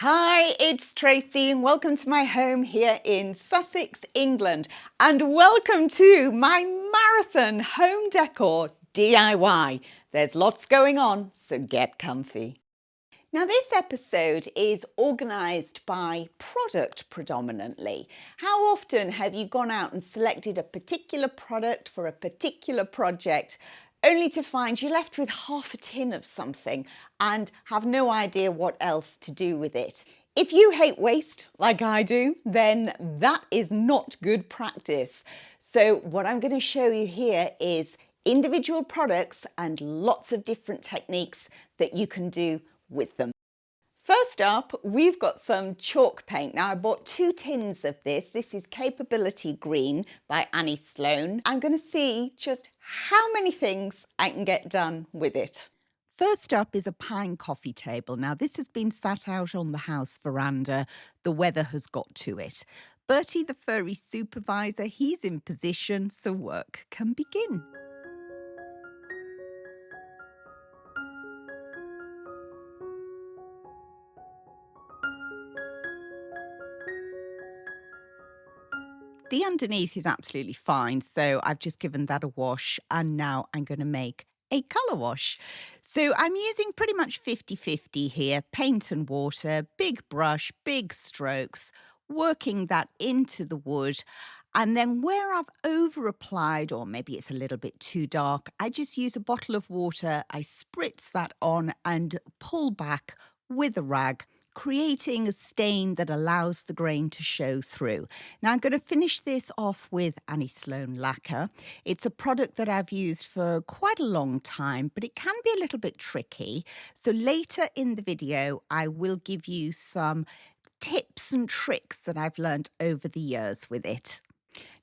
Hi, it's Tracy and welcome to my home here in Sussex, England. And welcome to my marathon home decor DIY. There's lots going on, so get comfy. Now, this episode is organised by product predominantly. How often have you gone out and selected a particular product for a particular project only to find you're left with half a tin of something and have no idea what else to do with it? If you hate waste like I do, then that is not good practice. So what I'm going to show you here is individual products and lots of different techniques that you can do with them. First up, we've got some chalk paint. Now, I bought 2 tins of this. This is Capability Green by Sloan. I'm going to see just how many things I can get done with it. First up is a pine coffee table. Now, this has been sat out on the house veranda. The weather has got to it. Bertie, the furry supervisor, he's in position, so work can begin. The underneath is absolutely fine, so I've just given that a wash and now I'm going to make a colour wash. So I'm using pretty much 50-50 here, paint and water, big brush, big strokes, working that into the wood. And then where I've over applied, or maybe it's a little bit too dark, I just use a bottle of water, I spritz that on and pull back with a rag, creating a stain that allows the grain to show through. Now I'm going to finish this off with Sloan lacquer. It's a product that I've used for quite a long time, but it can be a little bit tricky. So later in the video, I will give you some tips and tricks that I've learned over the years with it.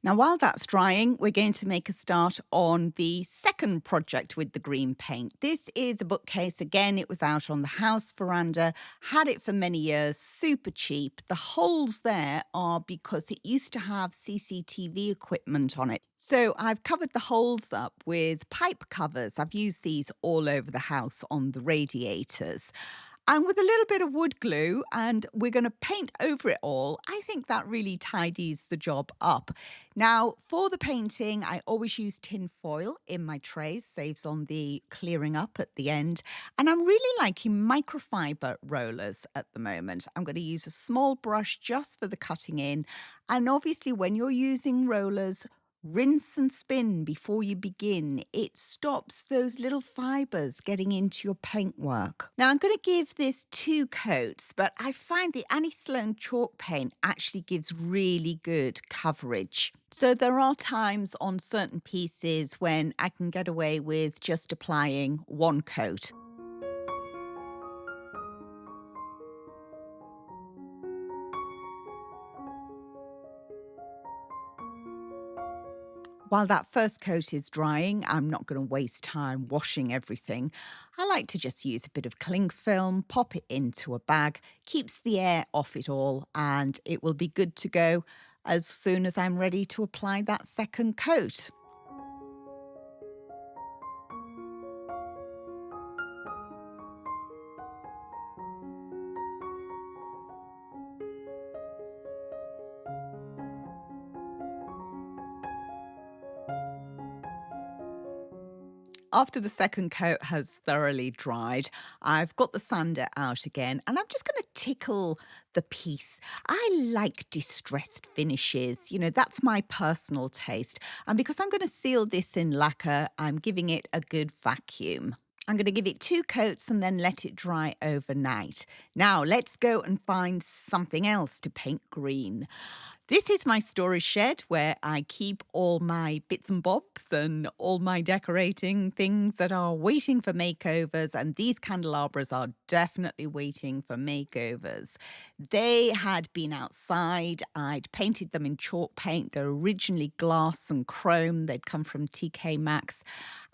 Now, while that's drying, we're going to make a start on the second project with the green paint. This is a bookcase. Again, it was out on the house veranda, had it for many years, super cheap. The holes there are because it used to have CCTV equipment on it. So I've covered the holes up with pipe covers. I've used these all over the house on the radiators. And with a little bit of wood glue, and we're going to paint over it all. I think that really tidies the job up. Now, for the painting, I always use tin foil in my trays, saves on the clearing up at the end. And I'm really liking microfiber rollers at the moment. I'm going to use a small brush just for the cutting in. And obviously, when you're using rollers, rinse and spin before you begin. It stops those little fibres getting into your paintwork. Now I'm going to give this 2 coats, but I find the Sloan chalk paint actually gives really good coverage. So there are times on certain pieces when I can get away with just applying 1 coat. While that first coat is drying, I'm not going to waste time washing everything. I like to just use a bit of cling film, pop it into a bag, keeps the air off it all, and it will be good to go as soon as I'm ready to apply that second coat. After the second coat has thoroughly dried, I've got the sander out again and I'm just going to tickle the piece. I like distressed finishes, that's my personal taste. And because I'm going to seal this in lacquer, I'm giving it a good vacuum. I'm going to give it 2 coats and then let it dry overnight. Now let's go and find something else to paint green. This is my storage shed where I keep all my bits and bobs and all my decorating things that are waiting for makeovers. And these candelabras are definitely waiting for makeovers. They had been outside. I'd painted them in chalk paint. They're originally glass and chrome. They'd come from TK Maxx.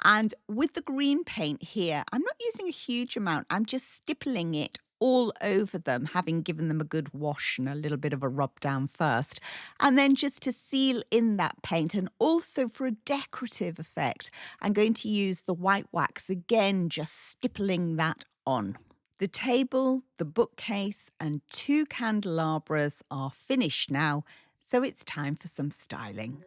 And with the green paint here, I'm not using a huge amount. I'm just stippling it all over them, having given them a good wash and a little bit of a rub down first. And then just to seal in that paint and also for a decorative effect, I'm going to use the white wax again, just stippling that on. The table, the bookcase, and 2 candelabras are finished now, so it's time for some styling.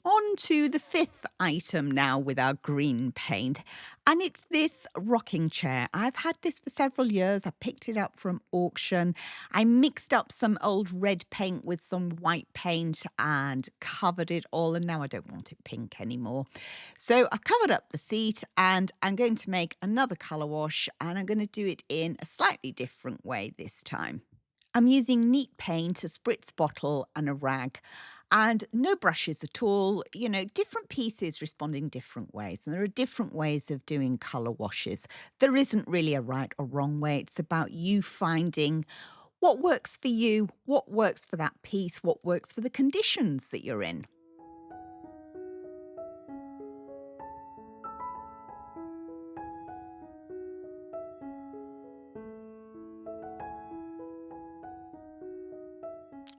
On to the 5th item now with our green paint, and it's this rocking chair. I've had this for several years. I picked it up from auction. I mixed up some old red paint with some white paint and covered it all, and now I don't want it pink anymore. So I covered up the seat, and I'm going to make another colour wash, and I'm going to do it in a slightly different way this time. I'm using neat paint, a spritz bottle, and a rag. And no brushes at all, different pieces respond in different ways. And there are different ways of doing colour washes. There isn't really a right or wrong way. It's about you finding what works for you, what works for that piece, what works for the conditions that you're in.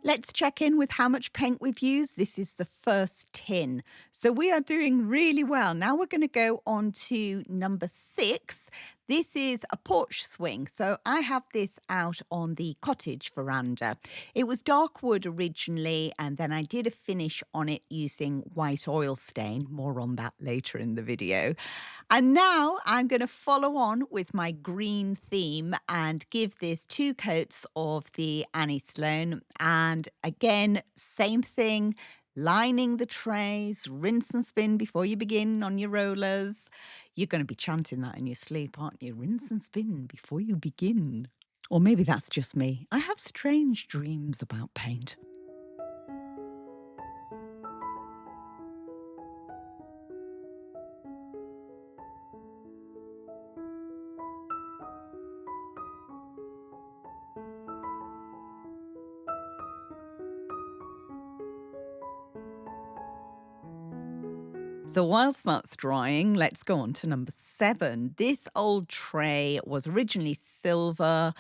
Let's check in with how much paint we've used. This is the first tin. So we are doing really well. Now we're going to go on to number 6. This is a porch swing. So I have this out on the cottage veranda. It was dark wood originally, and then I did a finish on it using white oil stain. More on that later in the video. And now I'm going to follow on with my green theme and give this 2 coats of the Sloan. And again, same thing, lining the trays, rinse and spin before you begin on your rollers. You're going to be chanting that in your sleep, aren't you? Rinse and spin before you begin. Or maybe that's just me. I have strange dreams about paint. So whilst that's drying, let's go on to number 7. This old tray was originally silver.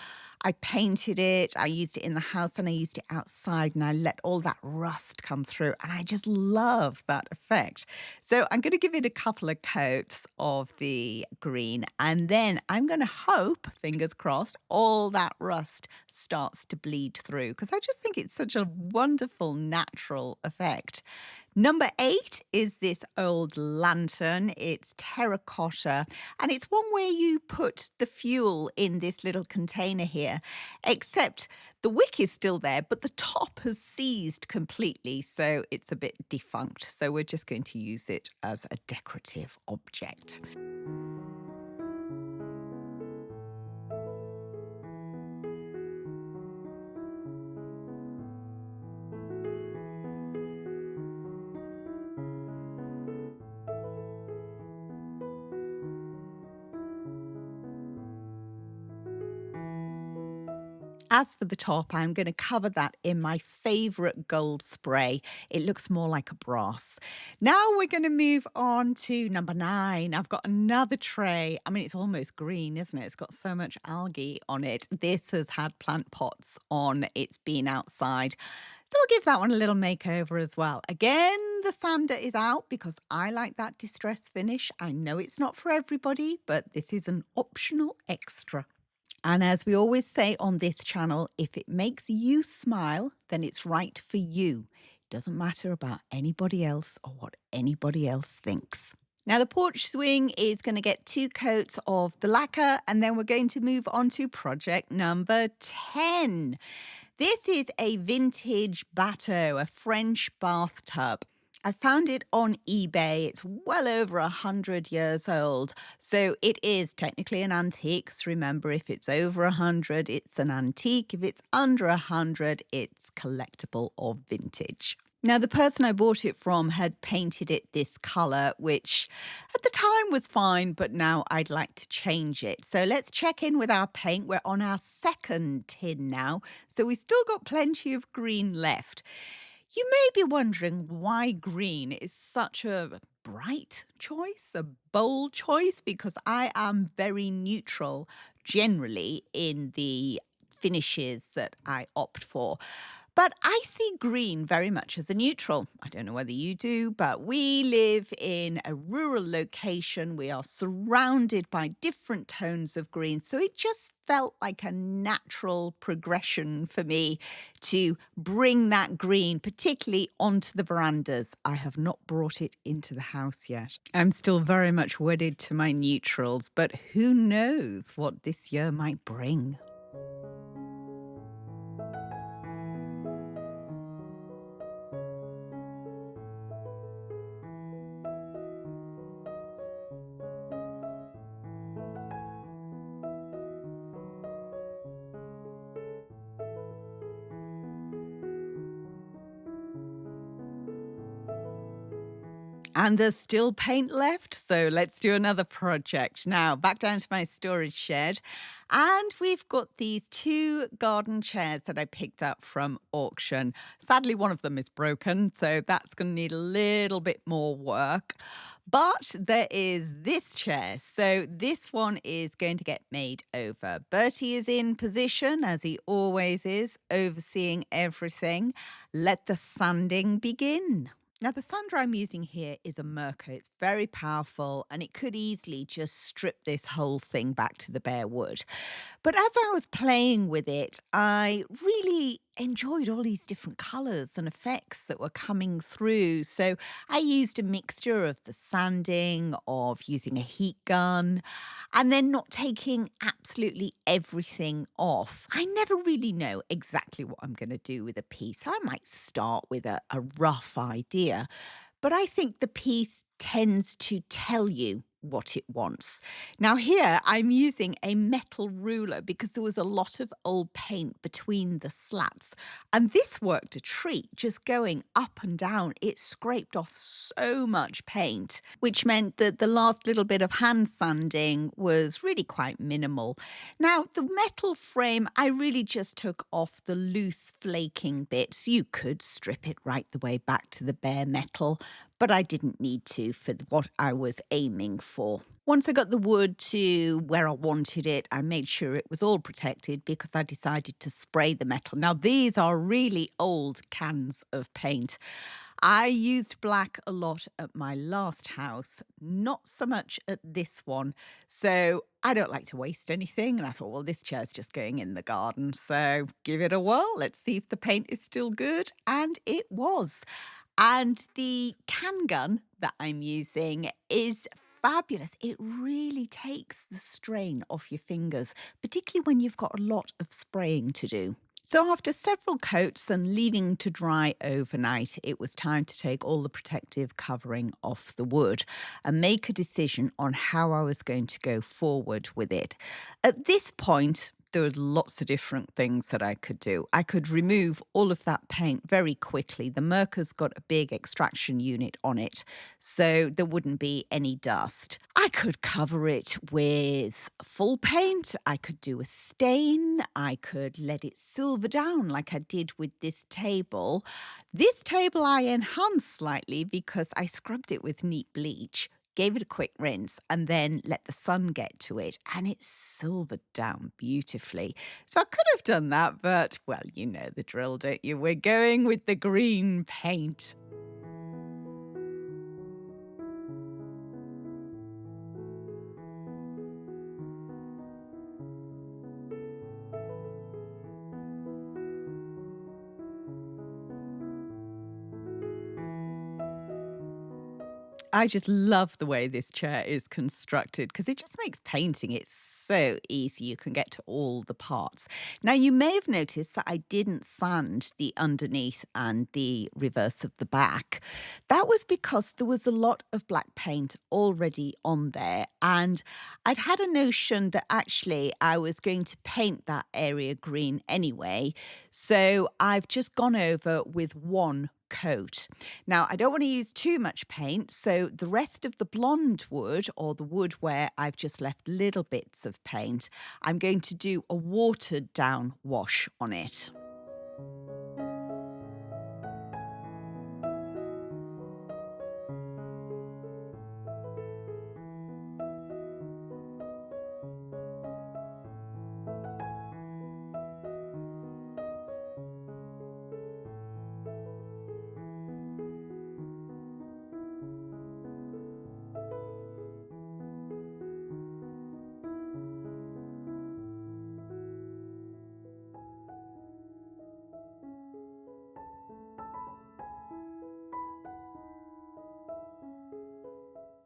I painted it, I used it in the house and I used it outside, and I let all that rust come through, and I just love that effect. So I'm going to give it a couple of coats of the green, and then I'm going to hope, fingers crossed, all that rust starts to bleed through, because I just think it's such a wonderful natural effect. Number 8 is this old lantern. It's terracotta, and it's one where you put the fuel in this little container here, except the wick is still there, but the top has seized completely, so it's a bit defunct. So we're just going to use it as a decorative object. As for the top, I'm going to cover that in my favorite gold spray. It looks more like a brass. Now we're going to move on to number 9. I've got another tray. I mean, it's almost green, isn't it? It's got so much algae on it. This has had plant pots on. It's been outside. So I'll give that one a little makeover as well. Again, the sander is out because I like that distress finish. I know it's not for everybody, but this is an optional extra. And as we always say on this channel, if it makes you smile, then it's right for you. It doesn't matter about anybody else or what anybody else thinks. Now, the porch swing is going to get 2 coats of the lacquer, and then we're going to move on to project number 10. This is a vintage bateau, a French bathtub. I found it on eBay. It's well over 100 years old. So it is technically an antique. So remember, if it's over 100, it's an antique. If it's under 100, it's collectible or vintage. Now, the person I bought it from had painted it this colour, which at the time was fine, but now I'd like to change it. So let's check in with our paint. We're on our second tin now, so we've still got plenty of green left. You may be wondering why green is such a bright choice, a bold choice, because I am very neutral generally in the finishes that I opt for. But I see green very much as a neutral. I don't know whether you do, but we live in a rural location. We are surrounded by different tones of green. So it just felt like a natural progression for me to bring that green, particularly onto the verandas. I have not brought it into the house yet. I'm still very much wedded to my neutrals, but who knows what this year might bring. And there's still paint left, so let's do another project. Now, back down to my storage shed. And we've got these 2 garden chairs that I picked up from auction. Sadly, one of them is broken, so that's going to need a little bit more work. But there is this chair. So this one is going to get made over. Bertie is in position, as he always is, overseeing everything. Let the sanding begin. Now, the sander I'm using here is a Mirko. It's very powerful and it could easily just strip this whole thing back to the bare wood. But as I was playing with it, I really enjoyed all these different colours and effects that were coming through. So I used a mixture of the sanding, of using a heat gun, and then not taking absolutely everything off. I never really know exactly what I'm going to do with a piece. I might start with a rough idea, but I think the piece tends to tell you what it wants. Now here I'm using a metal ruler because there was a lot of old paint between the slats, and this worked a treat. Just going up and down, it scraped off so much paint, which meant that the last little bit of hand sanding was really quite minimal. Now the metal frame, I really just took off the loose flaking bits. You could strip it right the way back to the bare metal, but I didn't need to for what I was aiming for. Once I got the wood to where I wanted it, I made sure it was all protected because I decided to spray the metal. Now, these are really old cans of paint. I used black a lot at my last house, not so much at this one. So I don't like to waste anything. And I thought, well, this chair's just going in the garden. So give it a whirl. Let's see if the paint is still good. And it was. And the can gun that I'm using is fabulous. It really takes the strain off your fingers, particularly when you've got a lot of spraying to do. So, after several coats and leaving to dry overnight, it was time to take all the protective covering off the wood and make a decision on how I was going to go forward with it. At this point, there were lots of different things that I could do. I could remove all of that paint very quickly. The Mercer's got a big extraction unit on it, so there wouldn't be any dust. I could cover it with full paint. I could do a stain. I could let it silver down like I did with this table. This table I enhanced slightly because I scrubbed it with neat bleach, gave it a quick rinse, and then let the sun get to it, and it silvered down beautifully. So I could have done that, but, well, you know the drill, don't you? We're going with the green paint. I just love the way this chair is constructed because it just makes painting it so easy. You can get to all the parts. Now, you may have noticed that I didn't sand the underneath and the reverse of the back. That was because there was a lot of black paint already on there, and I'd had a notion that actually I was going to paint that area green anyway. So I've just gone over with one coat. Now, I don't want to use too much paint, so the rest of the blonde wood, or the wood where I've just left little bits of paint, I'm going to do a watered down wash on it.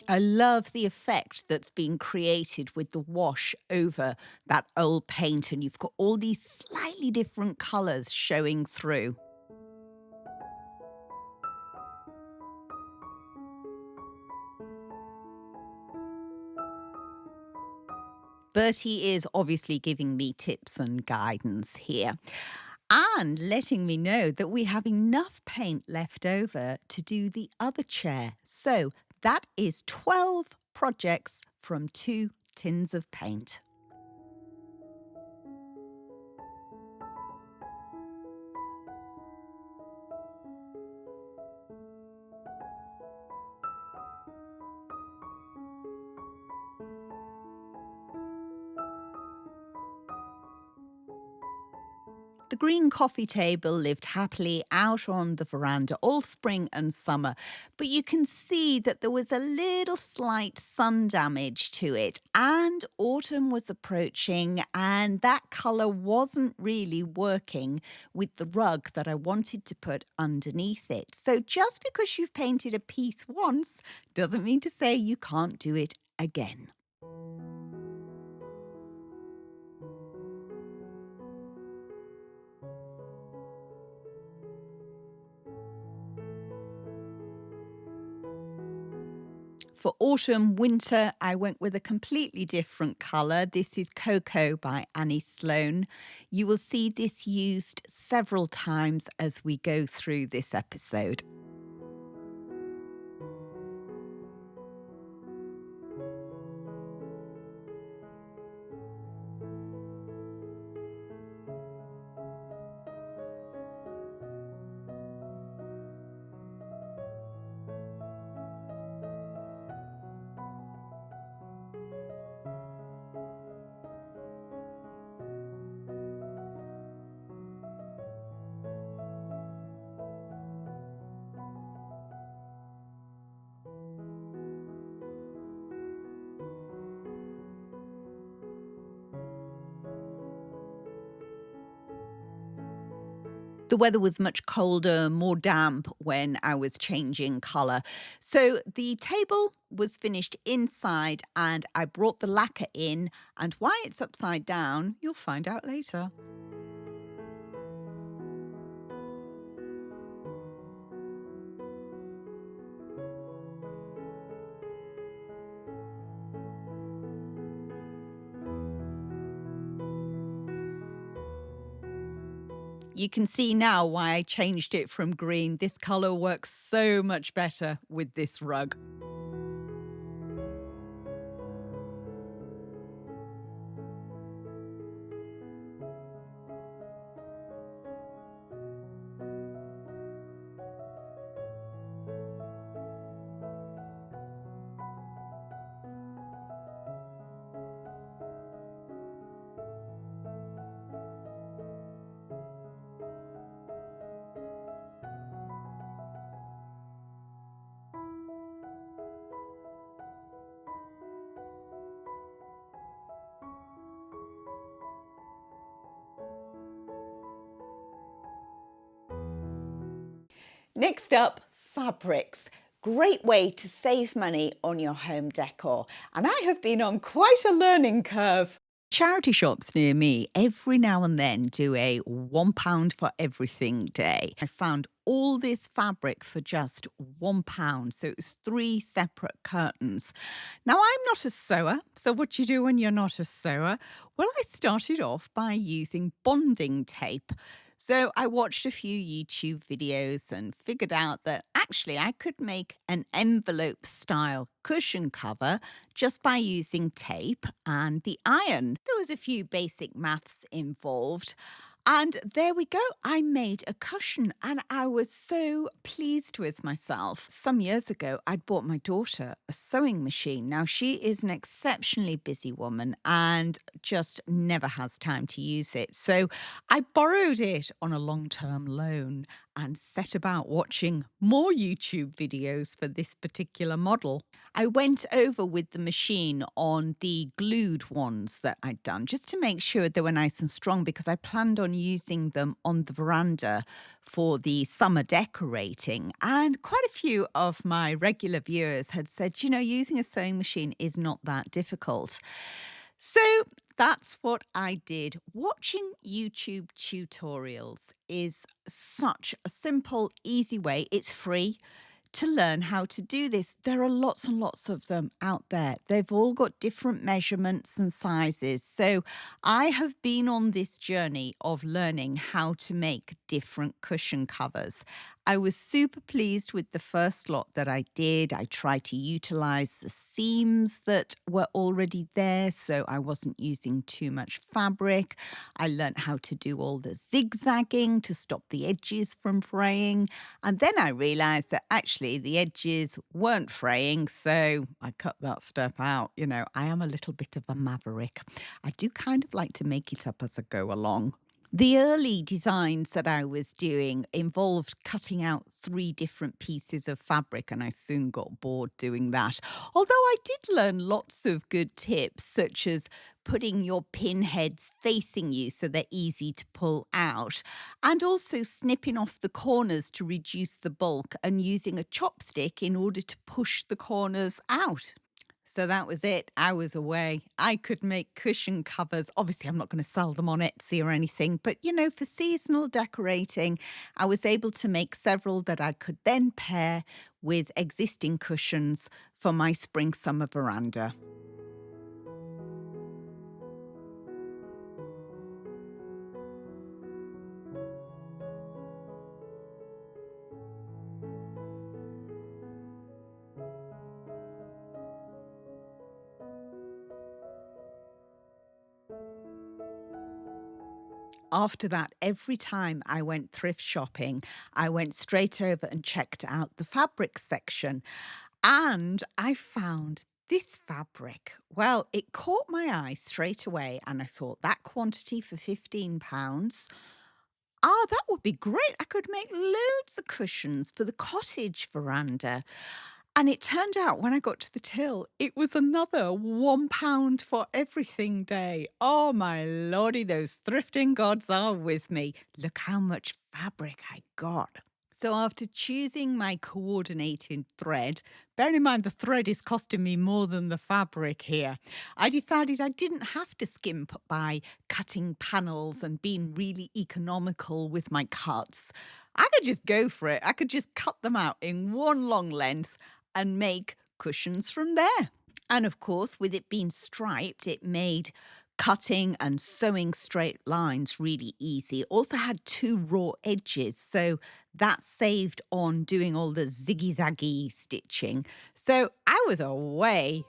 I love the effect that's been created with the wash over that old paint, and you've got all these slightly different colours showing through. Bertie is obviously giving me tips and guidance here and letting me know that we have enough paint left over to do the other chair. So that is 12 projects from 2 tins of paint. The green coffee table lived happily out on the veranda all spring and summer, but you can see that there was a little slight sun damage to it, and autumn was approaching, and that colour wasn't really working with the rug that I wanted to put underneath it. So just because you've painted a piece once doesn't mean to say you can't do it again. For autumn, winter, I went with a completely different colour. This is Cocoa by Sloan. You will see this used several times as we go through this episode. The weather was much colder, more damp when I was changing colour. So the table was finished inside and I brought the lacquer in. And why it's upside down, you'll find out later. You can see now why I changed it from green. This colour works so much better with this rug. Next up, fabrics. Great way to save money on your home decor. And I have been on quite a learning curve. Charity shops near me every now and then do a £1 for everything day. I found all this fabric for just £1. So it was 3 separate curtains. Now, I'm not a sewer. So, what do you do when you're not a sewer? Well, I started off by using bonding tape. So I watched a few YouTube videos and figured out that actually I could make an envelope style cushion cover just by using tape and the iron. There was a few basic maths involved. And there we go. I made a cushion and I was so pleased with myself. Some years ago, I'd bought my daughter a sewing machine. Now, she is an exceptionally busy woman and just never has time to use it. So I borrowed it on a long-term loan and set about watching more YouTube videos for this particular model. I went over with the machine on the glued ones that I'd done just to make sure they were nice and strong because I planned on using them on the veranda for the summer decorating. And quite a few of my regular viewers had said, using a sewing machine is not that difficult. So that's what I did. Watching YouTube tutorials is such a simple, easy way. It's free to learn how to do this. There are lots and lots of them out there. They've all got different measurements and sizes. So I have been on this journey of learning how to make different cushion covers. I was super pleased with the first lot that I did. I tried to utilize the seams that were already there, so I wasn't using too much fabric. I learned how to do all the zigzagging to stop the edges from fraying. And then I realized that actually the edges weren't fraying, so I cut that step out. I am a little bit of a maverick. I do kind of like to make it up as I go along. The early designs that I was doing involved cutting out 3 different pieces of fabric, and I soon got bored doing that. Although I did learn lots of good tips, such as putting your pin heads facing you so they're easy to pull out, and also snipping off the corners to reduce the bulk and using a chopstick in order to push the corners out. So that was it. I was away. I could make cushion covers. Obviously, I'm not going to sell them on Etsy or anything, but for seasonal decorating, I was able to make several that I could then pair with existing cushions for my spring summer veranda. After that, every time I went thrift shopping, I went straight over and checked out the fabric section. And I found this fabric. Well, it caught my eye straight away. And I thought that quantity for £15. That would be great. I could make loads of cushions for the cottage veranda. And it turned out when I got to the till, it was another £1 for everything day. Oh my lordy, those thrifting gods are with me. Look how much fabric I got. So after choosing my coordinating thread, bearing in mind the thread is costing me more than the fabric here, I decided I didn't have to skimp by cutting panels and being really economical with my cuts. I could just go for it. I could just cut them out in one long length and make cushions from there. And of course, with it being striped, it made cutting and sewing straight lines really easy. It also had two raw edges, so that saved on doing all the ziggy-zaggy stitching. So I was away.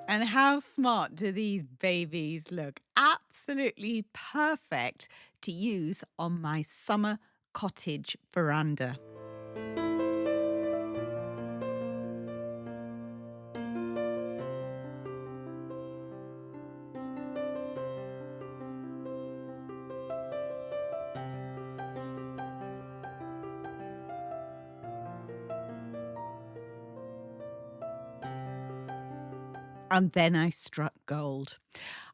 And how smart do these babies look? Absolutely perfect to use on my summer cottage veranda. And then I struck gold.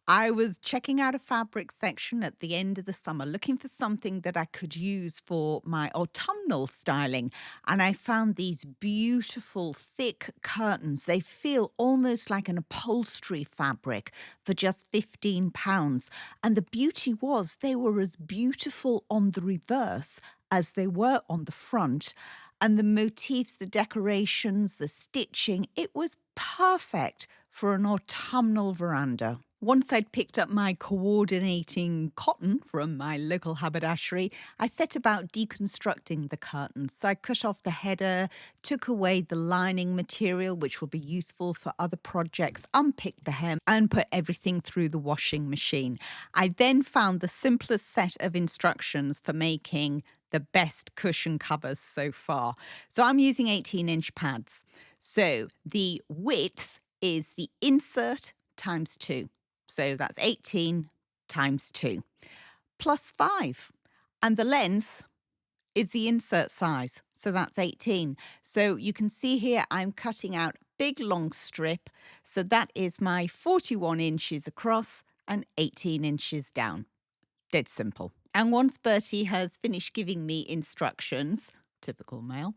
I was checking out a fabric section at the end of the summer, looking for something that I could use for my autumnal styling. And I found these beautiful, thick curtains. They feel almost like an upholstery fabric for just £15. And the beauty was they were as beautiful on the reverse as they were on the front. And the motifs, the decorations, the stitching, it was perfect for an autumnal veranda. Once I'd picked up my coordinating cotton from my local haberdashery, I set about deconstructing the curtains. So I cut off the header, took away the lining material, which will be useful for other projects, unpicked the hem, and put everything through the washing machine. I then found the simplest set of instructions for making the best cushion covers so far. So I'm using 18-inch pads. So the width is the insert times 2. So that's 18 times 2 plus 5. And the length is the insert size. So that's 18. So you can see here I'm cutting out a big long strip. So that is my 41 inches across and 18 inches down. Dead simple. And once Bertie has finished giving me instructions, typical male,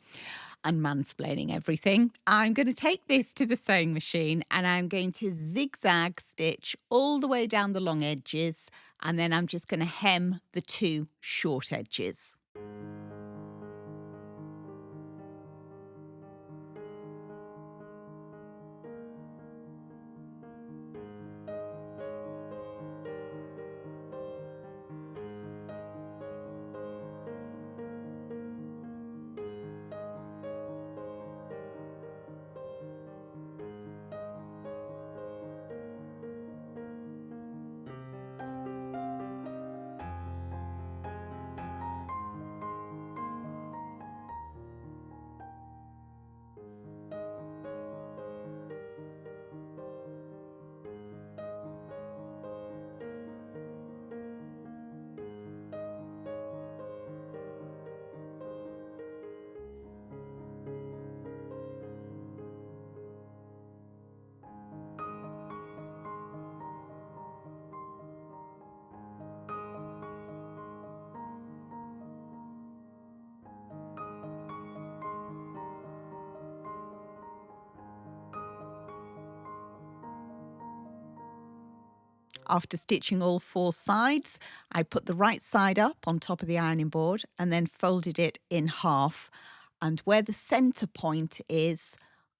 and mansplaining everything, I'm going to take this to the sewing machine and I'm going to zigzag stitch all the way down the long edges, and then I'm just going to hem the two short edges. After stitching all 4 sides, I put the right side up on top of the ironing board and then folded it in half. And where the centre point is,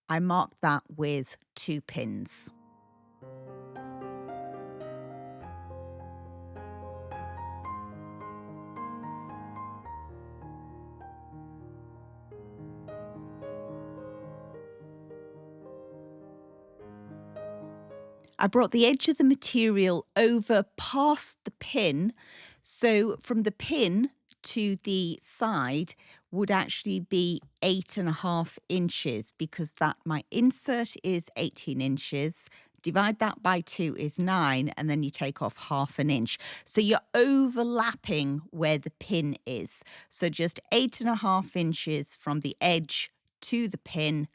I marked that with 2 pins. I brought the edge of the material over past the pin. So from the pin to the side would actually be 8.5 inches because that my insert is 18 inches. Divide that by 2 is 9, and then you take off 1/2 inch. So you're overlapping where the pin is. So just 8.5 inches from the edge to the pin,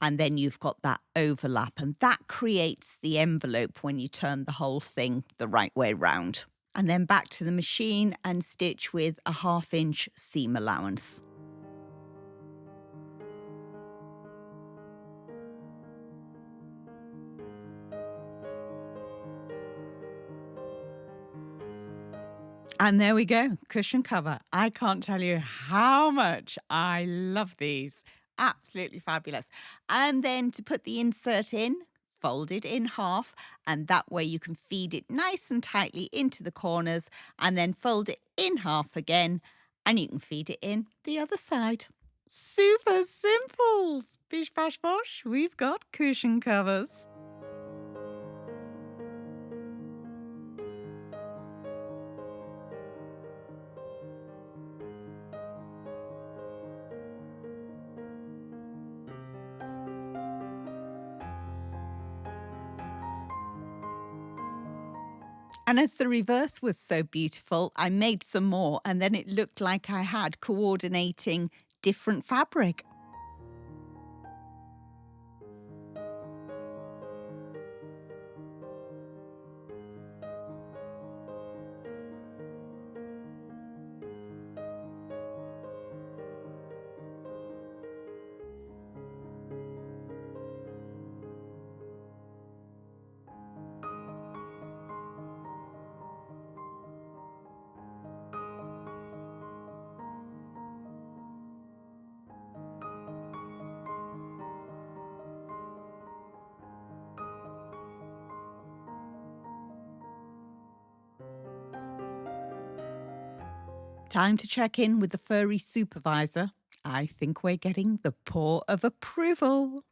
and then you've got that overlap, and that creates the envelope when you turn the whole thing the right way round. And then back to the machine and stitch with a 1/2 inch seam allowance. And there we go, cushion cover. I can't tell you how much I love these. Absolutely fabulous. And then to put the insert in, fold it in half, and that way you can feed it nice and tightly into the corners, and then fold it in half again, and you can feed it in the other side. Super simple. Bish bash bosh, we've got cushion covers. And as the reverse was so beautiful, I made some more, and then it looked like I had coordinating different fabric. Time to check in with the furry supervisor. I think we're getting the paw of approval.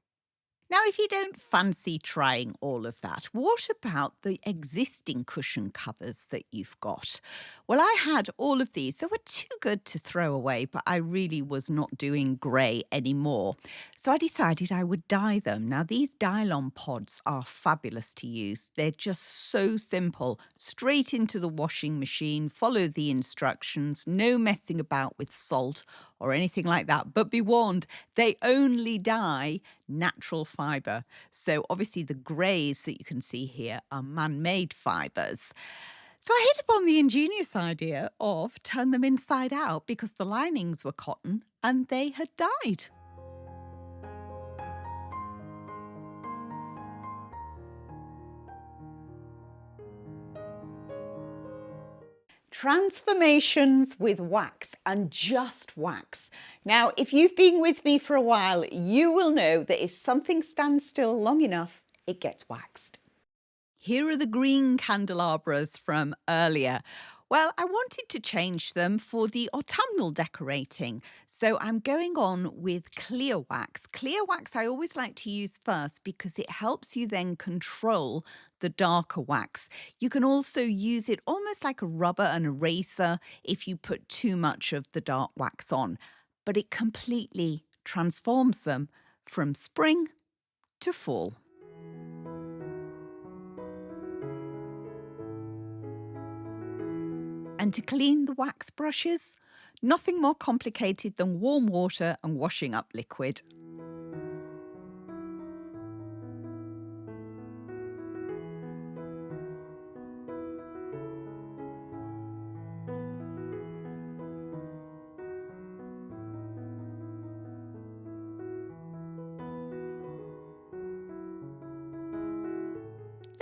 Now, if you don't fancy trying all of that, what about the existing cushion covers that you've got? Well, I had all of these. They were too good to throw away, but I really was not doing grey anymore. So I decided I would dye them. Now, these Dylon pods are fabulous to use. They're just so simple. Straight into the washing machine, follow the instructions, no messing about with salt or anything like that. But be warned, they only dye natural fibre. So obviously the greys that you can see here are man-made fibres. So I hit upon the ingenious idea of turn them inside out because the linings were cotton and they had dyed. Transformations with wax and just wax. Now, if you've been with me for a while, you will know that if something stands still long enough, it gets waxed. Here are the green candelabras from earlier. Well, I wanted to change them for the autumnal decorating, so I'm going on with clear wax. Clear wax I always like to use first because it helps you then control the darker wax. You can also use it almost like a rubber and eraser if you put too much of the dark wax on, but it completely transforms them from spring to fall. And to clean the wax brushes, nothing more complicated than warm water and washing up liquid.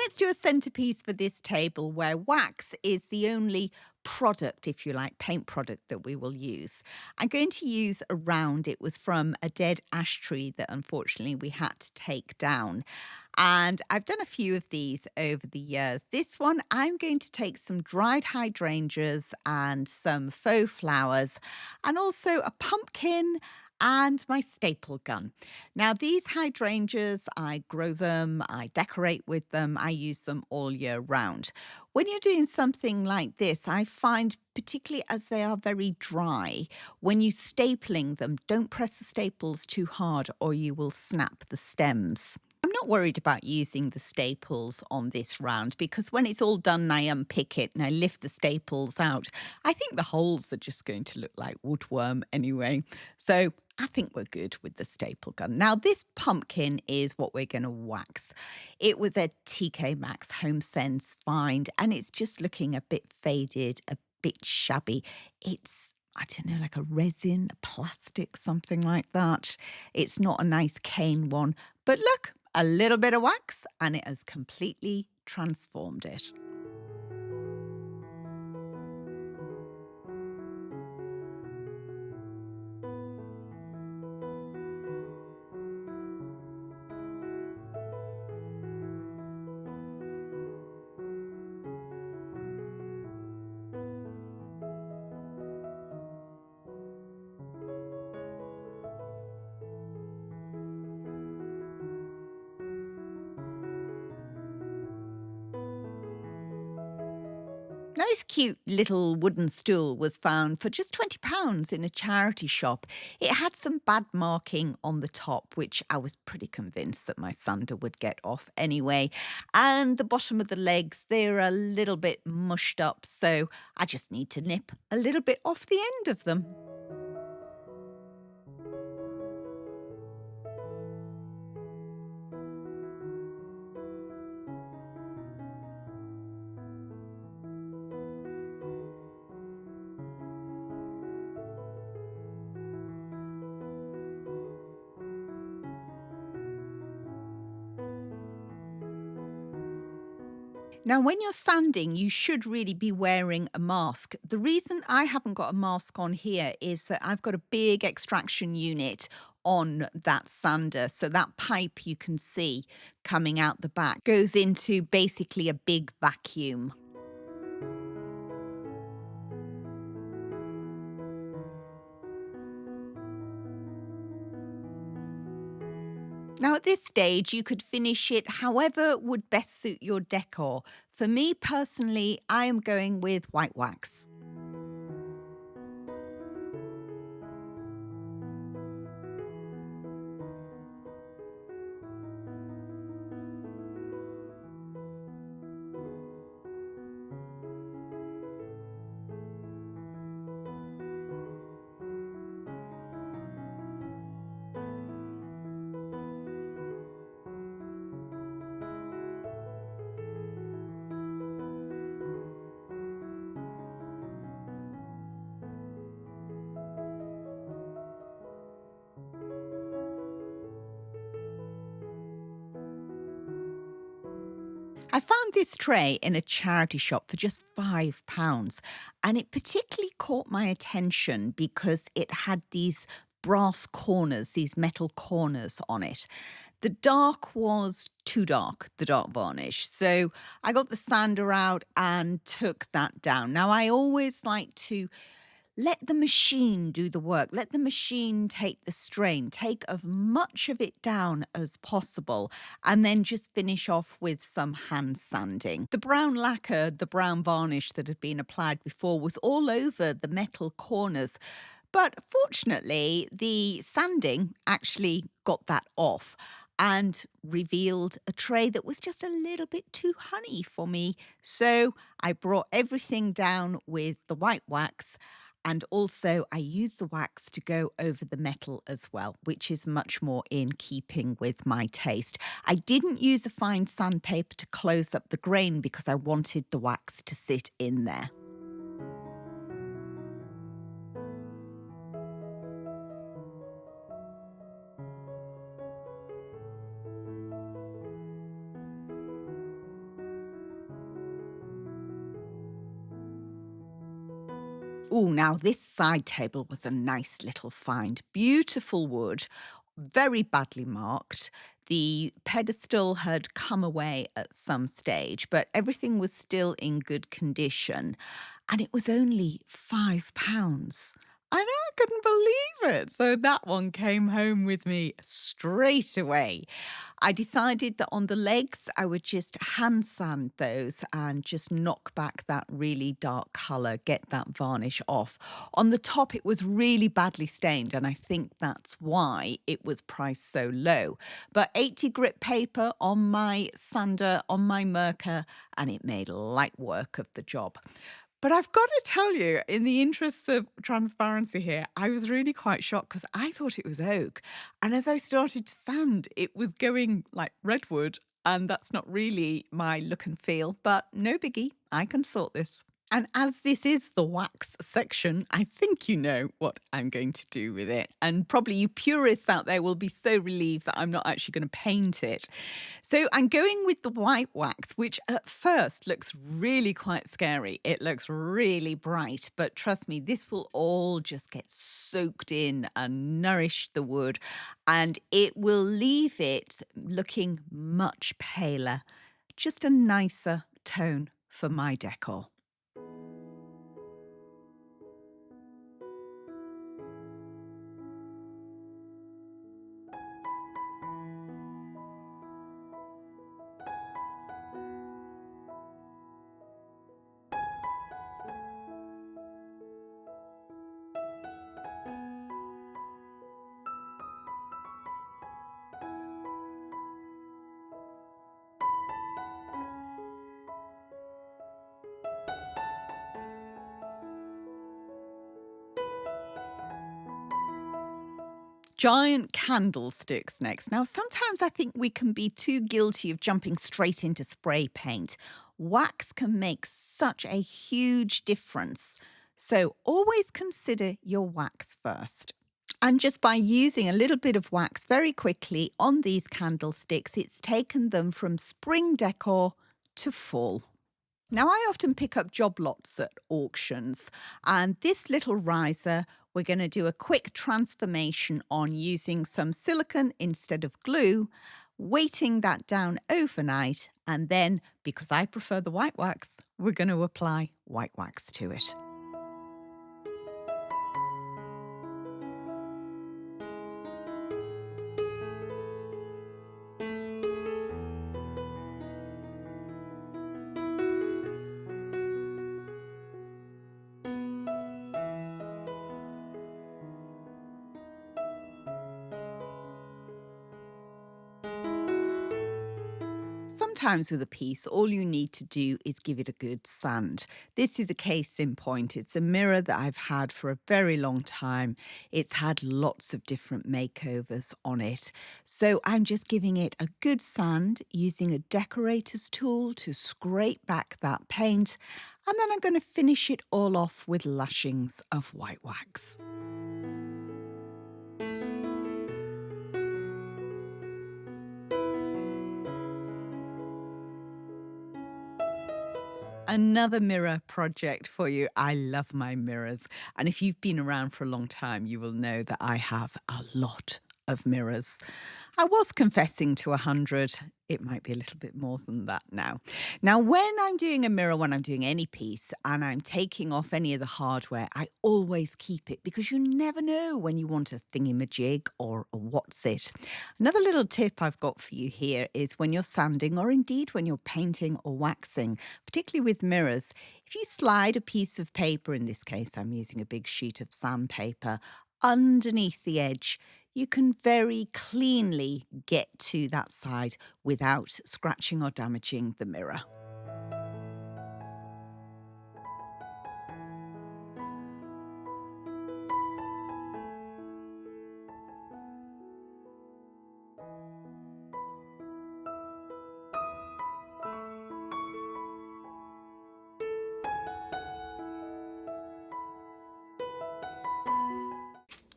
let's do a centerpiece for this table where wax is the only product, if you like, paint product that we will use. I'm going to use a round. It was from a dead ash tree that unfortunately we had to take down. And I've done a few of these over the years. This one, I'm going to take some dried hydrangeas and some faux flowers and also a pumpkin and my staple gun. Now, these hydrangeas, I grow them, I decorate with them, I use them all year round. When you're doing something like this, I find, particularly as they are very dry, when you stapling them, don't press the staples too hard or you will snap the stems. I'm not worried about using the staples on this round because when it's all done and I unpick it and I lift the staples out, I think the holes are just going to look like woodworm anyway. So I think we're good with the staple gun. Now, this pumpkin is what we're going to wax. It was a TK Maxx Home Sense find and it's just looking a bit faded, a bit shabby. It's I don't know, like a resin, a plastic, something like that. It's not a nice cane one. But look, a little bit of wax and it has completely transformed it. Nice cute little wooden stool was found for just £20 in a charity shop. It had some bad marking on the top, which I was pretty convinced that my sander would get off anyway. And the bottom of the legs, they're a little bit mushed up, so I just need to nip a little bit off the end of them. Now, when you're sanding, you should really be wearing a mask. The reason I haven't got a mask on here is that I've got a big extraction unit on that sander. So that pipe you can see coming out the back goes into basically a big vacuum. Now, at this stage, you could finish it however would best suit your decor. For me personally, I am going with white wax. I found this tray in a charity shop for just £5, and it particularly caught my attention because it had these brass corners, these metal corners on it. The dark was too dark, the dark varnish. So I got the sander out and took that down. Now, I always like to let the machine do the work. Let the machine take the strain. Take as much of it down as possible and then just finish off with some hand sanding. The brown lacquer, the brown varnish that had been applied before was all over the metal corners. But fortunately, the sanding actually got that off and revealed a tray that was just a little bit too honey for me. So I brought everything down with the white wax. And also, I used the wax to go over the metal as well, which is much more in keeping with my taste. I didn't use a fine sandpaper to close up the grain because I wanted the wax to sit in there. Oh, now this side table was a nice little find. Beautiful wood, very badly marked. The pedestal had come away at some stage, but everything was still in good condition. And it was only £5. I know, I couldn't believe it. So that one came home with me straight away. I decided that on the legs, I would just hand sand those and just knock back that really dark colour, get that varnish off. On the top, it was really badly stained, and I think that's why it was priced so low. But 80 grit paper on my sander, on my Mercer, and it made light work of the job. But I've got to tell you, in the interests of transparency here, I was really quite shocked because I thought it was oak. And as I started to sand, it was going like redwood. And that's not really my look and feel, but no biggie. I can sort this. And as this is the wax section, I think you know what I'm going to do with it. And probably you purists out there will be so relieved that I'm not actually going to paint it. So I'm going with the white wax, which at first looks really quite scary. It looks really bright, but trust me, this will all just get soaked in and nourish the wood, and it will leave it looking much paler, just a nicer tone for my decor. Giant candlesticks next. Now, sometimes I think we can be too guilty of jumping straight into spray paint. Wax can make such a huge difference. So always consider your wax first. And just by using a little bit of wax very quickly on these candlesticks, it's taken them from spring decor to fall. Now, I often pick up job lots at auctions, and this little riser, we're going to do a quick transformation on using some silicone instead of glue, weighting that down overnight, and then, because I prefer the white wax, we're going to apply white wax to it. Sometimes with a piece, all you need to do is give it a good sand. This is a case in point. It's a mirror that I've had for a very long time. It's had lots of different makeovers on it. So I'm just giving it a good sand using a decorator's tool to scrape back that paint. And then I'm going to finish it all off with lashings of white wax. Another mirror project for you. I love my mirrors. And if you've been around for a long time, you will know that I have a lot of mirrors. I was confessing to 100. It might be a little bit more than that now. Now, when I'm doing a mirror, when I'm doing any piece and I'm taking off any of the hardware, I always keep it because you never know when you want a thingamajig or a what's it. Another little tip I've got for you here is when you're sanding or indeed when you're painting or waxing, particularly with mirrors, if you slide a piece of paper, in this case I'm using a big sheet of sandpaper, underneath the edge, you can very cleanly get to that side without scratching or damaging the mirror.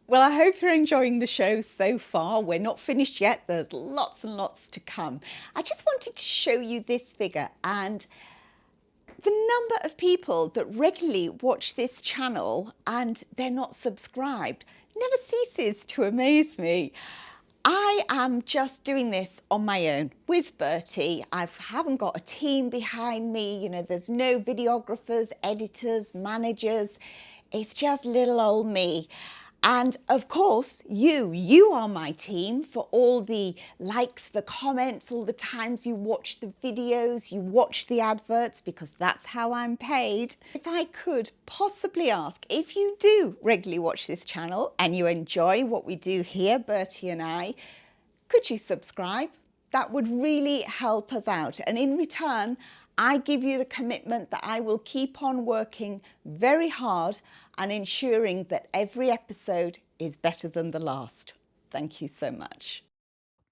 Well, I hope you're enjoying the show so far. We're not finished yet. There's lots and lots to come. I just wanted to show you this figure, and The number of people that regularly watch this channel and they're not subscribed never ceases to amaze me. I am just doing this on my own with Bertie. I haven't got a team behind me. There's no videographers, editors, managers. It's just little old me. And of course, you are my team for all the likes, the comments, all the times you watch the videos, you watch the adverts, because that's how I'm paid. If I could possibly ask, if you do regularly watch this channel and you enjoy what we do here, Bertie and I, could you subscribe? That would really help us out. And in return, I give you the commitment that I will keep on working very hard and ensuring that every episode is better than the last. Thank you so much.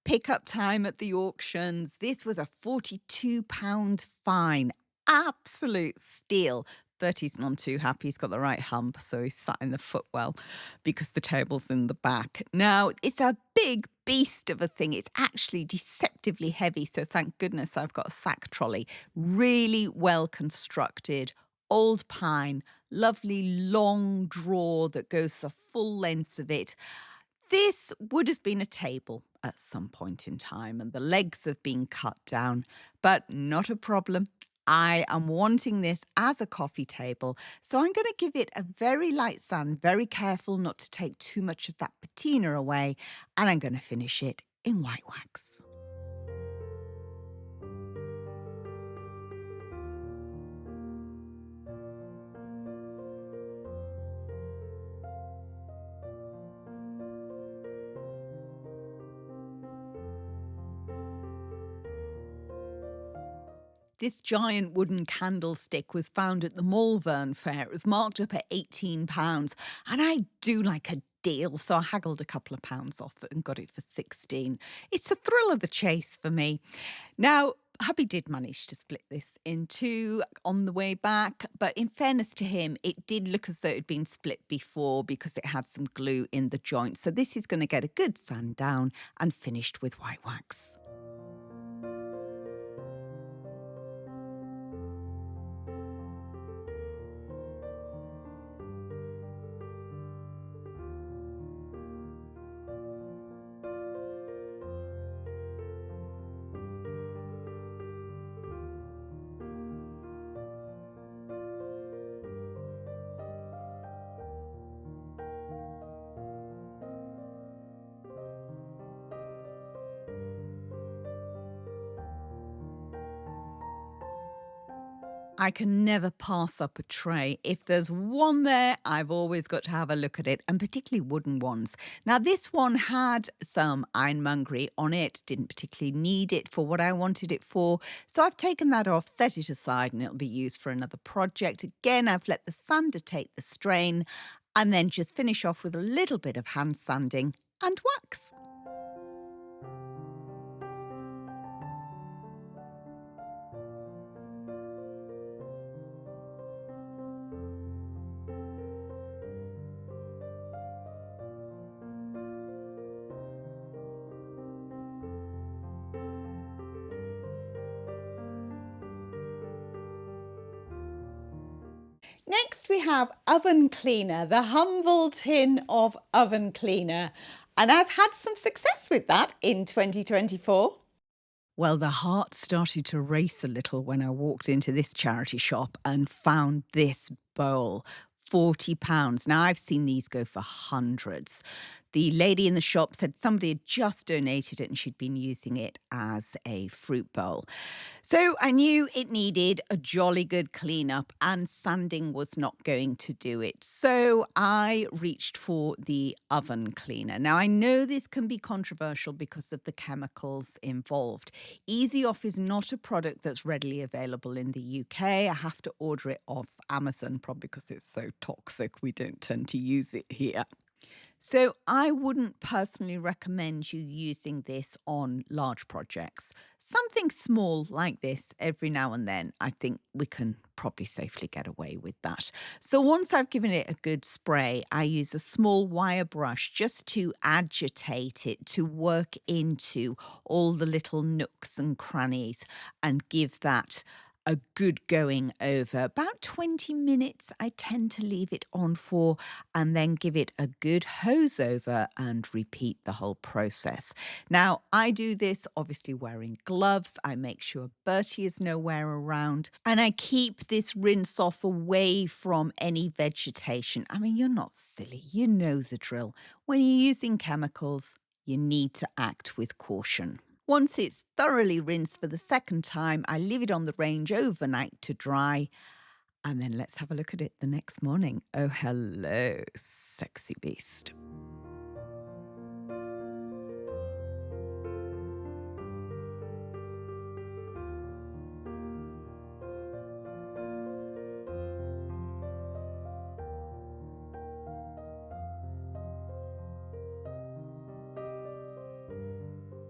Pickup time at the auctions. This was a £42 fine. Absolute steal. Bertie's none too happy. He's got the right hump, so he's sat in the footwell because the table's in the back. Now, it's a big beast of a thing. It's actually deceptively heavy, so thank goodness I've got a sack trolley. Really well constructed, old pine, lovely long drawer that goes the full length of it. This would have been a table at some point in time, and the legs have been cut down, but not a problem. I am wanting this as a coffee table, so I'm going to give it a very light sand, very careful not to take too much of that patina away, and I'm going to finish it in white wax. This giant wooden candlestick was found at the Malvern Fair. It was marked up at £18, and I do like a deal, so I haggled a couple of pounds off it and got it for 16. It's a thrill of the chase for me. Now, hubby did manage to split this in two on the way back, but in fairness to him, it did look as though it had been split before because it had some glue in the joint. So this is going to get a good sand down and finished with white wax. I can never pass up a tray. If there's one there, I've always got to have a look at it, and particularly wooden ones. Now, this one had some ironmongery on it, didn't particularly need it for what I wanted it for. So I've taken that off, set it aside, and it'll be used for another project. Again, I've let the sander take the strain, and then just finish off with a little bit of hand sanding and wax. Next we have oven cleaner, the humble tin of oven cleaner. And I've had some success with that in 2024. Well, the heart started to race a little when I walked into this charity shop and found this bowl. £40. Now, I've seen these go for hundreds. The lady in the shop said somebody had just donated it and she'd been using it as a fruit bowl. So I knew it needed a jolly good cleanup, and sanding was not going to do it. So I reached for the oven cleaner. Now, I know this can be controversial because of the chemicals involved. Easy Off is not a product that's readily available in the UK. I have to order it off Amazon, probably because it's so toxic. We don't tend to use it here. So I wouldn't personally recommend you using this on large projects. Something small like this every now and then, I think we can probably safely get away with that. So once I've given it a good spray, I use a small wire brush just to agitate it, to work into all the little nooks and crannies and give that a good going over. About 20 minutes, I tend to leave it on for, and then give it a good hose over and repeat the whole process. Now, I do this obviously wearing gloves. I make sure Bertie is nowhere around, and I keep this rinse off away from any vegetation. I mean, you're not silly. You know the drill. When you're using chemicals, you need to act with caution. Once it's thoroughly rinsed for the second time, I leave it on the range overnight to dry, and then let's have a look at it the next morning. Oh, hello, sexy beast.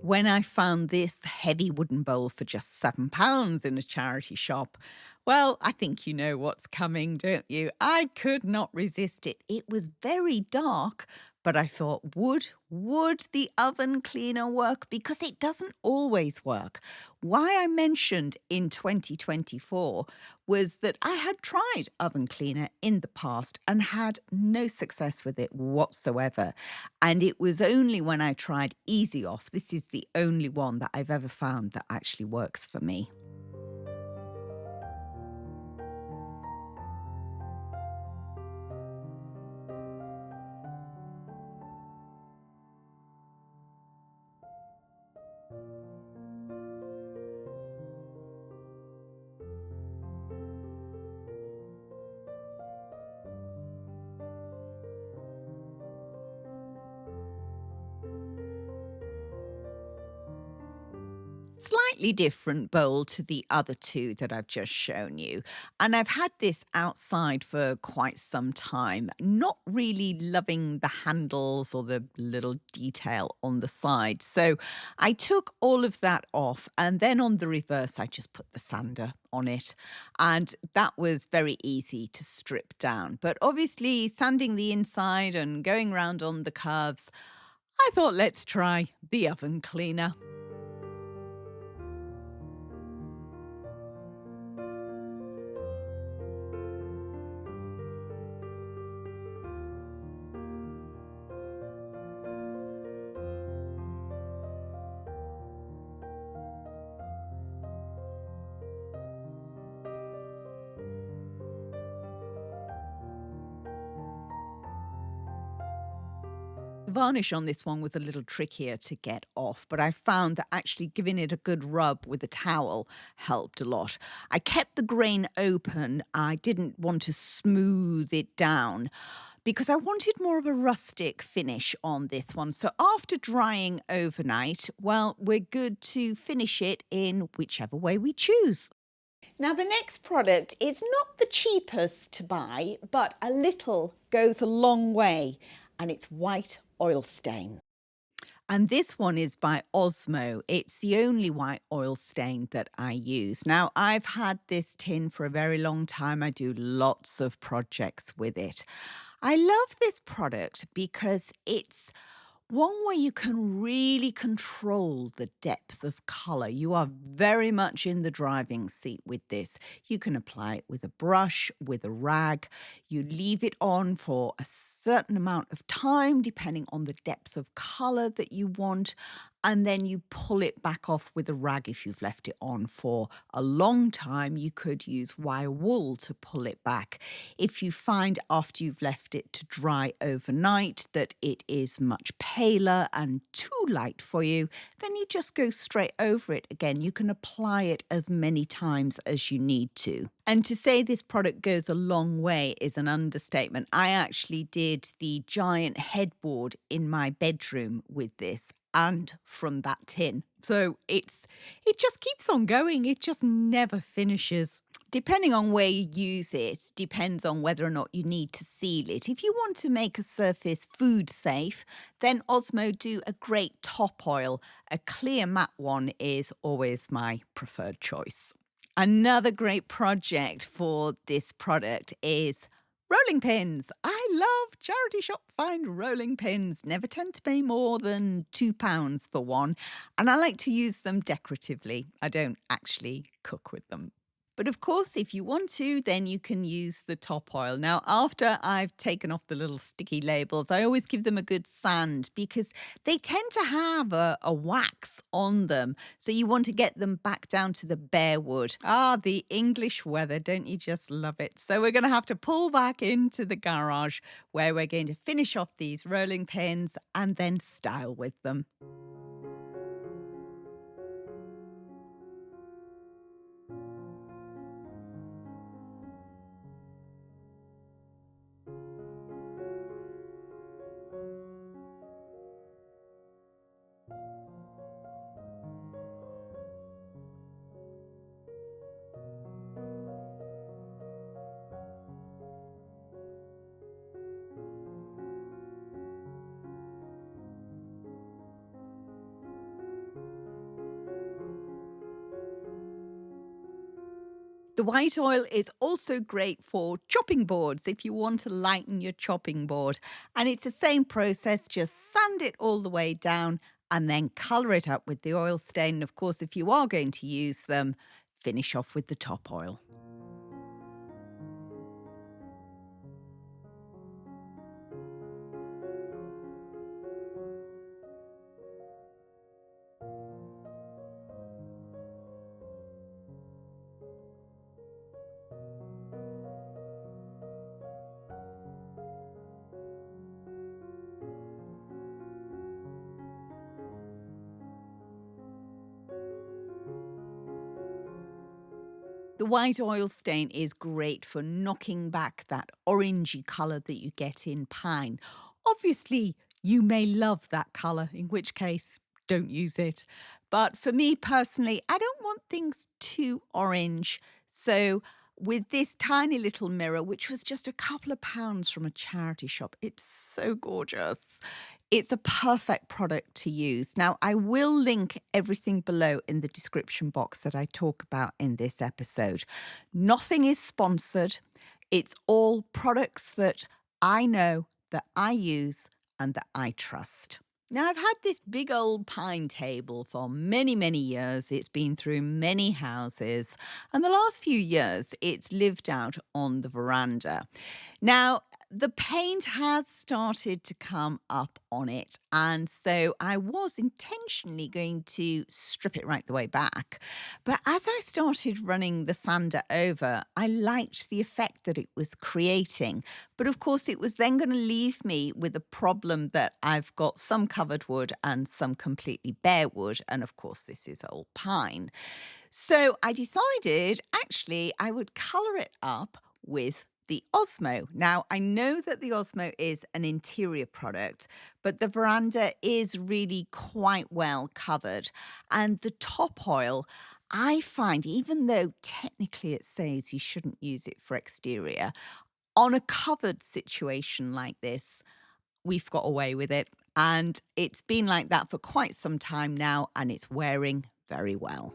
When I found this heavy wooden bowl for just £7 in a charity shop, well, I think you know what's coming, don't you? I could not resist it. It was very dark, but I thought, would the oven cleaner work? Because it doesn't always work. Why I mentioned in 2024 was that I had tried oven cleaner in the past and had no success with it whatsoever. And it was only when I tried Easy Off, this is the only one that I've ever found that actually works for me. Slightly different bowl to the other two that I've just shown you. And I've had this outside for quite some time, not really loving the handles or the little detail on the side. So I took all of that off, and then on the reverse, I just put the sander on it. And that was very easy to strip down. But obviously, sanding the inside and going round on the curves, I thought, let's try the oven cleaner. The varnish on this one was a little trickier to get off, but I found that actually giving it a good rub with a towel helped a lot. I kept the grain open. I didn't want to smooth it down because I wanted more of a rustic finish on this one. So after drying overnight, well, we're good to finish it in whichever way we choose. Now, the next product is not the cheapest to buy, but a little goes a long way, and it's white oil stain. And this one is by Osmo. It's the only white oil stain that I use. Now, I've had this tin for a very long time. I do lots of projects with it. I love this product because it's one where you can really control the depth of color. You are very much in the driving seat with this. You can apply it with a brush, with a rag. You leave it on for a certain amount of time, depending on the depth of color that you want. And then you pull it back off with a rag if you've left it on for a long time. You could use wire wool to pull it back. If you find after you've left it to dry overnight that it is much paler and too light for you, then you just go straight over it again. You can apply it as many times as you need to. And to say this product goes a long way is an understatement. I actually did the giant headboard in my bedroom with this and from that tin. So it just keeps on going. It just never finishes. Depending on where you use it, depends on whether or not you need to seal it. If you want to make a surface food safe, then Osmo do a great top oil. A clear matte one is always my preferred choice. Another great project for this product is rolling pins. I love charity shop find rolling pins. Never tend to pay more than £2 for one. And I like to use them decoratively. I don't actually cook with them. But of course, if you want to, then you can use the top oil. Now, after I've taken off the little sticky labels, I always give them a good sand because they tend to have a wax on them. So you want to get them back down to the bare wood. Ah, the English weather, don't you just love it? So we're going to have to pull back into the garage where we're going to finish off these rolling pins and then style with them. The white oil is also great for chopping boards if you want to lighten your chopping board. And it's the same process, just sand it all the way down and then colour it up with the oil stain. And of course, if you are going to use them, finish off with the top oil. The white oil stain is great for knocking back that orangey colour that you get in pine. Obviously, you may love that colour, in which case, don't use it. But for me personally, I don't want things too orange. So with this tiny little mirror, which was just a couple of pounds from a charity shop, it's so gorgeous. It's a perfect product to use. Now, I will link everything below in the description box that I talk about in this episode. Nothing is sponsored. It's all products that I know, that I use, and that I trust. Now, I've had this big old pine table for many, many years. It's been through many houses, and the last few years it's lived out on the veranda. Now, the paint has started to come up on it, and so I was intentionally going to strip it right the way back. But as I started running the sander over, I liked the effect that it was creating. But of course, it was then going to leave me with a problem that I've got some covered wood and some completely bare wood. And of course, this is old pine. So I decided actually I would colour it up with the Osmo. Now, I know that the Osmo is an interior product, but the veranda is really quite well covered. And the top oil, I find, even though technically it says you shouldn't use it for exterior, on a covered situation like this, we've got away with it. And it's been like that for quite some time now, and it's wearing very well.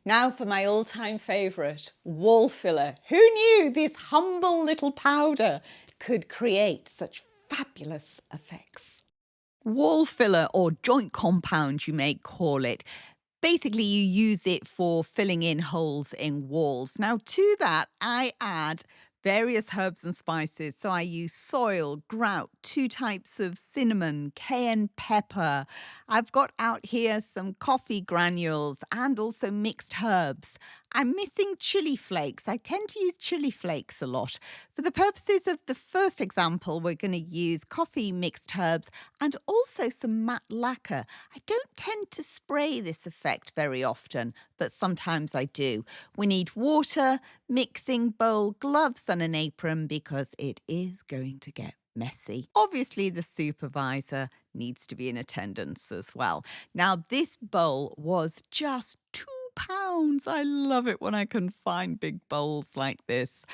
Now for my all-time favourite, wall filler. Who knew this humble little powder could create such fabulous effects? Wall filler, or joint compound you may call it. Basically, you use it for filling in holes in walls. Now, to that, I add various herbs and spices. So I use soil, grout, two types of cinnamon, cayenne pepper. I've got out here some coffee granules and also mixed herbs. I'm missing chili flakes. I tend to use chili flakes a lot. For the purposes of the first example, we're going to use coffee, mixed herbs, and also some matte lacquer. I don't tend to spray this effect very often, but sometimes I do. We need water, mixing bowl, gloves, and an apron because it is going to get messy. Obviously, the supervisor needs to be in attendance as well. Now, this bowl was just £2. I love it when I can find big bowls like this.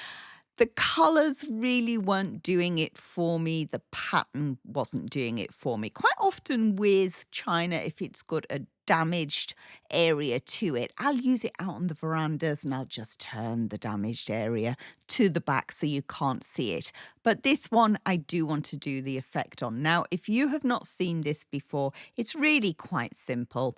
The colours really weren't doing it for me. The pattern wasn't doing it for me. Quite often with china, if it's got a damaged area to it, I'll use it out on the verandas and I'll just turn the damaged area to the back so you can't see it. But this one, I do want to do the effect on. Now, if you have not seen this before, it's really quite simple.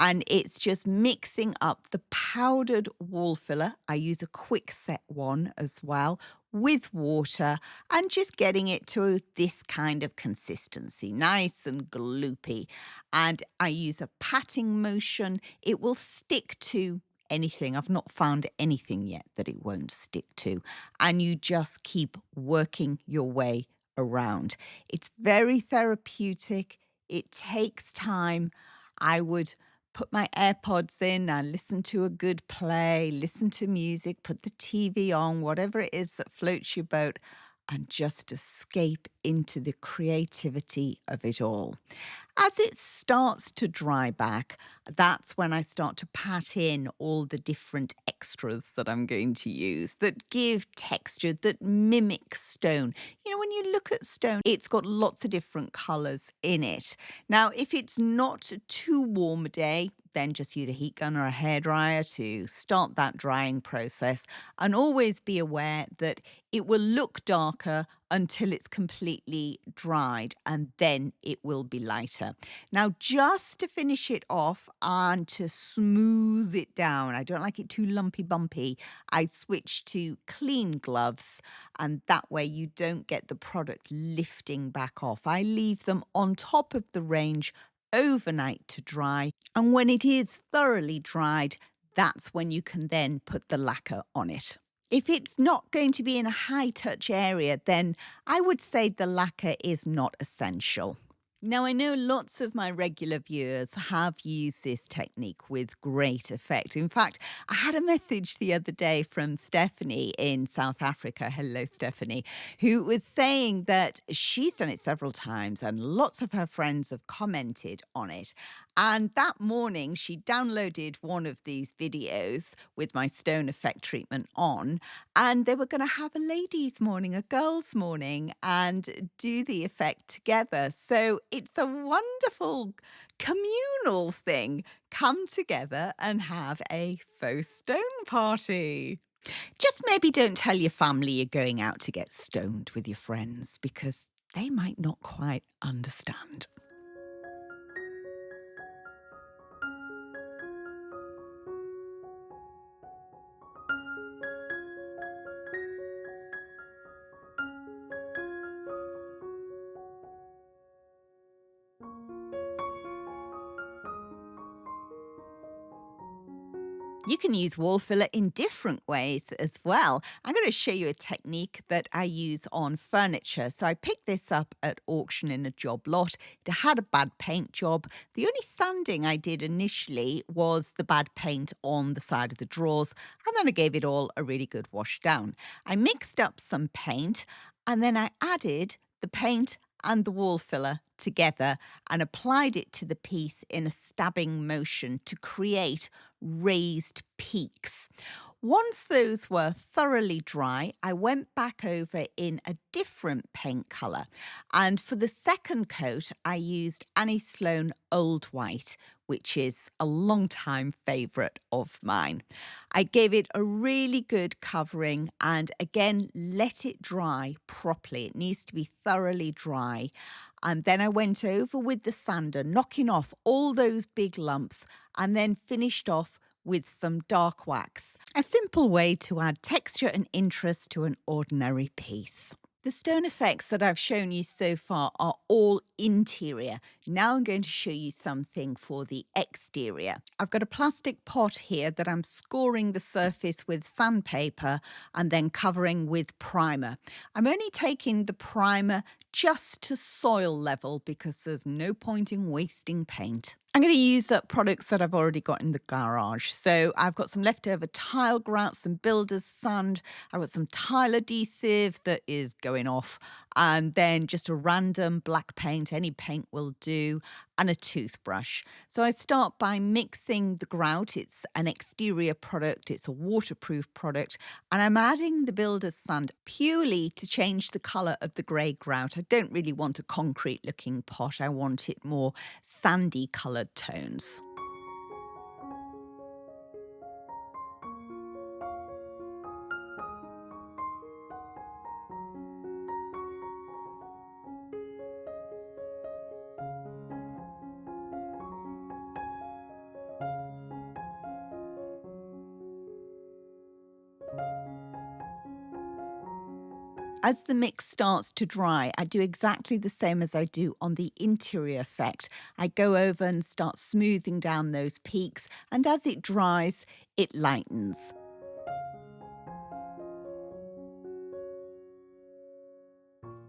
And it's just mixing up the powdered wall filler. I use a quick set one as well with water and just getting it to this kind of consistency, nice and gloopy. And I use a patting motion. It will stick to anything. I've not found anything yet that it won't stick to. And you just keep working your way around. It's very therapeutic. It takes time. I would put my AirPods in and listen to a good play, listen to music, put the TV on, whatever it is that floats your boat, and just escape into the creativity of it all. As it starts to dry back, that's when I start to pat in all the different extras that I'm going to use that give texture, that mimic stone. You know, when you look at stone, it's got lots of different colours in it. Now, if it's not too warm a day, then just use a heat gun or a hairdryer to start that drying process. And always be aware that it will look darker until it's completely dried, and then it will be lighter. Now, just to finish it off and to smooth it down, I don't like it too lumpy bumpy, I switch to clean gloves, and that way you don't get the product lifting back off. I leave them on top of the range overnight to dry, and when it is thoroughly dried, that's when you can then put the lacquer on it. If it's not going to be in a high touch area, then I would say the lacquer is not essential. Now, I know lots of my regular viewers have used this technique with great effect. In fact, I had a message the other day from Stephanie in South Africa. Hello, Stephanie, who was saying that she's done it several times and lots of her friends have commented on it. And that morning, she downloaded one of these videos with my stone effect treatment on, and they were going to have a ladies' morning, a girls' morning, and do the effect together. So it's a wonderful communal thing. Come together and have a faux stone party. Just maybe don't tell your family you're going out to get stoned with your friends because they might not quite understand. You can use wall filler in different ways as well. I'm going to show you a technique that I use on furniture. So I picked this up at auction in a job lot. It had a bad paint job. The only sanding I did initially was the bad paint on the side of the drawers, and then I gave it all a really good wash down. I mixed up some paint, and then I added the paint and the wall filler together and applied it to the piece in a stabbing motion to create raised peaks. Once those were thoroughly dry, I went back over in a different paint colour. And for the second coat, I used Sloan Old White, which is a long-time favourite of mine. I gave it a really good covering and again, let it dry properly. It needs to be thoroughly dry. And then I went over with the sander, knocking off all those big lumps, and then finished off with some dark wax. A simple way to add texture and interest to an ordinary piece. The stone effects that I've shown you so far are all interior. Now I'm going to show you something for the exterior. I've got a plastic pot here that I'm scoring the surface with sandpaper and then covering with primer. I'm only taking the primer just to soil level because there's no point in wasting paint. I'm going to use up products that I've already got in the garage. So I've got some leftover tile grout, some builder's sand. I've got some tile adhesive that is going off, and then just a random black paint, any paint will do, and a toothbrush. So I start by mixing the grout. It's an exterior product, it's a waterproof product, and I'm adding the builder's sand purely to change the colour of the grey grout. I don't really want a concrete looking pot, I want it more sandy coloured tones. As the mix starts to dry, I do exactly the same as I do on the interior effect. I go over and start smoothing down those peaks, and as it dries, it lightens.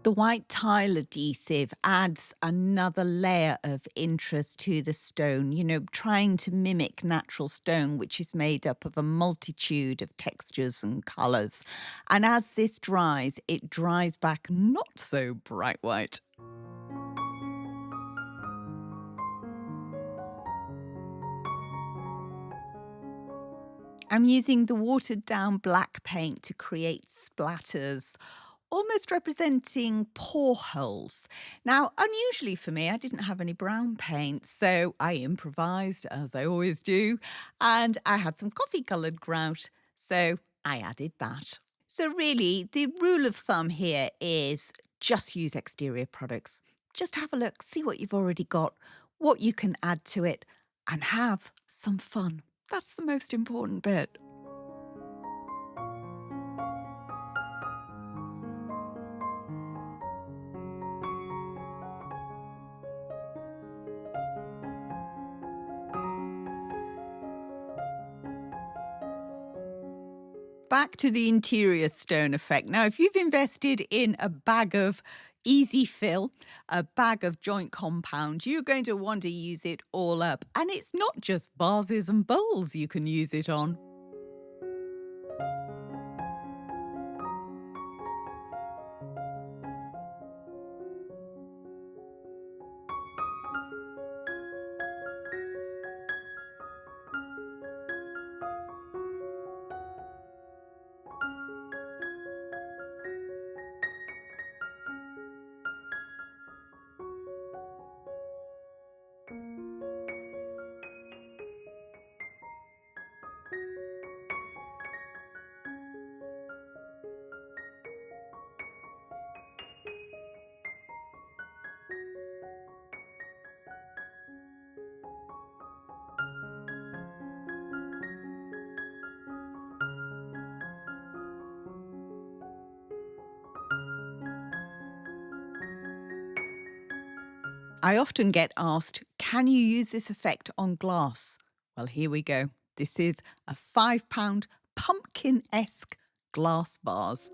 The white tile adhesive adds another layer of interest to the stone, trying to mimic natural stone, which is made up of a multitude of textures and colours. And as this dries, it dries back not so bright white. I'm using the watered down black paint to create splatters, almost representing pore holes. Now, unusually for me, I didn't have any brown paint, so I improvised as I always do, and I had some coffee coloured grout, so I added that. So, really, the rule of thumb here is just use exterior products. Just have a look, see what you've already got, what you can add to it, and have some fun. That's the most important bit. Back to the interior stone effect. Now, if you've invested in a bag of easy fill, a bag of joint compound, you're going to want to use it all up. And it's not just vases and bowls you can use it on. I often get asked, can you use this effect on glass? Well, here we go. This is a £5 pumpkin-esque glass vase.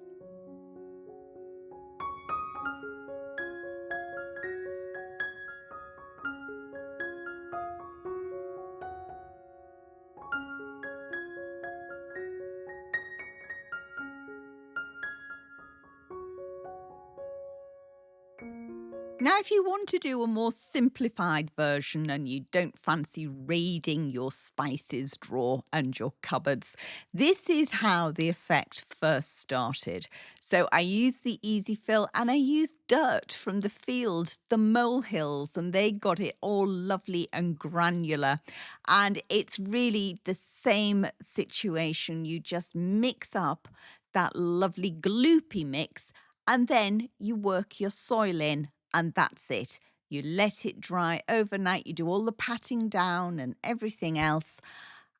Now, if you want to do a more simplified version and you don't fancy raiding your spices drawer and your cupboards, this is how the effect first started. So I used the easy fill and I used dirt from the field, the molehills, and they got it all lovely and granular. And it's really the same situation. You just mix up that lovely gloopy mix and then you work your soil in. And that's it. You let it dry overnight. You do all the patting down and everything else.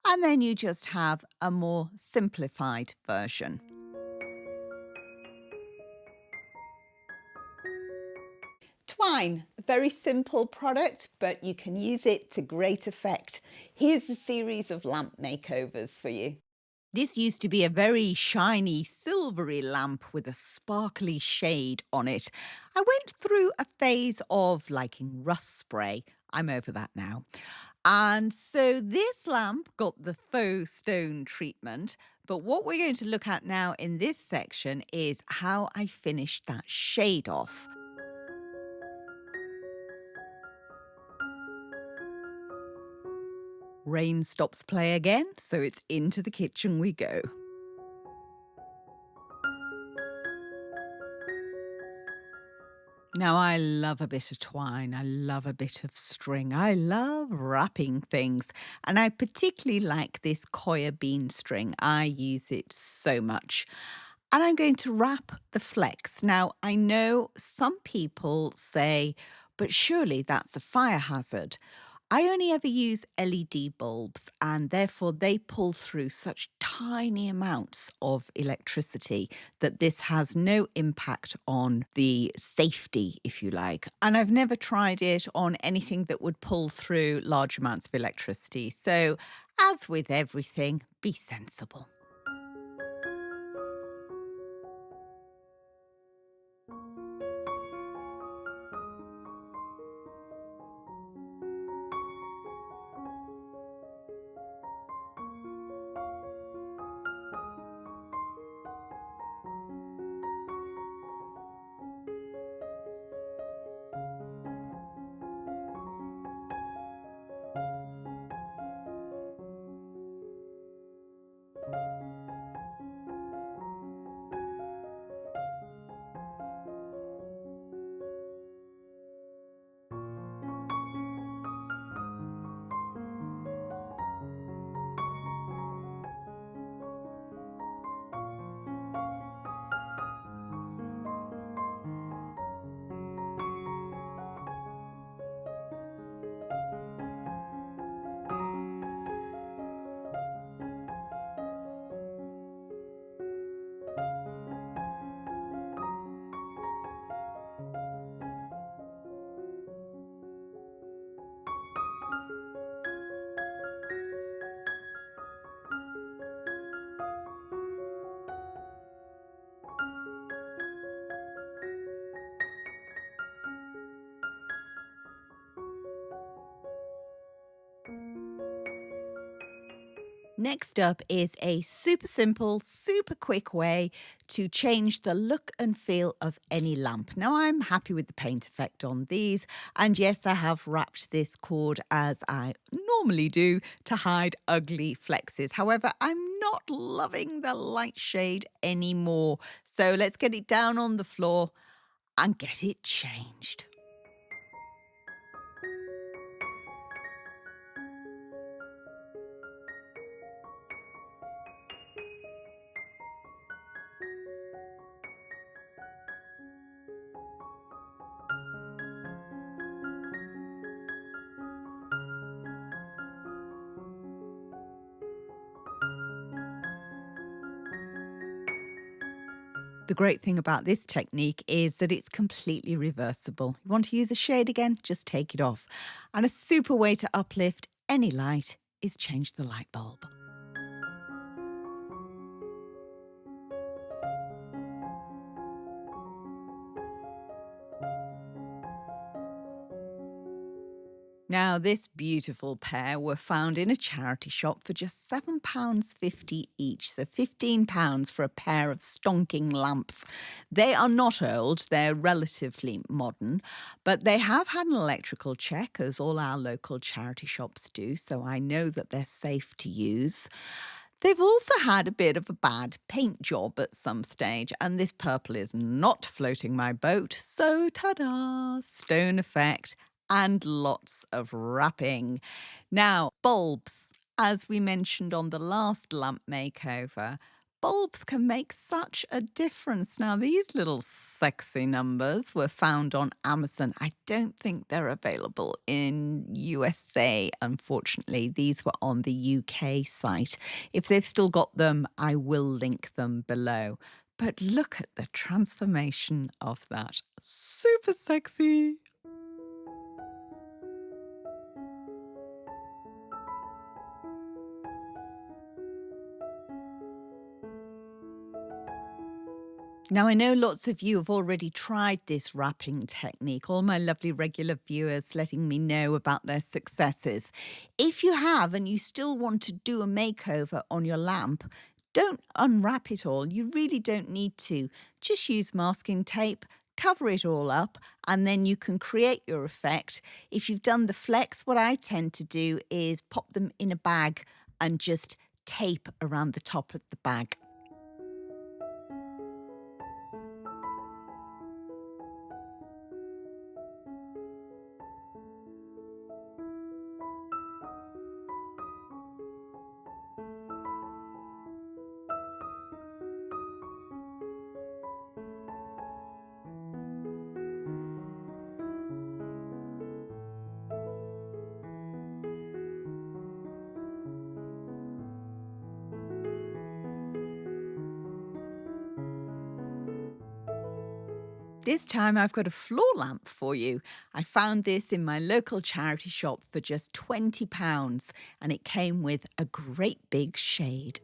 And then you just have a more simplified version. Twine, a very simple product, but you can use it to great effect. Here's a series of lamp makeovers for you. This used to be a very shiny, silvery lamp with a sparkly shade on it. I went through a phase of liking rust spray. I'm over that now. And so this lamp got the faux stone treatment. But what we're going to look at now in this section is how I finished that shade off. Rain stops play again, so it's into the kitchen we go. Now, I love a bit of twine. I love a bit of string. I love wrapping things. And I particularly like this coir bean string. I use it so much. And I'm going to wrap the flex. Now, I know some people say, but surely that's a fire hazard. I only ever use LED bulbs, and therefore they pull through such tiny amounts of electricity that this has no impact on the safety, if you like. And I've never tried it on anything that would pull through large amounts of electricity. So, as with everything, be sensible. Next up is a super simple, super quick way to change the look and feel of any lamp. Now, I'm happy with the paint effect on these. And yes, I have wrapped this cord as I normally do to hide ugly flexes. However, I'm not loving the light shade anymore. So let's get it down on the floor and get it changed. The great thing about this technique is that it's completely reversible. You want to use a shade again? Just take it off. And a super way to uplift any light is change the light bulb. Now, this beautiful pair were found in a charity shop for just £7.50 each, so £15 for a pair of stonking lamps. They are not old, they're relatively modern, but they have had an electrical check, as all our local charity shops do, so I know that they're safe to use. They've also had a bit of a bad paint job at some stage, and this purple is not floating my boat, so ta-da, stone effect and lots of wrapping. Now, bulbs, as we mentioned on the last lamp makeover, bulbs can make such a difference. Now, these little sexy numbers were found on Amazon. I don't think they're available in USA, unfortunately. These were on the UK site. If they've still got them, I will link them below. But look at the transformation of that. Super sexy. Now, I know lots of you have already tried this wrapping technique, all my lovely regular viewers letting me know about their successes. If you have and you still want to do a makeover on your lamp, don't unwrap it all. You really don't need to. Just use masking tape, cover it all up, and then you can create your effect. If you've done the flex, what I tend to do is pop them in a bag and just tape around the top of the bag. This time I've got a floor lamp for you. I found this in my local charity shop for just £20 and it came with a great big shade.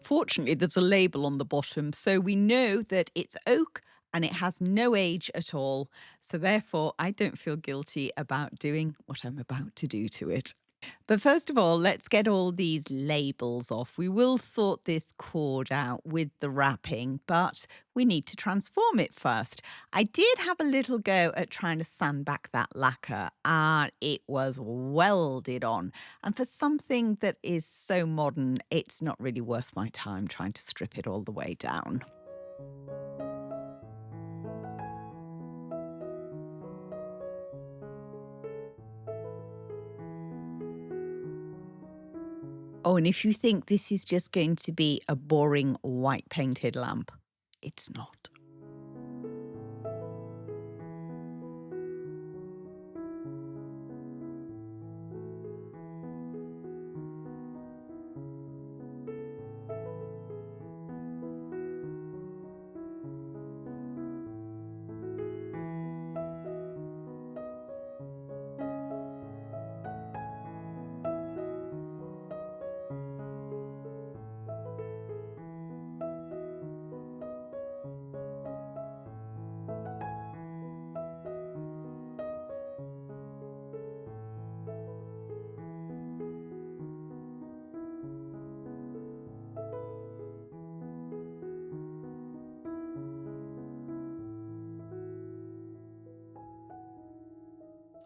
Fortunately, there's a label on the bottom, so we know that it's oak and it has no age at all. So therefore, I don't feel guilty about doing what I'm about to do to it. But first of all, let's get all these labels off. We will sort this cord out with the wrapping, but we need to transform it first. I did have a little go at trying to sand back that lacquer, and it was welded on. And for something that is so modern, it's not really worth my time trying to strip it all the way down. Oh, and if you think this is just going to be a boring white painted lamp, it's not.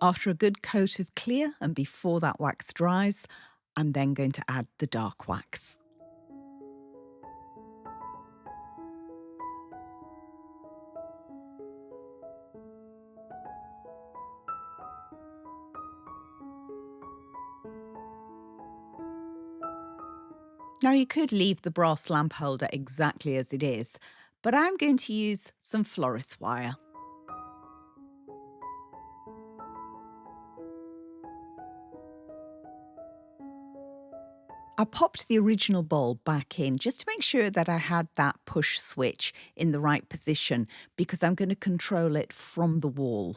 After a good coat of clear and before that wax dries, I'm then going to add the dark wax. Now you could leave the brass lamp holder exactly as it is, but I'm going to use some florist wire. I popped the original bulb back in just to make sure that I had that push switch in the right position because I'm going to control it from the wall.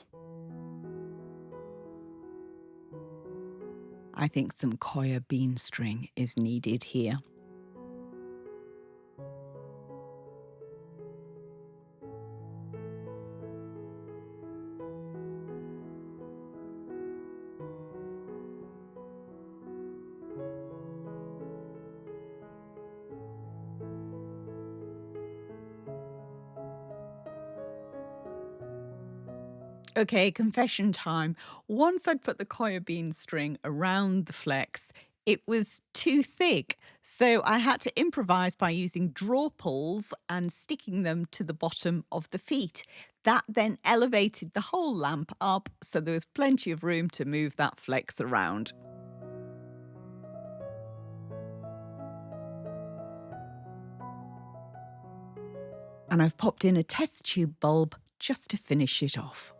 I think some coir bean string is needed here. Okay, confession time. Once I'd put the coir bean string around the flex, it was too thick. So I had to improvise by using draw pulls and sticking them to the bottom of the feet. That then elevated the whole lamp up, so there was plenty of room to move that flex around. And I've popped in a test tube bulb just to finish it off.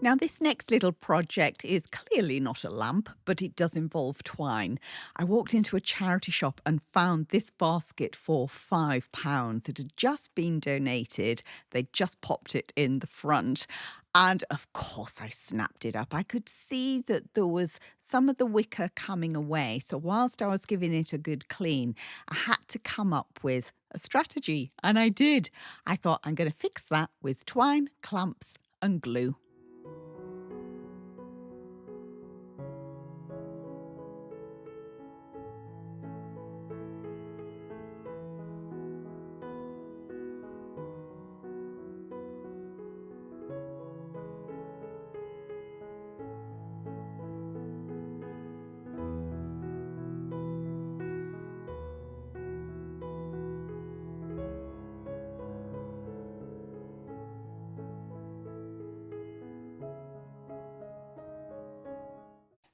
Now, this next little project is clearly not a lamp, but it does involve twine. I walked into a charity shop and found this basket for £5. It had just been donated. They just popped it in the front. And of course, I snapped it up. I could see that there was some of the wicker coming away. So, whilst I was giving it a good clean, I had to come up with a strategy. And I did. I thought I'm going to fix that with twine, clamps, and glue.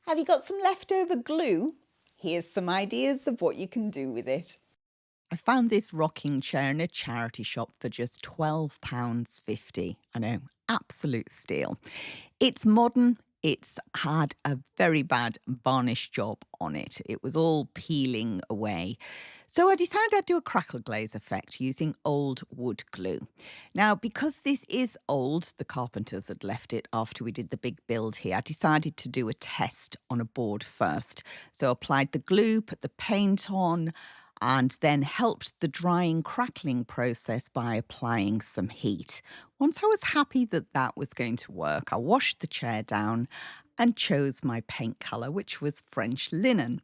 Have you got some leftover glue? Here's some ideas of what you can do with it. I found this rocking chair in a charity shop for just £12.50. I know, absolute steal. It's modern. It's had a very bad varnish job on it. It was all peeling away. So I decided I'd do a crackle glaze effect using old wood glue. Now, because this is old, the carpenters had left it after we did the big build here, I decided to do a test on a board first. So applied the glue, put the paint on, and then helped the drying crackling process by applying some heat. Once I was happy that that was going to work, I washed the chair down and chose my paint colour, which was French linen.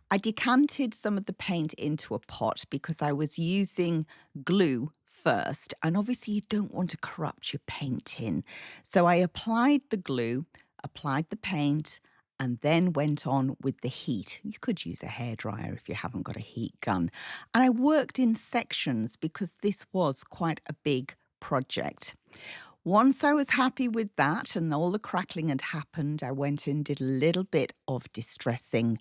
I decanted some of the paint into a pot because I was using glue first, and obviously you don't want to corrupt your paint tin. So I applied the glue, applied the paint, and then went on with the heat. You could use a hairdryer if you haven't got a heat gun. And I worked in sections because this was quite a big project. Once I was happy with that and all the crackling had happened, I went in and did a little bit of distressing,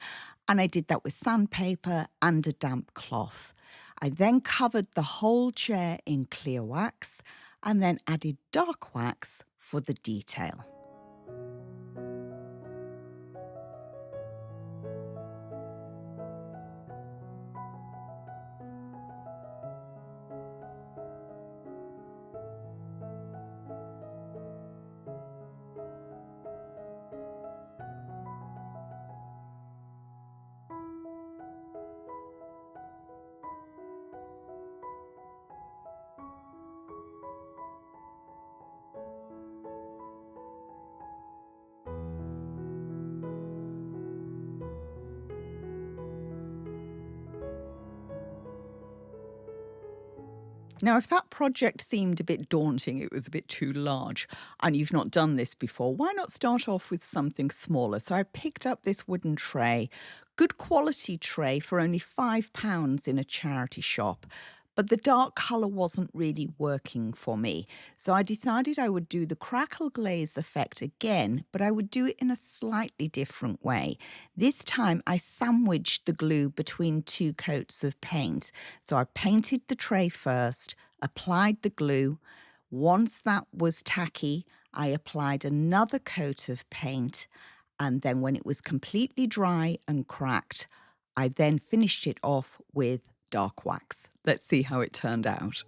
and I did that with sandpaper and a damp cloth. I then covered the whole chair in clear wax and then added dark wax for the detail. Now, if that project seemed a bit daunting, it was a bit too large, and you've not done this before, why not start off with something smaller? So I picked up this wooden tray, good quality tray for only £5 in a charity shop. But the dark colour wasn't really working for me. So I decided I would do the crackle glaze effect again, but I would do it in a slightly different way. This time I sandwiched the glue between two coats of paint. So I painted the tray first, applied the glue. Once that was tacky, I applied another coat of paint. And then when it was completely dry and cracked, I then finished it off with dark wax. Let's see how it turned out.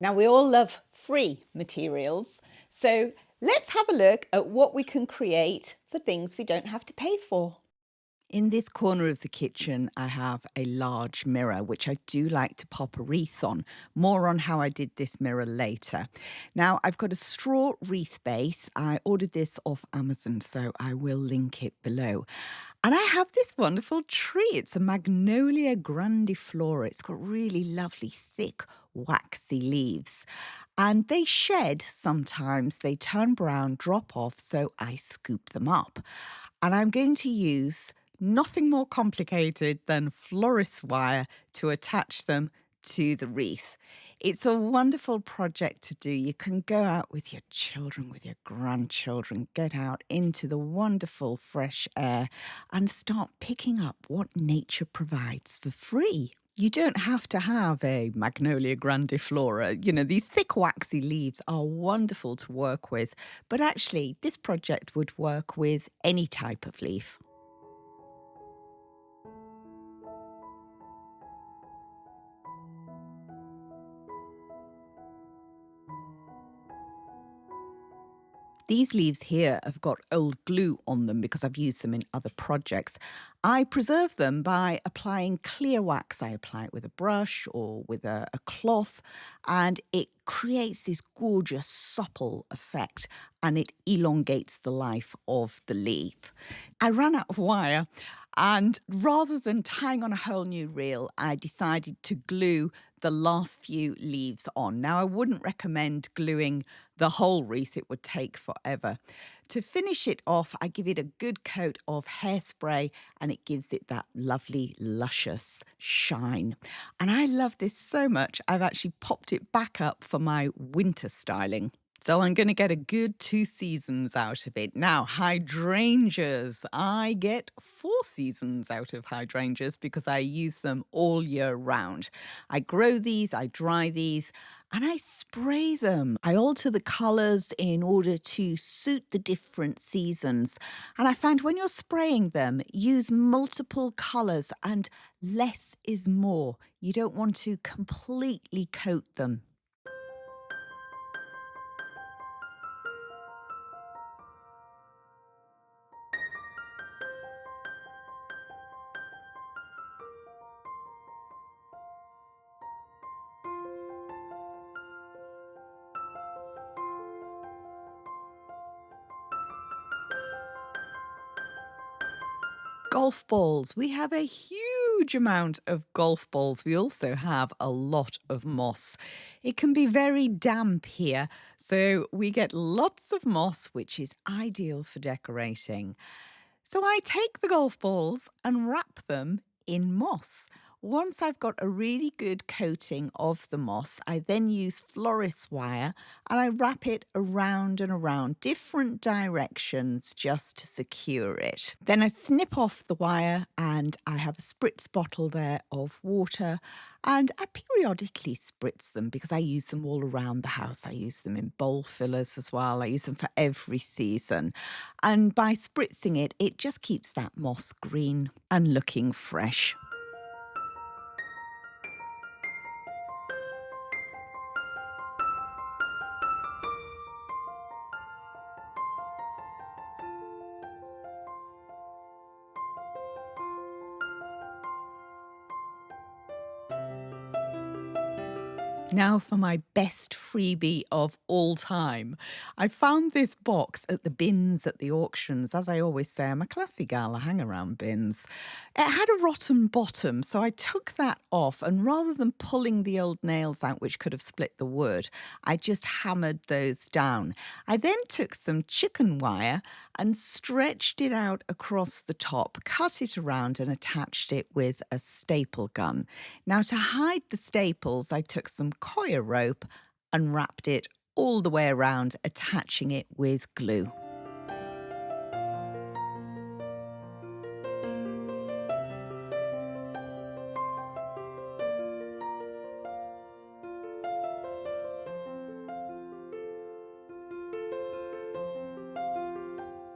Now, we all love free materials, so let's have a look at what we can create for things we don't have to pay for. In this corner of the kitchen, I have a large mirror, which I do like to pop a wreath on. More on how I did this mirror later. Now, I've got a straw wreath base. I ordered this off Amazon, so I will link it below. And I have this wonderful tree. It's a Magnolia grandiflora. It's got really lovely, thick, waxy leaves. And they shed sometimes. They turn brown, drop off, so I scoop them up. And I'm going to use nothing more complicated than florist wire to attach them to the wreath. It's a wonderful project to do. You can go out with your children, with your grandchildren, get out into the wonderful fresh air and start picking up what nature provides for free. You don't have to have a Magnolia grandiflora. You know, these thick waxy leaves are wonderful to work with, but actually this project would work with any type of leaf. These leaves here have got old glue on them because I've used them in other projects. I preserve them by applying clear wax. I apply it with a brush or with a cloth, and it creates this gorgeous, supple effect, and it elongates the life of the leaf. I ran out of wire, and rather than tying on a whole new reel, I decided to glue the last few leaves on. Now, I wouldn't recommend gluing the whole wreath, it would take forever. To finish it off, I give it a good coat of hairspray and it gives it that lovely, luscious shine. And I love this so much, I've actually popped it back up for my winter styling. So I'm going to get a good 2 seasons out of it. Now, hydrangeas. I get 4 seasons out of hydrangeas because I use them all year round. I grow these, I dry these, and I spray them. I alter the colours in order to suit the different seasons. And I find when you're spraying them, use multiple colours and less is more. You don't want to completely coat them. Golf balls. We have a huge amount of golf balls. We also have a lot of moss. It can be very damp here, so we get lots of moss, which is ideal for decorating. So I take the golf balls and wrap them in moss. Once I've got a really good coating of the moss, I then use florist wire and I wrap it around and around different directions just to secure it. Then I snip off the wire and I have a spritz bottle there of water and I periodically spritz them because I use them all around the house. I use them in bowl fillers as well. I use them for every season. And by spritzing it, it just keeps that moss green and looking fresh. Now for my best freebie of all time. I found this box at the bins at the auctions. As I always say, I'm a classy gal, I hang around bins. It had a rotten bottom, so I took that off and rather than pulling the old nails out, which could have split the wood, I just hammered those down. I then took some chicken wire and stretched it out across the top, cut it around and attached it with a staple gun. Now to hide the staples, I took some coir rope and wrapped it all the way around, attaching it with glue.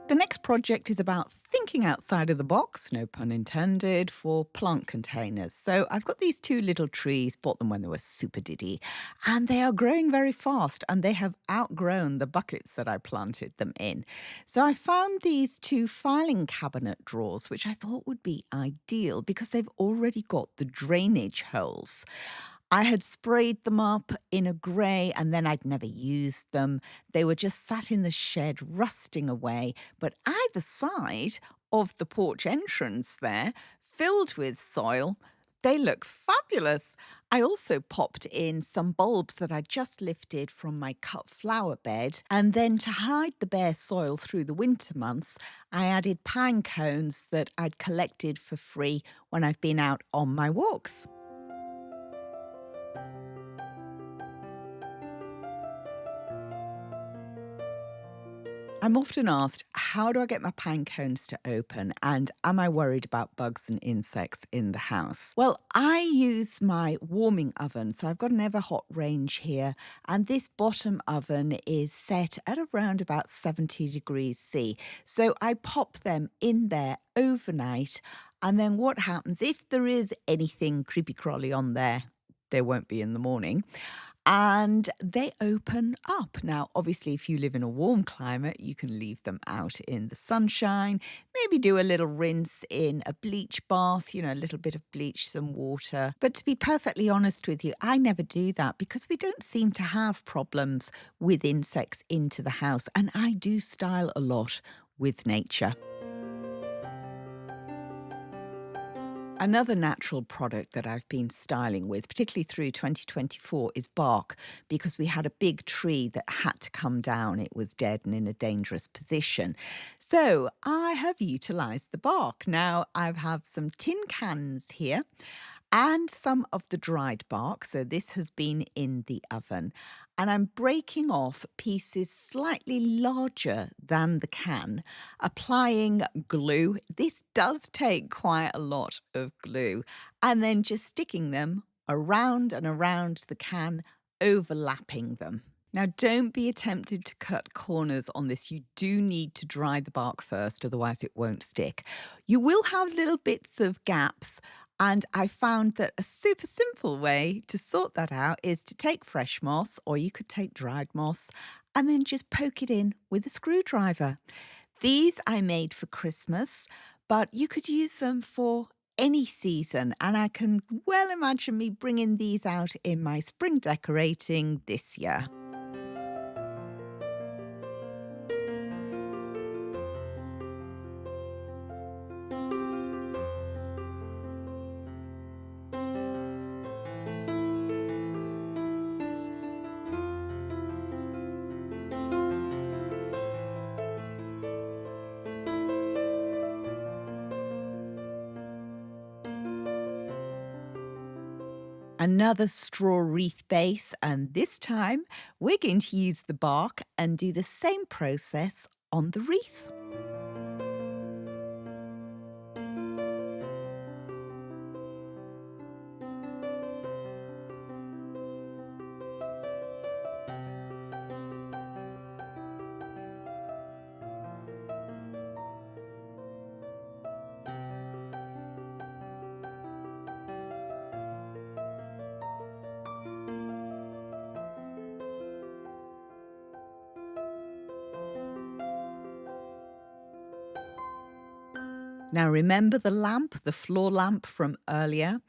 The next project is about thinking thinking outside of the box, no pun intended, for plant containers. So I've got these two little trees, bought them when they were super diddy, and they are growing very fast and they have outgrown the buckets that I planted them in. So I found these two filing cabinet drawers, which I thought would be ideal because they've already got the drainage holes. I had sprayed them up in a grey and then I'd never used them. They were just sat in the shed rusting away, but either side of the porch entrance there, filled with soil, they look fabulous. I also popped in some bulbs that I just lifted from my cut flower bed, and then to hide the bare soil through the winter months, I added pine cones that I'd collected for free when I've been out on my walks. I'm often asked, how do I get my pine cones to open? And am I worried about bugs and insects in the house? Well, I use my warming oven. So I've got an ever hot range here. And this bottom oven is set at around about 70 degrees C. So I pop them in there overnight. And then what happens if there is anything creepy crawly on there? There won't be in the morning and they open up. Now, obviously, if you live in a warm climate, you can leave them out in the sunshine, maybe do a little rinse in a bleach bath, a little bit of bleach, some water. But to be perfectly honest with you, I never do that because we don't seem to have problems with insects into the house. And I do style a lot with nature. Another natural product that I've been styling with, particularly through 2024, is bark because we had a big tree that had to come down. It was dead and in a dangerous position. So I have utilised the bark. Now I have some tin cans here and some of the dried bark. So this has been in the oven. And I'm breaking off pieces slightly larger than the can, applying glue. This does take quite a lot of glue. And then just sticking them around and around the can, overlapping them. Now, don't be tempted to cut corners on this. You do need to dry the bark first, otherwise it won't stick. You will have little bits of gaps, and I found that a super simple way to sort that out is to take fresh moss, or you could take dried moss, and then just poke it in with a screwdriver. These I made for Christmas, but you could use them for any season, and I can well imagine me bringing these out in my spring decorating this year. Another straw wreath base, and this time we're going to use the bark and do the same process on the wreath. Now, remember the lamp, the floor lamp from earlier?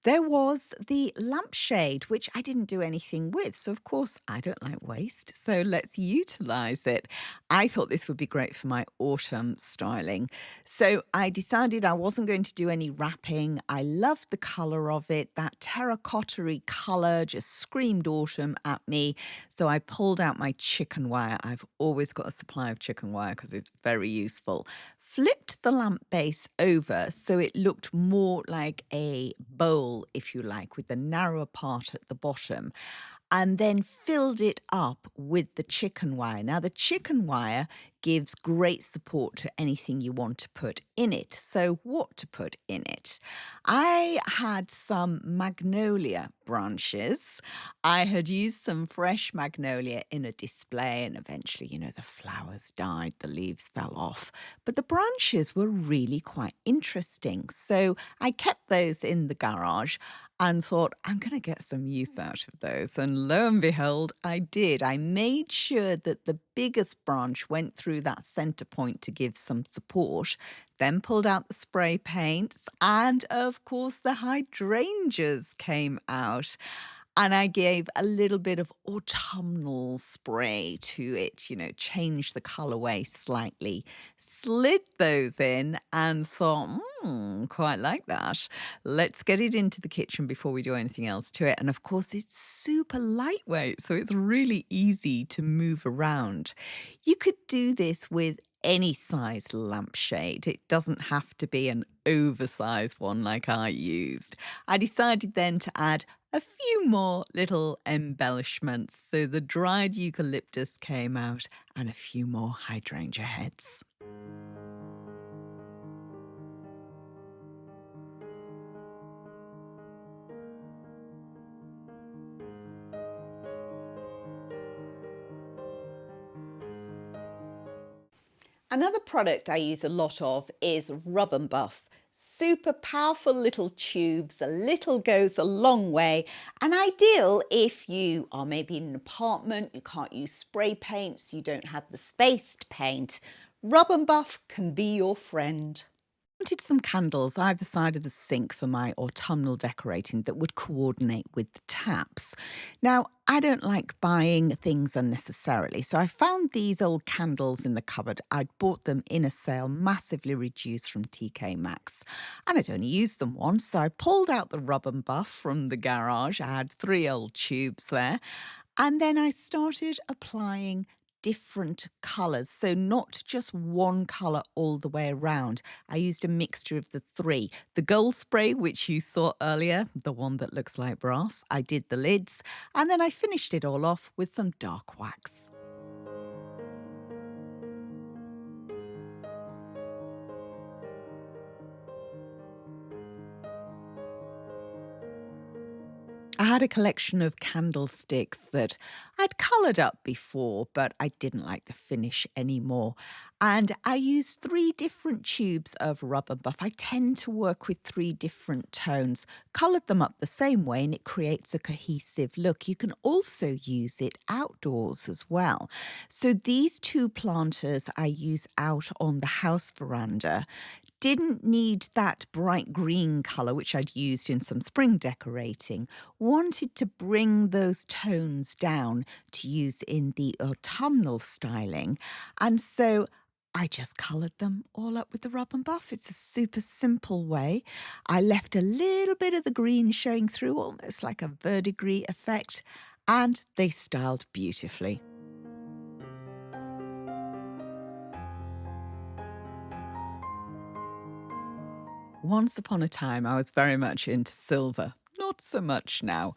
There was the lampshade, which I didn't do anything with. So, of course, I don't like waste. So, let's utilize it. I thought this would be great for my autumn styling. So, I decided I wasn't going to do any wrapping. I loved the color of it. That terracotta-y color just screamed autumn at me. So, I pulled out my chicken wire. I've always got a supply of chicken wire because it's very useful. Flipped the lamp base over so it looked more like a bowl, if you like, with the narrower part at the bottom, and then filled it up with the chicken wire. Now, the chicken wire gives great support to anything you want to put in it. So what to put in it? I had some magnolia branches. I had used some fresh magnolia in a display, and eventually, the flowers died, the leaves fell off. But the branches were really quite interesting. So I kept those in the garage and thought, I'm going to get some use out of those. And lo and behold, I did. I made sure that the biggest branch went through that center point to give some support, then pulled out the spray paints, and of course, the hydrangeas came out. And I gave a little bit of autumnal spray to it, changed the colorway slightly, slid those in and thought, quite like that. Let's get it into the kitchen before we do anything else to it. And of course, it's super lightweight, so it's really easy to move around. You could do this with any size lampshade. It doesn't have to be an oversized one like I used. I decided then to add a few more little embellishments. So the dried eucalyptus came out and a few more hydrangea heads. Another product I use a lot of is Rub and Buff. Super powerful little tubes, a little goes a long way, and ideal if you are maybe in an apartment, you can't use spray paints, you don't have the space to paint. Rub and Buff can be your friend. Wanted some candles either side of the sink for my autumnal decorating that would coordinate with the taps. Now, I don't like buying things unnecessarily, so I found these old candles in the cupboard. I'd bought them in a sale, massively reduced from TK Maxx, and I'd only used them once, so I pulled out the Rub and Buff from the garage. I had 3 old tubes there, and then I started applying different colours, so not just one colour all the way around. I used a mixture of the 3. The gold spray, which you saw earlier, the one that looks like brass. I did the lids, and then I finished it all off with some dark wax. I had a collection of candlesticks that I'd coloured up before, but I didn't like the finish anymore. And I used 3 different tubes of Rub and Buff. I tend to work with 3 different tones, coloured them up the same way, and it creates a cohesive look. You can also use it outdoors as well. So these 2 planters I use out on the house veranda. Didn't need that bright green colour, which I'd used in some spring decorating. Wanted to bring those tones down to use in the autumnal styling. And so I just coloured them all up with the Rub and Buff. It's a super simple way. I left a little bit of the green showing through, almost like a verdigris effect, and they styled beautifully. Once upon a time, I was very much into silver. Not so much now.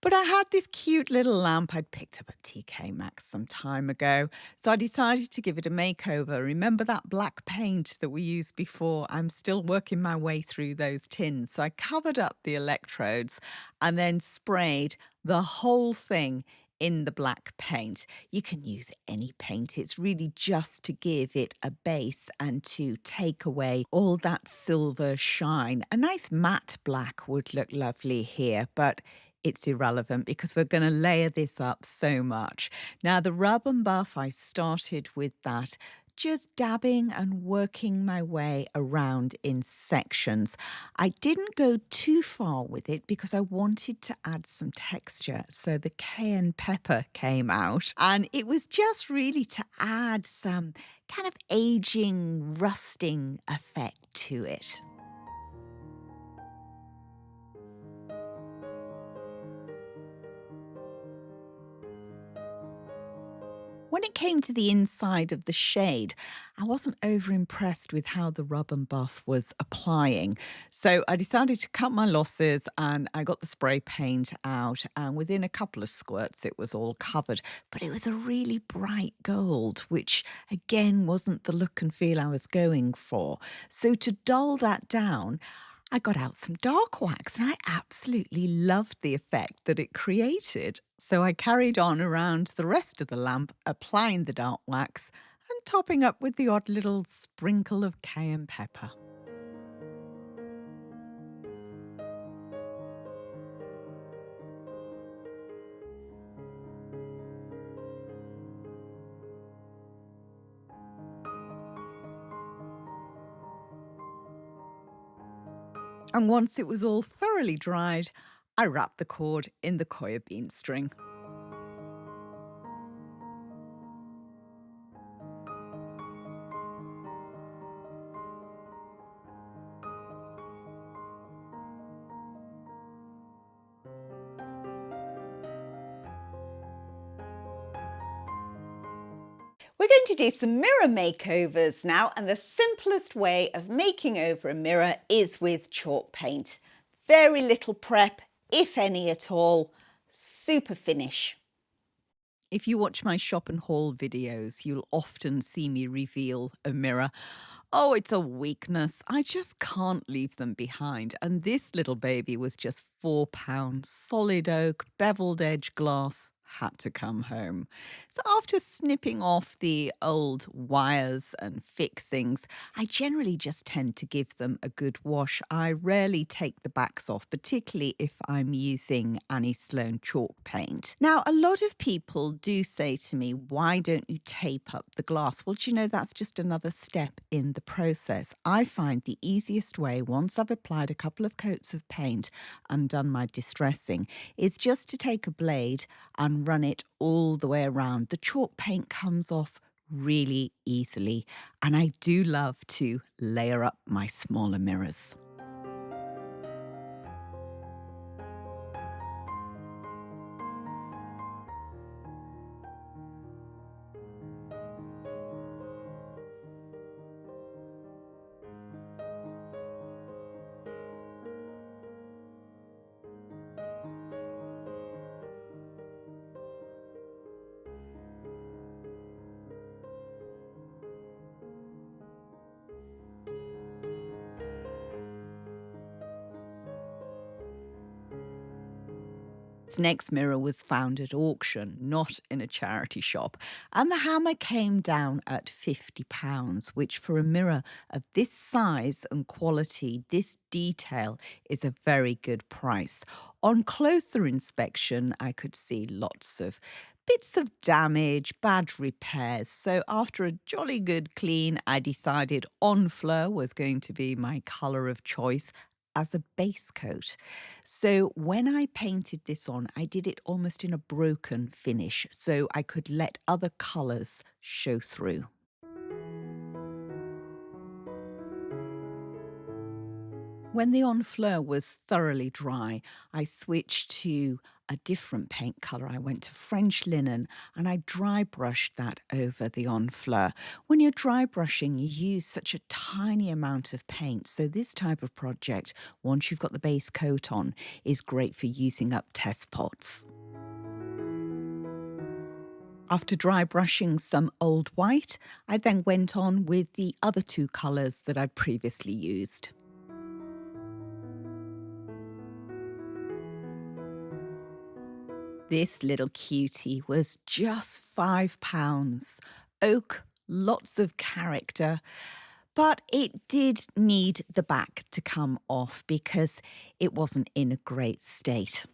But I had this cute little lamp I'd picked up at TK Maxx some time ago. So I decided to give it a makeover. Remember that black paint that we used before? I'm still working my way through those tins. So I covered up the electrodes and then sprayed the whole thing in the black paint. You can use any paint. It's really just to give it a base and to take away all that silver shine. A nice matte black would look lovely here, but it's irrelevant because we're going to layer this up so much. Now, the Rub and Buff, I started with that, just dabbing and working my way around in sections. I didn't go too far with it because I wanted to add some texture. So the cayenne pepper came out, and it was just really to add some kind of aging, rusting effect to it. When when it came to the inside of the shade, I wasn't over impressed with how the rub and buff was applying. So I decided to cut my losses and I got the spray paint out. And within a couple of squirts, it was all covered. But it was a really bright gold, which again wasn't the look and feel I was going for. So to dull that down, I got out some dark wax and I absolutely loved the effect that it created. So I carried on around the rest of the lamp, applying the dark wax and topping up with the odd little sprinkle of cayenne pepper. And once it was all thoroughly dried, I wrapped the cord in the coir bean string. We're going to do some mirror makeovers now, and the simplest way of making over a mirror is with chalk paint. Very little prep, if any at all, super finish. If you watch my shop and haul videos, you'll often see me reveal a mirror. Oh, it's a weakness. I just can't leave them behind. And this little baby was just £4, solid oak, beveled edge glass. Had to come home. So, after snipping off the old wires and fixings, I generally just tend to give them a good wash. I rarely take the backs off, particularly if I'm using Sloan chalk paint. Now, a lot of people do say to me, why don't you tape up the glass? Well, do you know that's just another step in the process? I find the easiest way, once I've applied a couple of coats of paint and done my distressing, is just to take a blade and run it all the way around. The chalk paint comes off really easily, and I do love to layer up my smaller mirrors. This next mirror was found at auction, not in a charity shop, and the hammer came down at £50, which for a mirror of this size and quality, this detail, is a very good price. On closer inspection, I could see lots of bits of damage, bad repairs. So after a jolly good clean, I decided Enfleur was going to be my colour of choice as a base coat. So when I painted this on, I did it almost in a broken finish so I could let other colours show through. When the Enfleur was thoroughly dry, I switched to a different paint colour. I went to French linen and I dry brushed that over the Enfleur. When you're dry brushing, you use such a tiny amount of paint. So this type of project, once you've got the base coat on, is great for using up test pots. After dry brushing some old white, I then went on with the other two colours that I'd previously used. This little cutie was just £5. Oak, lots of character, but it did need the back to come off because it wasn't in a great state.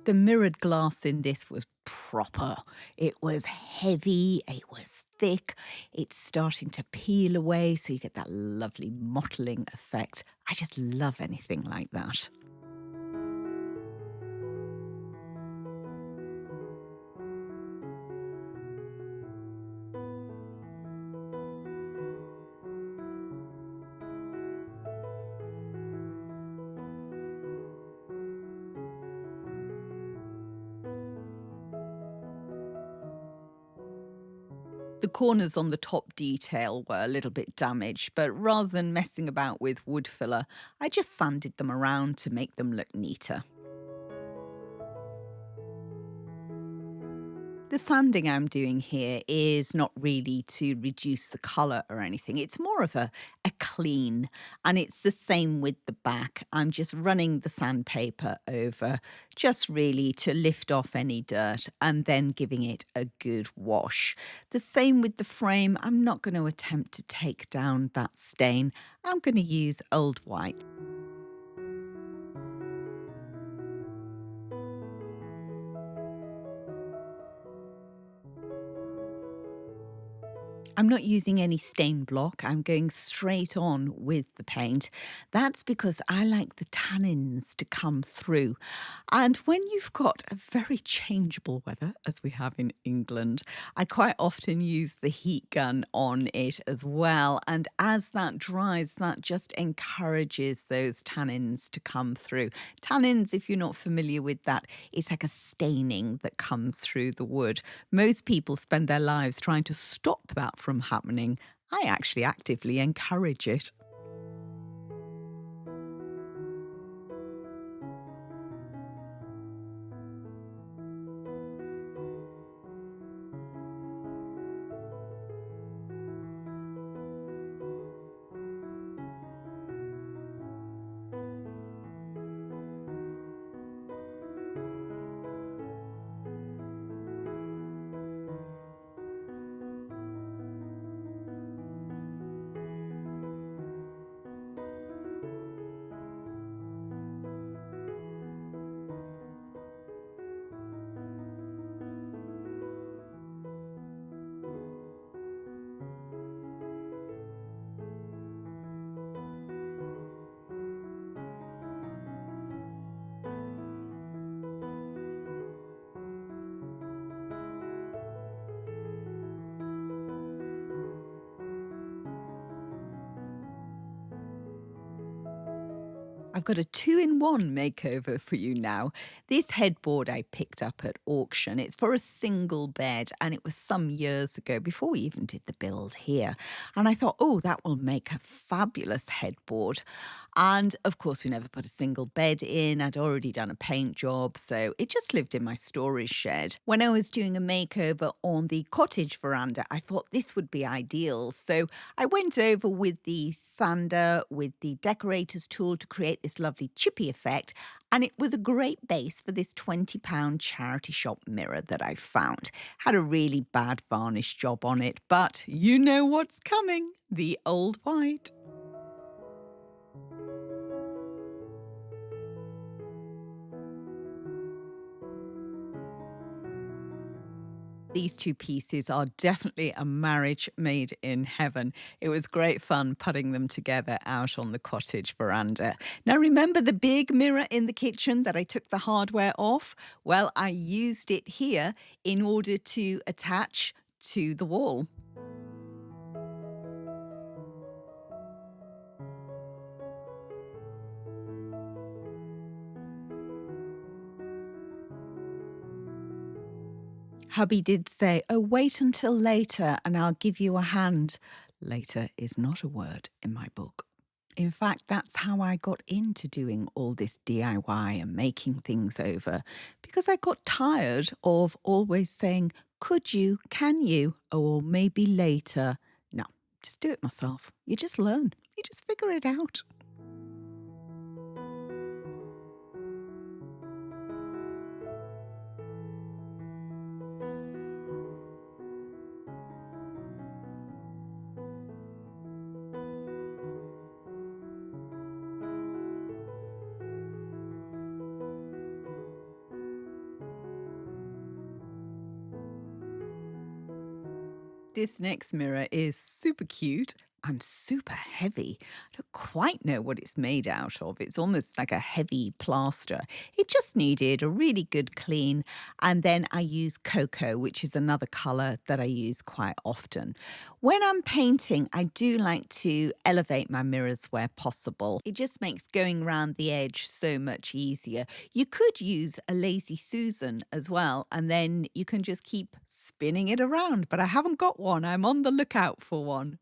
The mirrored glass in this was proper. It was heavy, it was thick, it's starting to peel away, so you get that lovely mottling effect. I just love anything like that. The corners on the top detail were a little bit damaged, but rather than messing about with wood filler, I just sanded them around to make them look neater. The sanding I'm doing here is not really to reduce the colour or anything. It's more of a clean, and it's the same with the back. I'm just running the sandpaper over, just really to lift off any dirt and then giving it a good wash. The same with the frame. I'm not going to attempt to take down that stain. I'm going to use old white. I'm not using any stain block. I'm going straight on with the paint. That's because I like the tannins to come through. And when you've got a very changeable weather, as we have in England, I quite often use the heat gun on it as well. And as that dries, that just encourages those tannins to come through. Tannins, if you're not familiar with that, it's like a staining that comes through the wood. Most people spend their lives trying to stop that from happening. I actually actively encourage it. I've got a two-in-one makeover for you now. This headboard I picked up at auction. It's for a single bed, and it was some years ago, before we even did the build here. And I thought, oh, that will make a fabulous headboard. And of course, we never put a single bed in. I'd already done a paint job, so it just lived in my storage shed. When I was doing a makeover on the cottage veranda, I thought this would be ideal. So I went over with the sander, with the decorator's tool to create this lovely chippy effect, and it was a great base for this £20 charity shop mirror that I found. Had a really bad varnish job on it, but you know what's coming, the old white. These two pieces are definitely a marriage made in heaven. It was great fun putting them together out on the cottage veranda. Now, remember the big mirror in the kitchen that I took the hardware off? Well, I used it here in order to attach to the wall. Hubby did say, oh, wait until later and I'll give you a hand. Later is not a word in my book. In fact, that's how I got into doing all this DIY and making things over, because I got tired of always saying, could you, can you, or maybe later. No, just do it myself. You just learn. You just figure it out. This next mirror is super cute. and super heavy. I don't quite know what it's made out of. It's almost like a heavy plaster. It just needed a really good clean. And then I use cocoa, which is another color that I use quite often. When I'm painting, I do like to elevate my mirrors where possible. It just makes going around the edge so much easier. You could use a lazy Susan as well, and then you can just keep spinning it around. But I haven't got one. I'm on the lookout for one.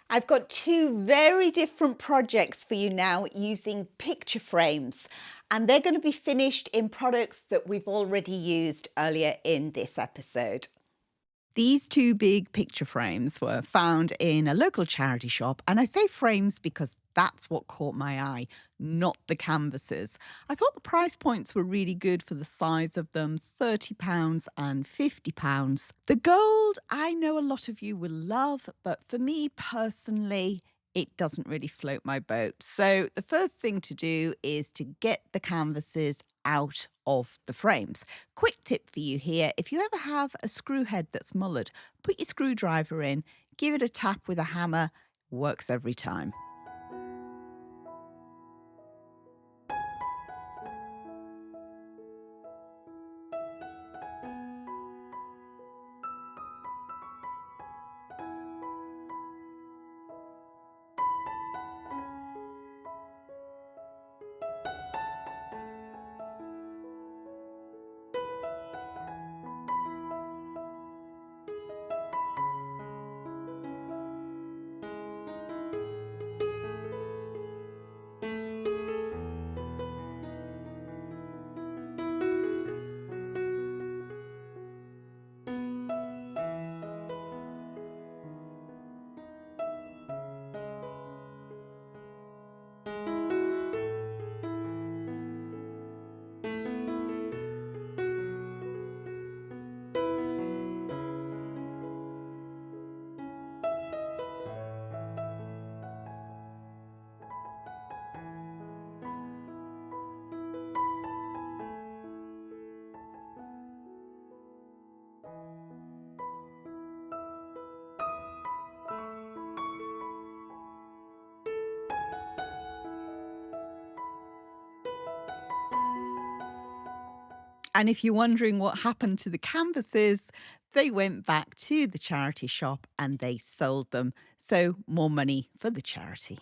I've got two very different projects for you now using picture frames, and they're going to be finished in products that we've already used earlier in this episode. These two big picture frames were found in a local charity shop, and I say frames because that's what caught my eye, not the canvases. I thought the price points were really good for the size of them, £30 and £50. The gold, I know a lot of you will love, but for me personally, it doesn't really float my boat. So the first thing to do is to get the canvases out of the frames. Quick tip for you here, if you ever have a screw head that's mullered, put your screwdriver in, give it a tap with a hammer, works every time. And if you're wondering what happened to the canvases, they went back to the charity shop and they sold them. So more money for the charity.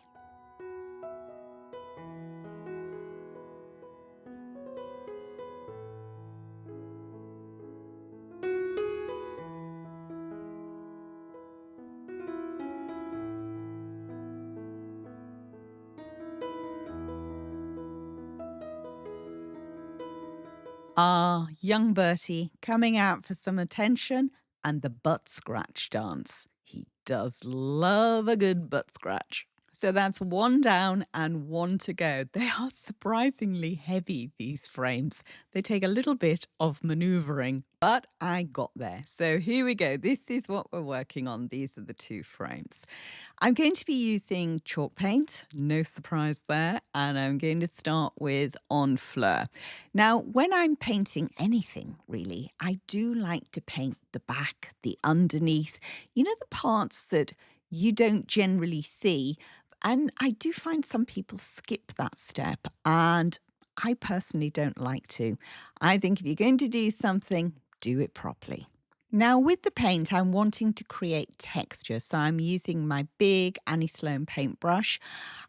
Ah, young Bertie coming out for some attention and the butt scratch dance. He does love a good butt scratch. So that's one down and one to go. They are surprisingly heavy, these frames. They take a little bit of maneuvering, but I got there. So here we go. This is what we're working on. These are the two frames. I'm going to be using chalk paint, no surprise there, and I'm going to start with On Fleur. Now, when I'm painting anything, really, I do like to paint the back, the underneath, the parts that you don't generally see. And I do find some people skip that step, and I personally don't like to. I think if you're going to do something, do it properly. Now, with the paint, I'm wanting to create texture. So I'm using my big Sloan paintbrush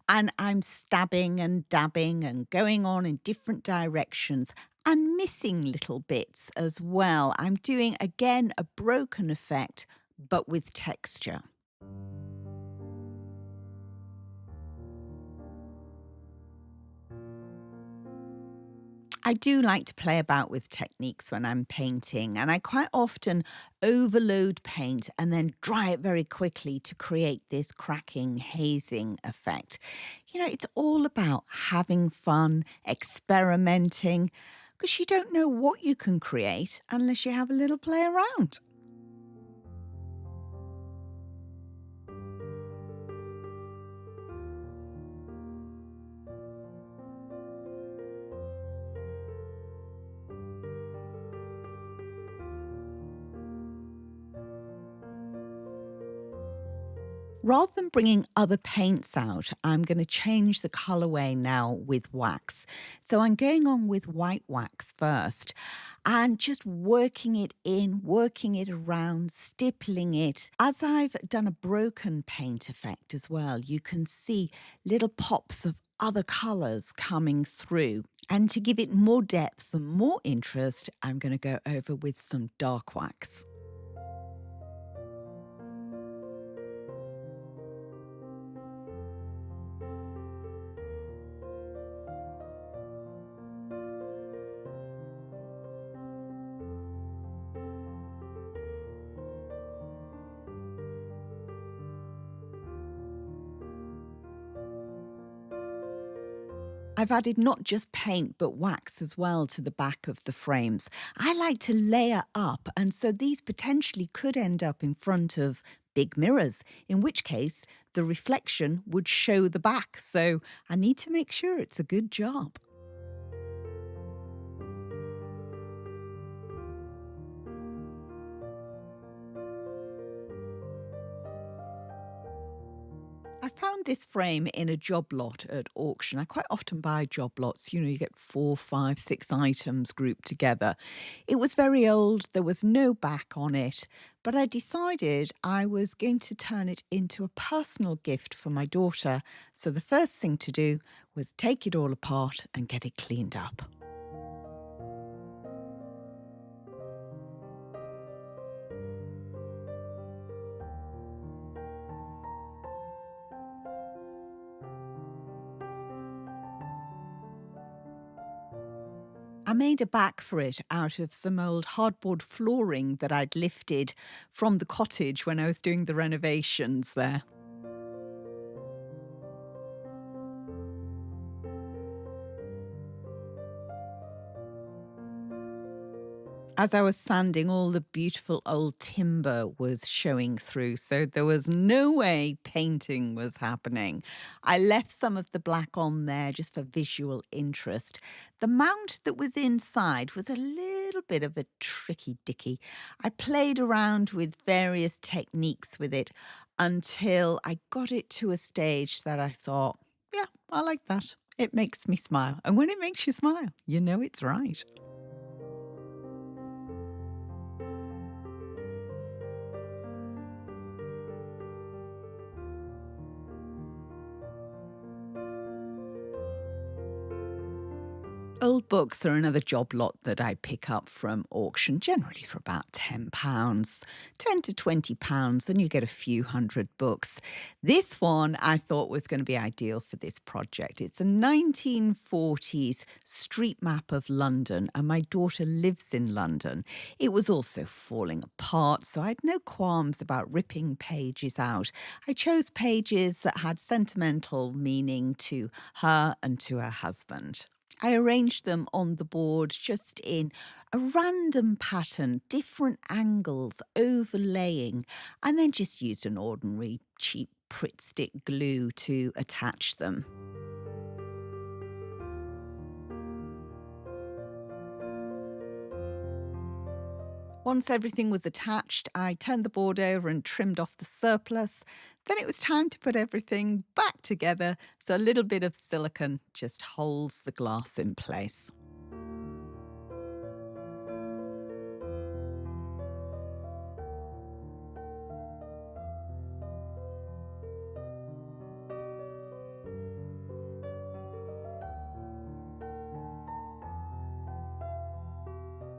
and I'm stabbing and dabbing and going on in different directions and missing little bits as well. I'm doing, again, a broken effect, but with texture. I do like to play about with techniques when I'm painting, and I quite often overload paint and then dry it very quickly to create this cracking, hazing effect. It's all about having fun, experimenting, because you don't know what you can create unless you have a little play around. Rather than bringing other paints out, I'm going to change the colorway now with wax. So I'm going on with white wax first and just working it in, working it around, stippling it. As I've done a broken paint effect as well, you can see little pops of other colors coming through. And to give it more depth and more interest, I'm going to go over with some dark wax. I've added not just paint but wax as well to the back of the frames. I like to layer up, and so these potentially could end up in front of big mirrors, in which case the reflection would show the back. So I need to make sure it's a good job. I found this frame in a job lot at auction. I quite often buy job lots. You get 4, 5, 6 items grouped together. It was very old, there was no back on it, but I decided I was going to turn it into a personal gift for my daughter. So the first thing to do was take it all apart and get it cleaned up. I made a back for it out of some old hardboard flooring that I'd lifted from the cottage when I was doing the renovations there. As I was sanding, all the beautiful old timber was showing through, so there was no way painting was happening. I left some of the black on there just for visual interest. The mount that was inside was a little bit of a tricky dicky. I played around with various techniques with it until I got it to a stage that I thought, yeah, I like that. It makes me smile. And when it makes you smile, you know it's right. Old books are another job lot that I pick up from auction, generally for about £10, 10 to £20, and you get a few hundred books. This one I thought was going to be ideal for this project. It's a 1940s street map of London, and my daughter lives in London. It was also falling apart, so I had no qualms about ripping pages out. I chose pages that had sentimental meaning to her and to her husband. I arranged them on the board just in a random pattern, different angles, overlaying, and then just used an ordinary cheap Pritt stick glue to attach them. Once everything was attached, I turned the board over and trimmed off the surplus. Then it was time to put everything back together, so a little bit of silicone just holds the glass in place.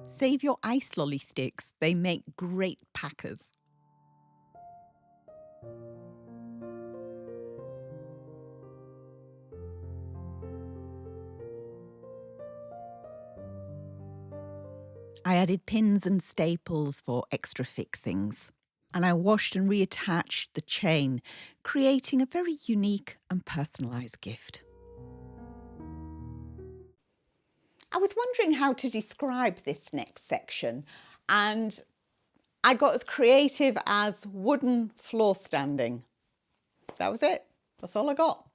Save your ice lolly sticks, they make great packers. I added pins and staples for extra fixings, and I washed and reattached the chain, creating a very unique and personalised gift. I was wondering how to describe this next section, and I got as creative as wooden floor standing. That was it. That's all I got.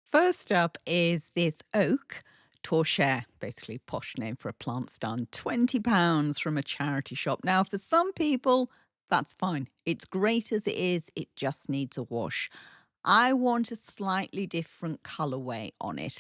First up is this oak torchère, basically posh name for a plant stand, £20 from a charity shop. Now, for some people, That's fine. It's great as it is. It just needs a wash. I want a slightly different colorway on it.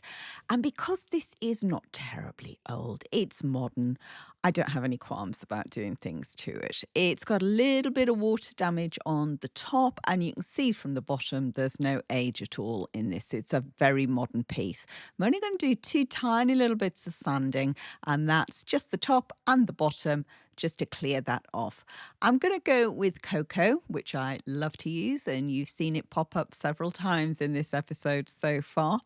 And because this is not terribly old, it's modern, I don't have any qualms about doing things to it. It's got a little bit of water damage on the top, and you can see from the bottom there's no age at all in this. It's a very modern piece. I'm only going to do two tiny little bits of sanding, and that's just the top and the bottom, just to clear that off. I'm going to go with cocoa, which I love to use, and you've seen it pop up several times in this episode so far.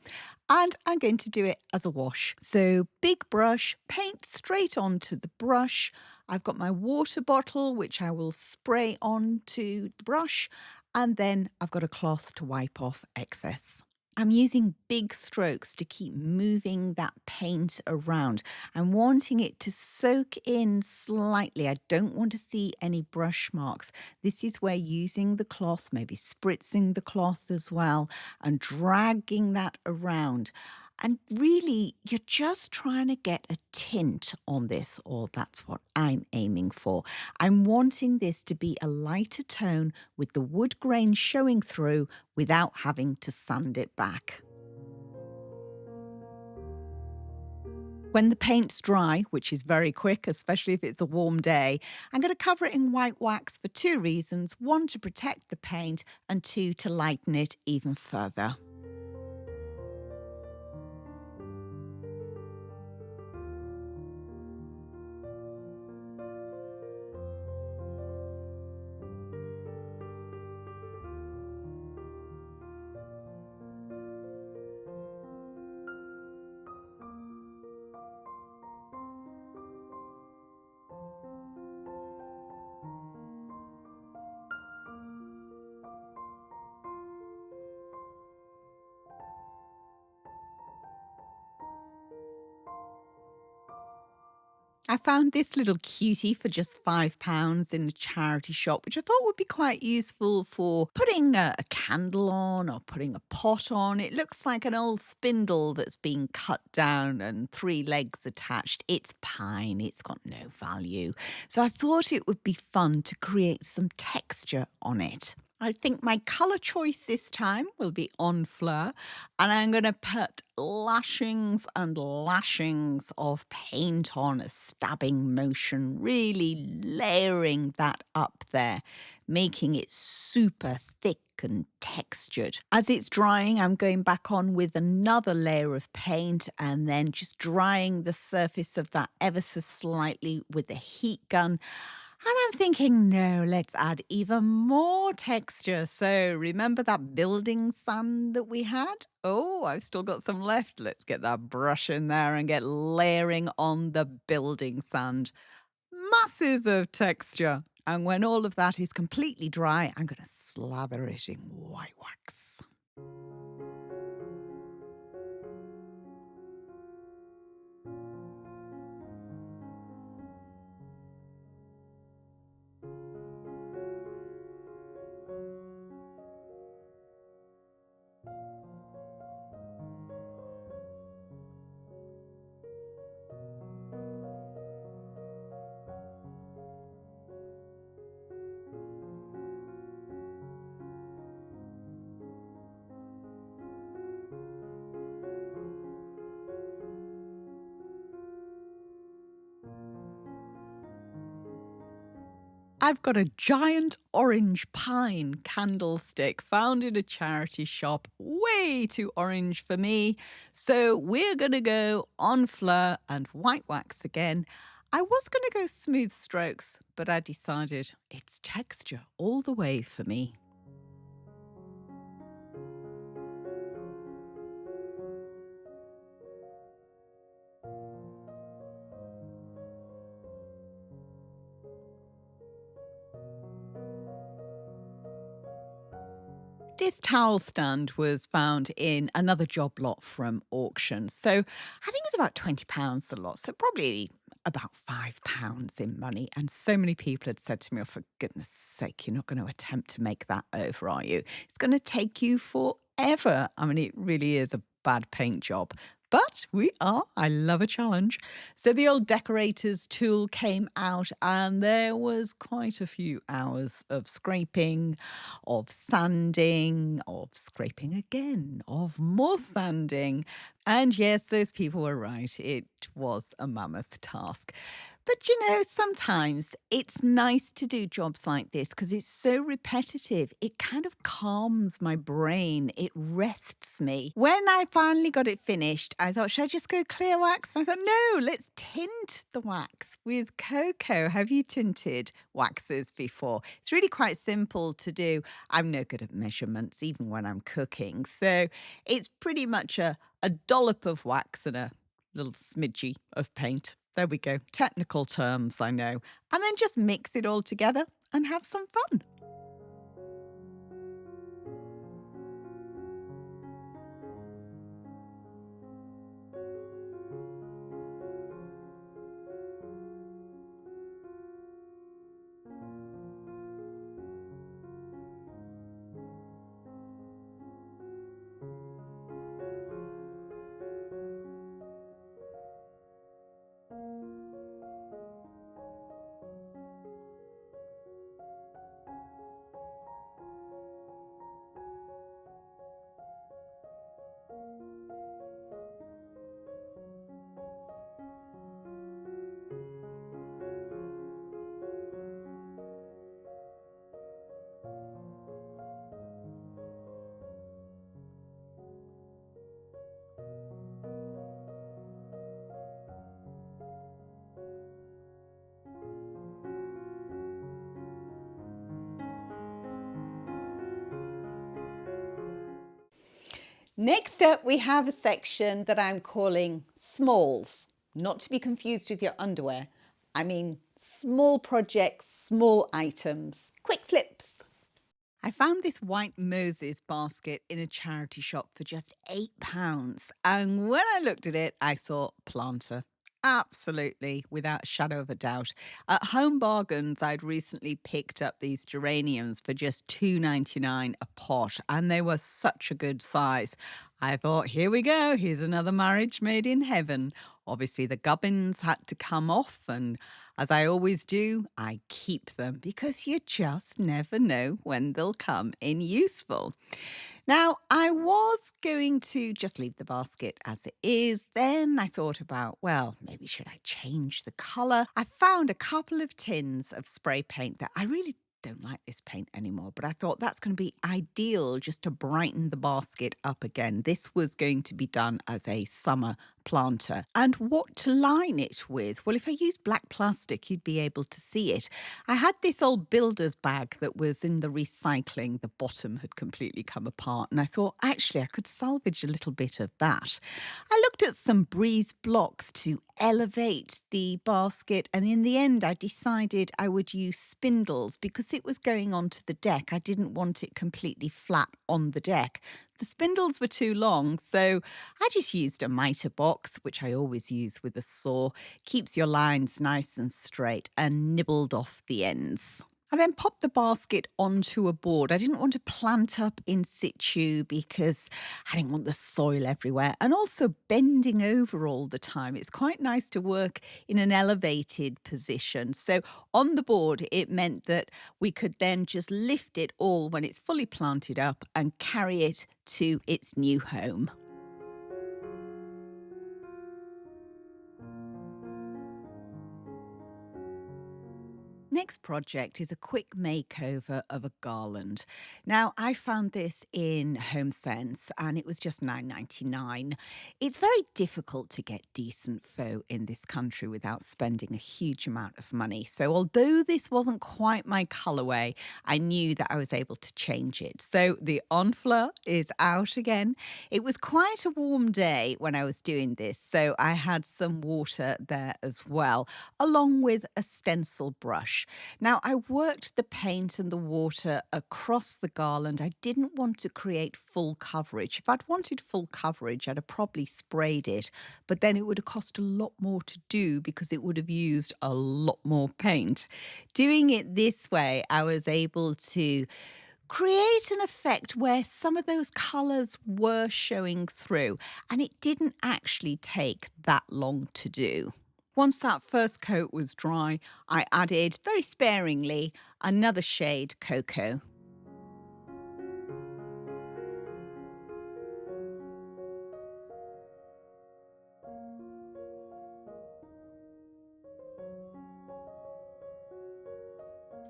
And I'm going to do it as a wash. So big brush, paint straight onto the brush. I've got my water bottle, which I will spray onto the brush. And then I've got a cloth to wipe off excess. I'm using big strokes to keep moving that paint around. I'm wanting it to soak in slightly. I don't want to see any brush marks. This is where using the cloth, maybe spritzing the cloth as well, and dragging that around. And really, you're just trying to get a tint on this, or that's what I'm aiming for. I'm wanting this to be a lighter tone with the wood grain showing through without having to sand it back. When the paint's dry, which is very quick, especially if it's a warm day, I'm going to cover it in white wax for two reasons. One, to protect the paint, and two, to lighten it even further. I found this little cutie for just £5 in a charity shop, which I thought would be quite useful for putting a candle on or putting a pot on. It looks like an old spindle that's been cut down and three legs attached. It's pine, it's got no value. So I thought it would be fun to create some texture on it. I think my colour choice this time will be on fleur, and I'm going to put lashings and lashings of paint on, a stabbing motion, really layering that up there, making it super thick and textured. As it's drying, I'm going back on with another layer of paint and then just drying the surface of that ever so slightly with the heat gun. And I'm thinking, no, let's add even more texture. So remember that building sand that we had? Oh, I've still got some left. Let's get that brush in there and get layering on the building sand. Masses of texture. And when all of that is completely dry, I'm going to slather it in white wax. I've got a giant orange pine candlestick found in a charity shop, way too orange for me. So we're going to go on fleur and white wax again. I was going to go smooth strokes, but I decided it's texture all the way for me. This towel stand was found in another job lot from auction. So I think it's about £20 a lot. So probably about £5 in money. And so many people had said to me, oh, for goodness sake, you're not going to attempt to make that over, are you? It's going to take you forever. I mean, it really is a bad paint job. But we are. I love a challenge. So the old decorators tool came out, and there was quite a few hours of scraping, of sanding, of scraping again, of more sanding. And yes, those people were right. It was a mammoth task. But sometimes it's nice to do jobs like this because it's so repetitive. It kind of calms my brain, it rests me. When I finally got it finished, I thought, should I just go clear wax? And I thought, no, let's tint the wax with cocoa. Have you tinted waxes before? It's really quite simple to do. I'm no good at measurements, even when I'm cooking. So it's pretty much a dollop of wax and a little smidgy of paint. There we go. Technical terms, I know. And then just mix it all together and have some fun. Next up, we have a section that I'm calling smalls, not to be confused with your underwear. I mean, small projects, small items, quick flips. I found this white Moses basket in a charity shop for just £8. And when I looked at it, I thought planter. Absolutely, without a shadow of a doubt. At Home Bargains, I'd recently picked up these geraniums for just $2.99 a pot, and they were such a good size. I thought, here we go, here's another marriage made in heaven. Obviously, the gubbins had to come off, and as I always do, I keep them because you just never know when they'll come in useful. Now, I was going to just leave the basket as it is. Then I thought about, well, maybe should I change the colour? I found a couple of tins of spray paint that I really don't like this paint anymore, but I thought that's going to be ideal just to brighten the basket up again. This was going to be done as a summer planter. And what to line it with? Well, if I use black plastic, you'd be able to see it. I had this old builder's bag that was in the recycling. The bottom had completely come apart. And I thought, actually, I could salvage a little bit of that. I looked at some breeze blocks to elevate the basket. And in the end, I decided I would use spindles because it was going onto the deck. I didn't want it completely flat on the deck. The spindles were too long, so I just used a miter box, which I always use with a saw. Keeps your lines nice and straight, and nibbled off the ends. I then popped the basket onto a board. I didn't want to plant up in situ because I didn't want the soil everywhere and also bending over all the time. It's quite nice to work in an elevated position. So on the board, it meant that we could then just lift it all when it's fully planted up and carry it to its new home. Next project is a quick makeover of a garland. Now, I found this in HomeSense and it was just $9.99. It's very difficult to get decent faux in this country without spending a huge amount of money. So, although this wasn't quite my colorway, I knew that I was able to change it. So, the Enfleur is out again. It was quite a warm day when I was doing this, so I had some water there as well, along with a stencil brush. Now, I worked the paint and the water across the garland. I didn't want to create full coverage. If I'd wanted full coverage, I'd have probably sprayed it, but then it would have cost a lot more to do because it would have used a lot more paint. Doing it this way, I was able to create an effect where some of those colours were showing through, and it didn't actually take that long to do. Once that first coat was dry, I added, very sparingly, another shade cocoa.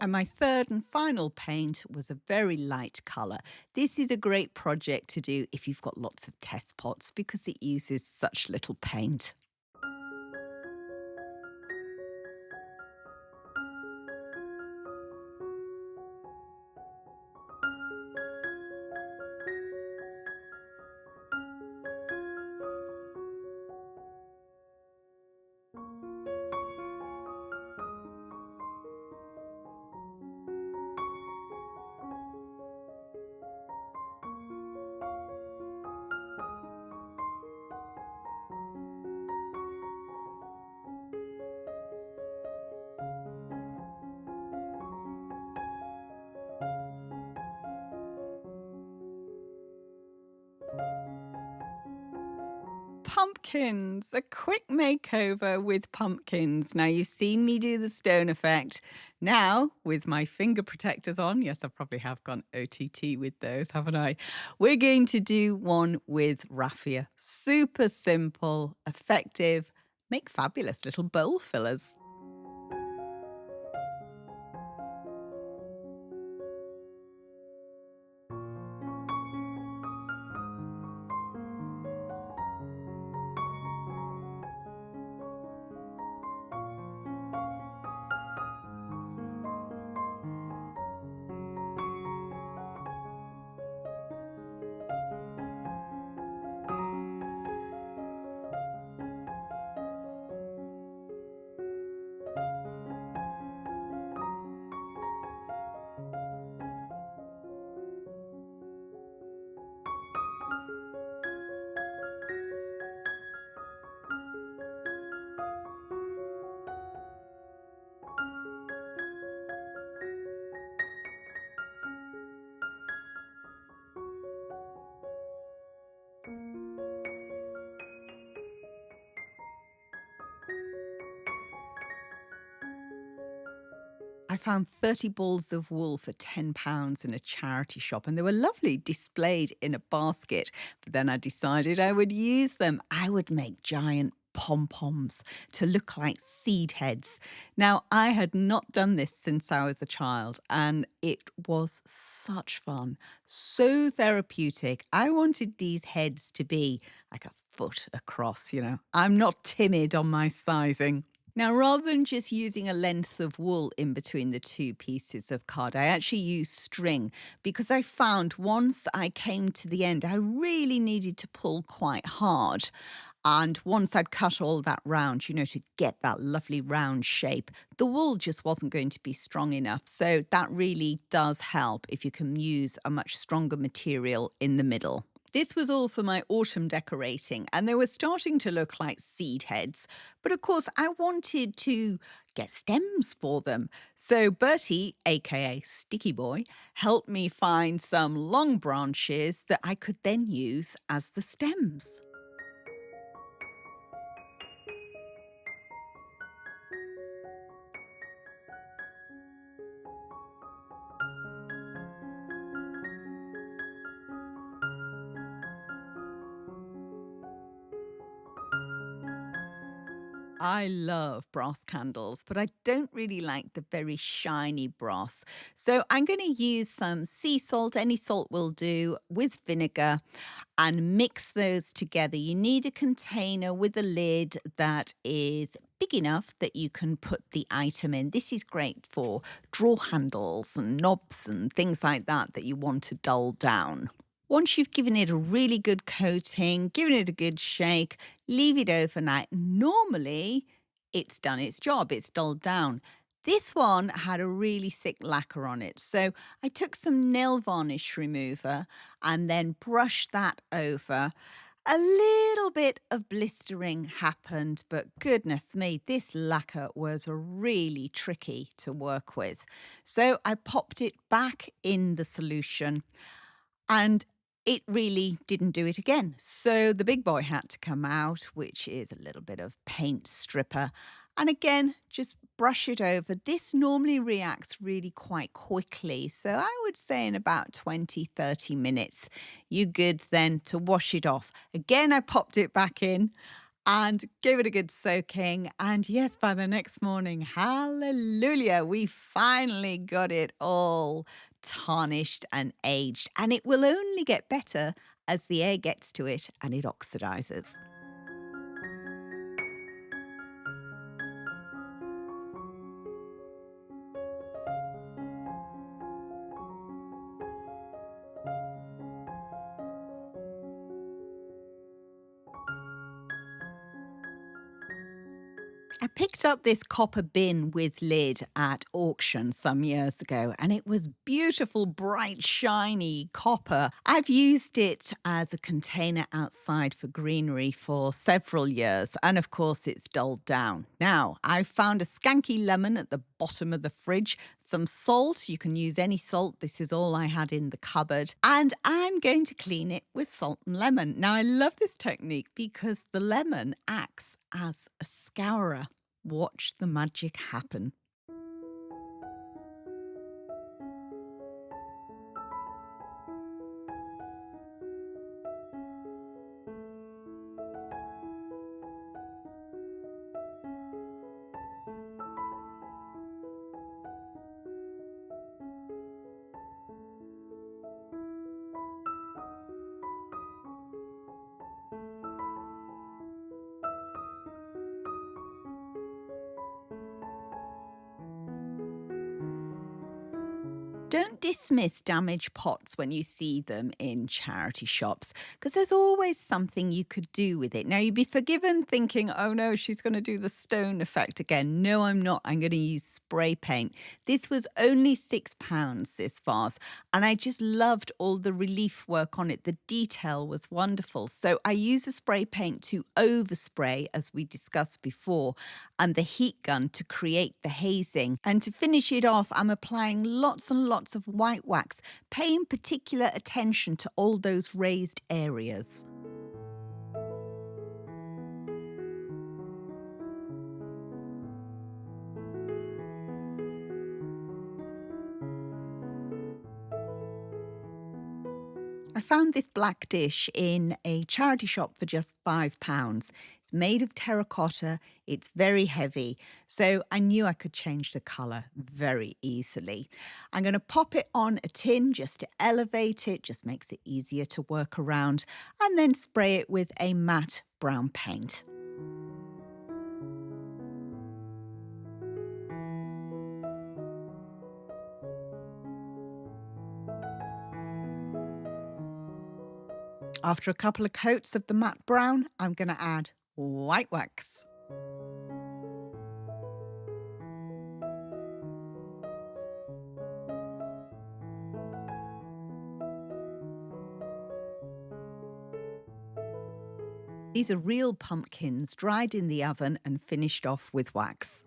And my third and final paint was a very light colour. This is a great project to do if you've got lots of test pots because it uses such little paint. Pumpkins, a quick makeover with pumpkins. Now, you've seen me do the stone effect. Now, with my finger protectors on, yes, I probably have gone OTT with those, haven't I? We're going to do one with raffia. Super simple, effective, make fabulous little bowl fillers. I found 30 balls of wool for £10 in a charity shop, and they were lovely displayed in a basket. But then I decided I would use them. I would make giant pom-poms to look like seed heads. Now, I had not done this since I was a child, and it was such fun, so therapeutic. I wanted these heads to be like a foot across. I'm not timid on my sizing. Now, rather than just using a length of wool in between the two pieces of card, I actually used string because I found once I came to the end, I really needed to pull quite hard. And once I'd cut all that round, to get that lovely round shape, the wool just wasn't going to be strong enough. So that really does help if you can use a much stronger material in the middle. This was all for my autumn decorating, and they were starting to look like seed heads. But of course, I wanted to get stems for them. So Bertie, aka Sticky Boy, helped me find some long branches that I could then use as the stems. I love brass candles, but I don't really like the very shiny brass. So I'm going to use some sea salt, any salt will do, with vinegar and mix those together. You need a container with a lid that is big enough that you can put the item in. This is great for drawer handles and knobs and things like that you want to dull down. Once you've given it a really good coating, given it a good shake, leave it overnight. Normally, it's done its job, it's dulled down. This one had a really thick lacquer on it. So I took some nail varnish remover and then brushed that over. A little bit of blistering happened, but goodness me, this lacquer was really tricky to work with. So I popped it back in the solution and it really didn't do it again. So the big boy had to come out, which is a little bit of paint stripper. And again, just brush it over. This normally reacts really quite quickly. So I would say in about 20-30 minutes, you're good then to wash it off. Again, I popped it back in and gave it a good soaking. And yes, by the next morning, hallelujah, we finally got it all tarnished and aged. And it will only get better as the air gets to it and it oxidizes. I picked up this copper bin with lid at auction some years ago, and it was beautiful, bright, shiny copper. I've used it as a container outside for greenery for several years, and of course, it's dulled down. Now, I found a skanky lemon at the bottom of the fridge, some salt. You can use any salt. This is all I had in the cupboard. And I'm going to clean it with salt and lemon. Now, I love this technique because the lemon acts as a scourer. Watch the magic happen. Don't dismiss damaged pots when you see them in charity shops, because there's always something you could do with it. Now, you'd be forgiven thinking, oh no, she's going to do the stone effect again. No, I'm not. I'm going to use spray paint. This was only £6, this vase, and I just loved all the relief work on it. The detail was wonderful. So I use a spray paint to overspray, as we discussed before, and the heat gun to create the hazing. And to finish it off, I'm applying lots and lots of white wax, paying particular attention to all those raised areas. I found this black dish in a charity shop for just £5. It's made of terracotta, it's very heavy, so I knew I could change the colour very easily. I'm going to pop it on a tin just to elevate it, just makes it easier to work around, and then spray it with a matte brown paint. After a couple of coats of the matte brown, I'm going to add white wax. These are real pumpkins dried in the oven and finished off with wax.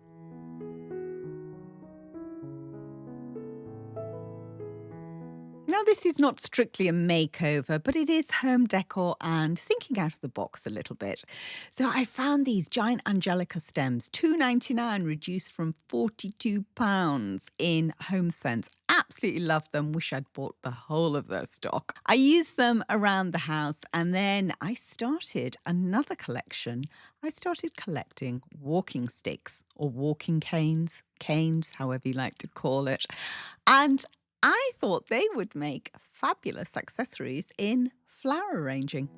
Now, this is not strictly a makeover, but it is home decor and thinking out of the box a little bit. So I found these giant angelica stems, £2.99, reduced from £42 in Home Sense. Absolutely love them. Wish I'd bought the whole of their stock. I used them around the house, and then I started another collection. I started collecting walking sticks or walking canes, however you like to call it. And I thought they would make fabulous accessories in flower arranging.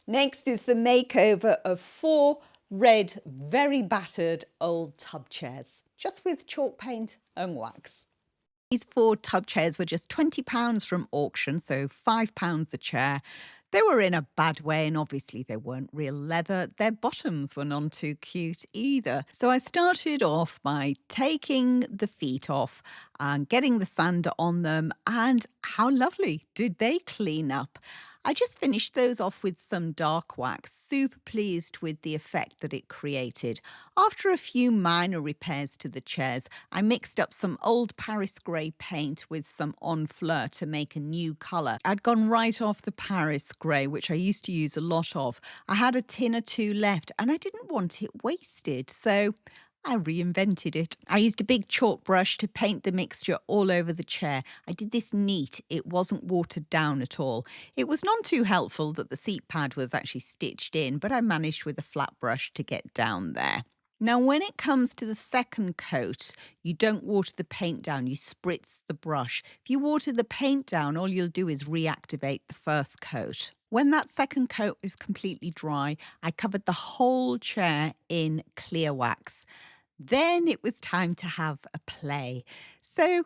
Next is the makeover of 4 red, very battered old tub chairs, just with chalk paint and wax. These 4 tub chairs were just £20 from auction, so £5 a chair. They were in a bad way, and obviously they weren't real leather. Their bottoms were none too cute either. So I started off by taking the feet off and getting the sander on them, and how lovely did they clean up? I just finished those off with some dark wax, super pleased with the effect that it created. After a few minor repairs to the chairs, I mixed up some old Paris grey paint with some Enfleur to make a new colour. I'd gone right off the Paris grey, which I used to use a lot of. I had a tin or two left and I didn't want it wasted, so I reinvented it. I used a big chalk brush to paint the mixture all over the chair. I did this neat. It wasn't watered down at all. It was none too helpful that the seat pad was actually stitched in, but I managed with a flat brush to get down there. Now, when it comes to the second coat, you don't water the paint down, you spritz the brush. If you water the paint down, all you'll do is reactivate the first coat. When that second coat is completely dry, I covered the whole chair in clear wax. Then it was time to have a play. So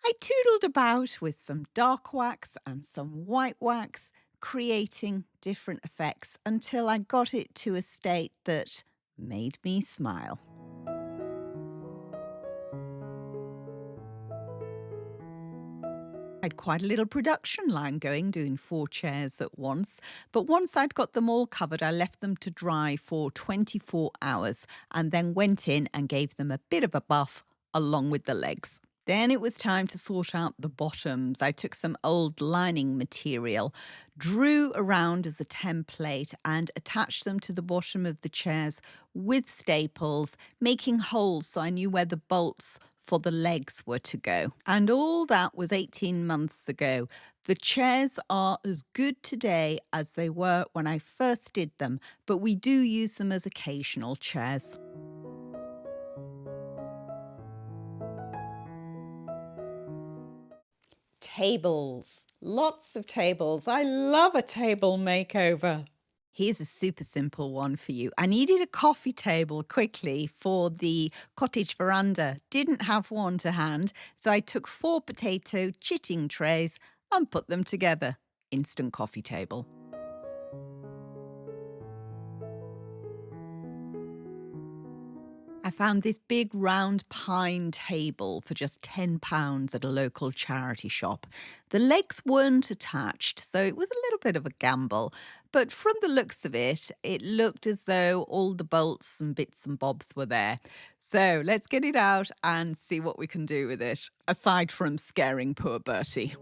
I toodled about with some dark wax and some white wax, creating different effects until I got it to a state that made me smile. I had quite a little production line going, doing 4 chairs at once. But once I'd got them all covered, I left them to dry for 24 hours and then went in and gave them a bit of a buff along with the legs. Then it was time to sort out the bottoms. I took some old lining material, drew around as a template and attached them to the bottom of the chairs with staples, making holes so I knew where the bolts for the legs were to go. And all that was 18 months ago. The chairs are as good today as they were when I first did them, but we do use them as occasional chairs. Tables. Lots of tables. I love a table makeover. Here's a super simple one for you. I needed a coffee table quickly for the cottage veranda. Didn't have one to hand, so I took 4 potato chitting trays and put them together. Instant coffee table. I found this big round pine table for just £10 at a local charity shop. The legs weren't attached, so it was a little bit of a gamble. But from the looks of it, it looked as though all the bolts and bits and bobs were there. So let's get it out and see what we can do with it, aside from scaring poor Bertie.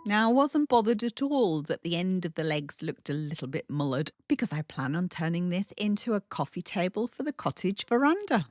Now, I wasn't bothered at all that the end of the legs looked a little bit mullered because I plan on turning this into a coffee table for the cottage veranda.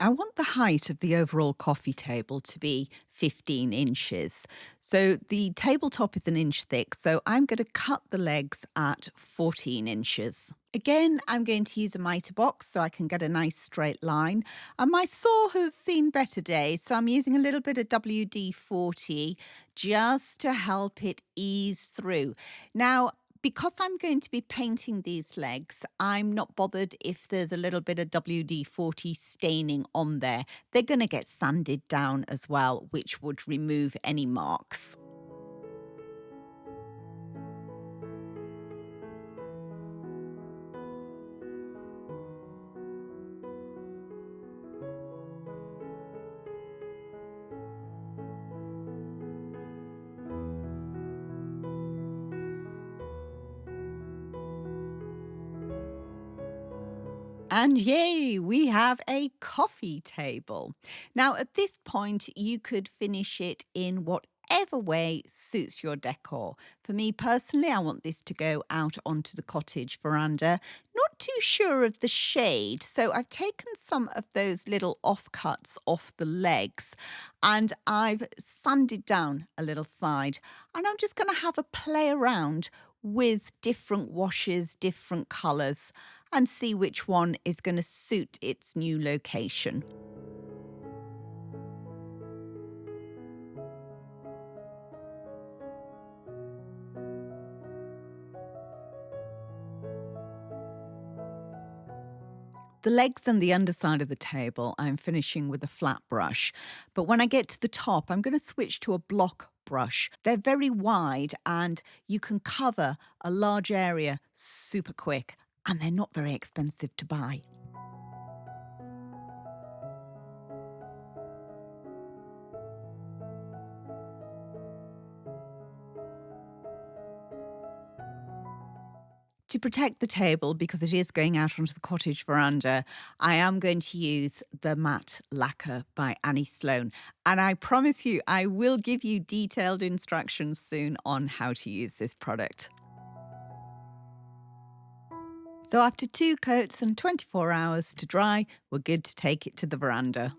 I want the height of the overall coffee table to be 15 inches. So the tabletop is an inch thick, so I'm going to cut the legs at 14 inches. Again, I'm going to use a miter box so I can get a nice straight line. And my saw has seen better days, so I'm using a little bit of WD-40 just to help it ease through. Now, because I'm going to be painting these legs, I'm not bothered if there's a little bit of WD-40 staining on there. They're going to get sanded down as well, which would remove any marks. And yay, we have a coffee table. Now, at this point, you could finish it in whatever way suits your decor. For me personally, I want this to go out onto the cottage veranda. Not too sure of the shade, so I've taken some of those little offcuts off the legs and I've sanded down a little side. And I'm just going to have a play around with different washes, different colours, and see which one is going to suit its new location. The legs and the underside of the table, I'm finishing with a flat brush. But when I get to the top, I'm going to switch to a block brush. They're very wide and you can cover a large area super quick, and they're not very expensive to buy. To protect the table, because it is going out onto the cottage veranda, I am going to use the matte lacquer by Sloan. And I promise you, I will give you detailed instructions soon on how to use this product. So after 2 coats and 24 hours to dry, we're good to take it to the veranda.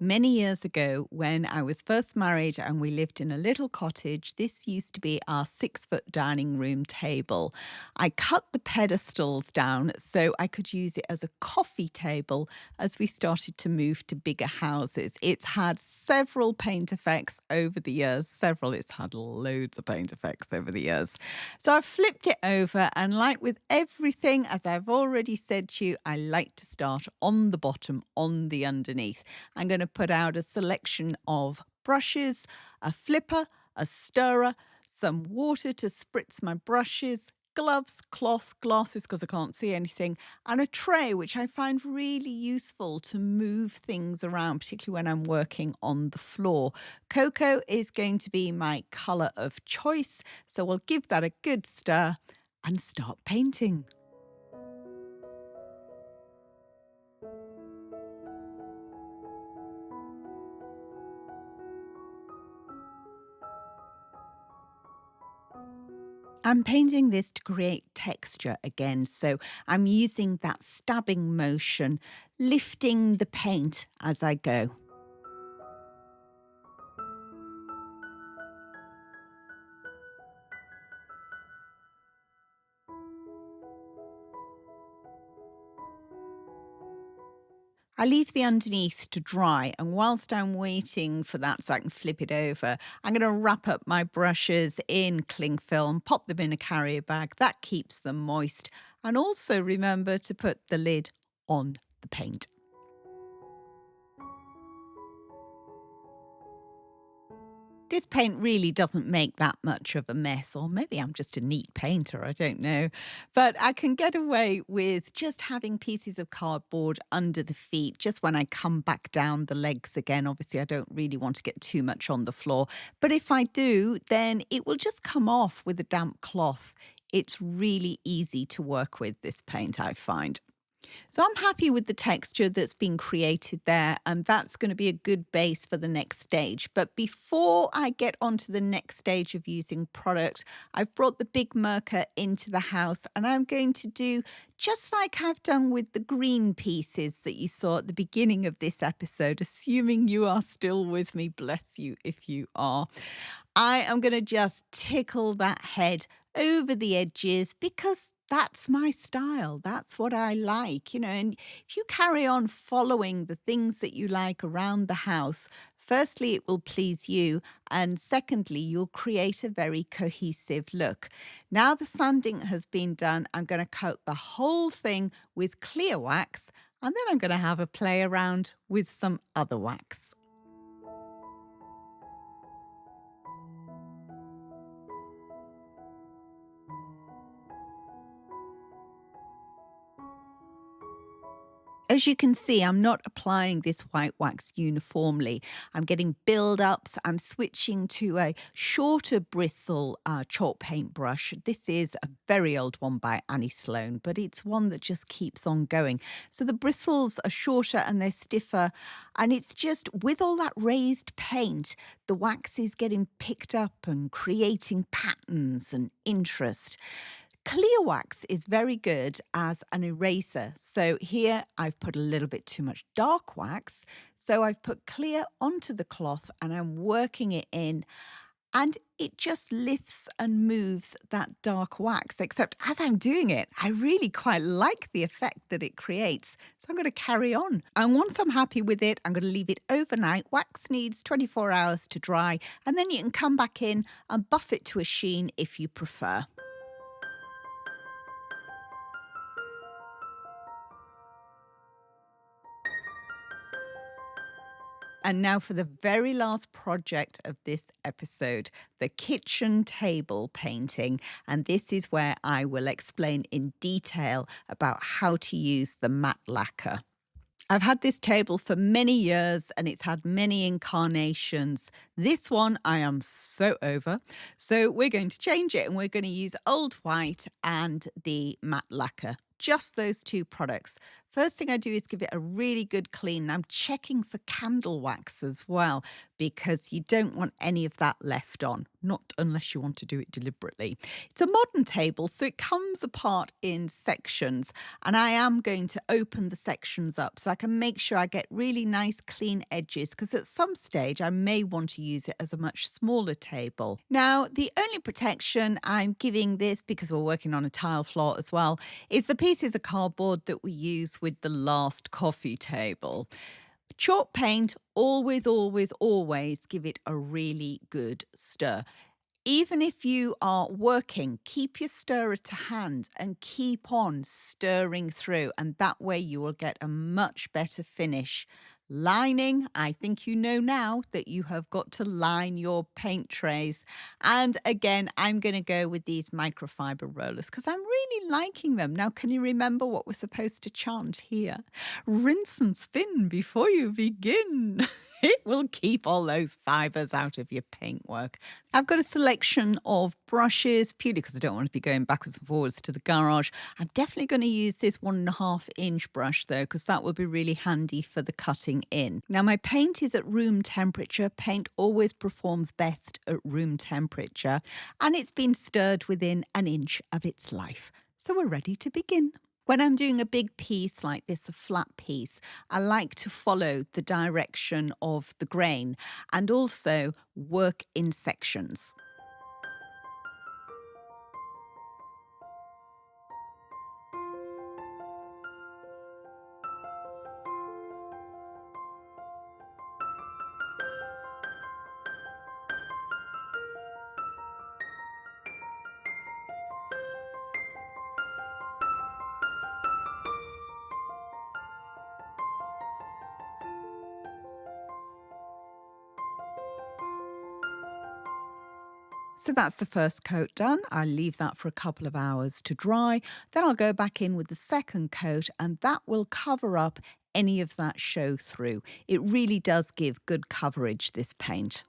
Many years ago, when I was first married and we lived in a little cottage, this used to be our 6-foot dining room table. I cut the pedestals down so I could use it as a coffee table as we started to move to bigger houses. It's had several paint effects over the years, it's had loads of paint effects over the years. So I've flipped it over, and like with everything, as I've already said to you, I like to start on the bottom, on the underneath. I'm going to put out a selection of brushes, a flipper, a stirrer, some water to spritz my brushes, gloves, cloth, glasses because I can't see anything, and a tray, which I find really useful to move things around, particularly when I'm working on the floor. Cocoa is going to be my colour of choice, so we'll give that a good stir and start painting. I'm painting this to create texture again, so I'm using that stabbing motion, lifting the paint as I go. I leave the underneath to dry, and whilst I'm waiting for that so I can flip it over, I'm going to wrap up my brushes in cling film, pop them in a carrier bag. That keeps them moist. And also remember to put the lid on the paint. This paint really doesn't make that much of a mess, or maybe I'm just a neat painter, I don't know. But I can get away with just having pieces of cardboard under the feet just when I come back down the legs again. Obviously, I don't really want to get too much on the floor. But if I do, then it will just come off with a damp cloth. It's really easy to work with, this paint, I find. So I'm happy with the texture that's been created there, and that's going to be a good base for the next stage. But before I get on to the next stage of using product, I've brought the big marker into the house, and I'm going to do just like I've done with the green pieces that you saw at the beginning of this episode, assuming you are still with me. Bless you if you are. I am going to just tickle that head over the edges because that's my style. That's what I like, and if you carry on following the things that you like around the house, firstly, it will please you. And secondly, you'll create a very cohesive look. Now the sanding has been done, I'm going to coat the whole thing with clear wax, and then I'm going to have a play around with some other wax. As you can see, I'm not applying this white wax uniformly. I'm getting build-ups. I'm switching to a shorter bristle chalk paint brush. This is a very old one by Sloan, but it's one that just keeps on going. So the bristles are shorter and they're stiffer, and it's just with all that raised paint, the wax is getting picked up and creating patterns and interest. Clear wax is very good as an eraser. So here I've put a little bit too much dark wax. So I've put clear onto the cloth and I'm working it in, and it just lifts and moves that dark wax. Except as I'm doing it, I really quite like the effect that it creates. So I'm going to carry on. And once I'm happy with it, I'm going to leave it overnight. Wax needs 24 hours to dry, and then you can come back in and buff it to a sheen if you prefer. And now for the very last project of this episode, the kitchen table painting. And this is where I will explain in detail about how to use the matte lacquer. I've had this table for many years and it's had many incarnations. This one I am so over. So we're going to change it and we're going to use old white and the matte lacquer. Just those two products. First thing I do is give it a really good clean. I'm checking for candle wax as well because you don't want any of that left on, not unless you want to do it deliberately. It's a modern table, so it comes apart in sections, and I am going to open the sections up so I can make sure I get really nice clean edges, because at some stage I may want to use it as a much smaller table. Now, the only protection I'm giving this, because we're working on a tile floor as well, is the pieces of cardboard that we use with the last coffee table. Chalk paint, always, always, always give it a really good stir. Even if you are working, keep your stirrer to hand and keep on stirring through, and that way you will get a much better finish. Lining, I think you know now that you have got to line your paint trays. And again, I'm going to go with these microfiber rollers because I'm really liking them. Now, can you remember what we're supposed to chant here? Rinse and spin before you begin. It will keep all those fibers out of your paintwork. I've got a selection of brushes, purely because I don't want to be going backwards and forwards to the garage. I'm definitely going to use this 1.5-inch brush though, because that will be really handy for the cutting in. Now my paint is at room temperature. Paint always performs best at room temperature, and it's been stirred within an inch of its life. So we're ready to begin. When I'm doing a big piece like this, a flat piece, I like to follow the direction of the grain and also work in sections. So that's the first coat done. I'll leave that for a couple of hours to dry. Then I'll go back in with the second coat and that will cover up any of that show through. It really does give good coverage, this paint.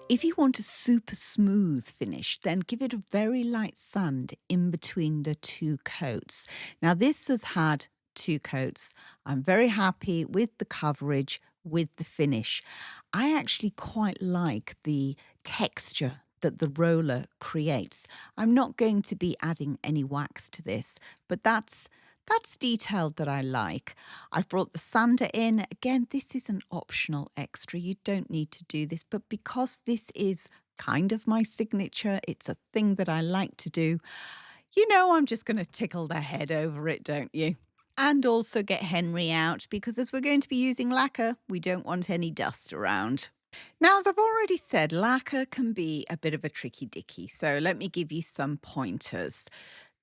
If you want a super smooth finish, then give it a very light sand in between the two coats. Now, this has had two coats. I'm very happy with the coverage, with the finish. I actually quite like the texture that the roller creates. I'm not going to be adding any wax to this, but that's detailed that I like. I've brought the sander in. Again, this is an optional extra. You don't need to do this, but because this is kind of my signature, it's a thing that I like to do, I'm just going to tickle their head over it, don't you? And also get Henry out because as we're going to be using lacquer, we don't want any dust around. Now, as I've already said, lacquer can be a bit of a tricky dicky, so let me give you some pointers.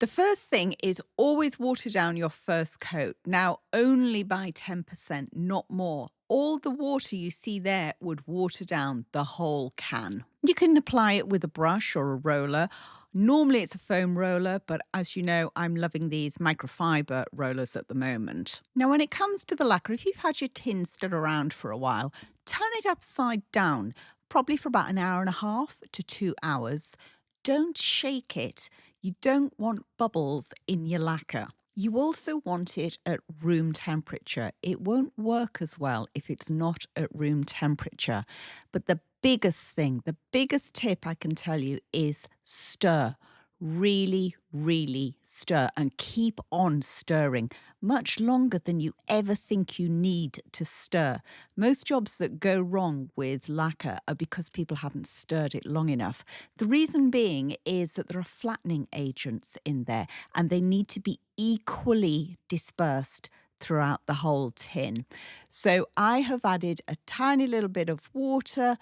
The first thing is always water down your first coat. Now, only by 10%, not more. All the water you see there would water down the whole can. You can apply it with a brush or a roller. Normally it's a foam roller, but as you know, I'm loving these microfiber rollers at the moment. Now, when it comes to the lacquer, if you've had your tin stood around for a while, turn it upside down, probably for about an hour and a half to 2 hours. Don't shake it. You don't want bubbles in your lacquer. You also want it at room temperature. It won't work as well if it's not at room temperature. But the biggest thing, the biggest tip I can tell you is stir. Really, really stir and keep on stirring much longer than you ever think you need to stir. Most jobs that go wrong with lacquer are because people haven't stirred it long enough. The reason being is that there are flattening agents in there and they need to be equally dispersed throughout the whole tin. So I have added a tiny little bit of water,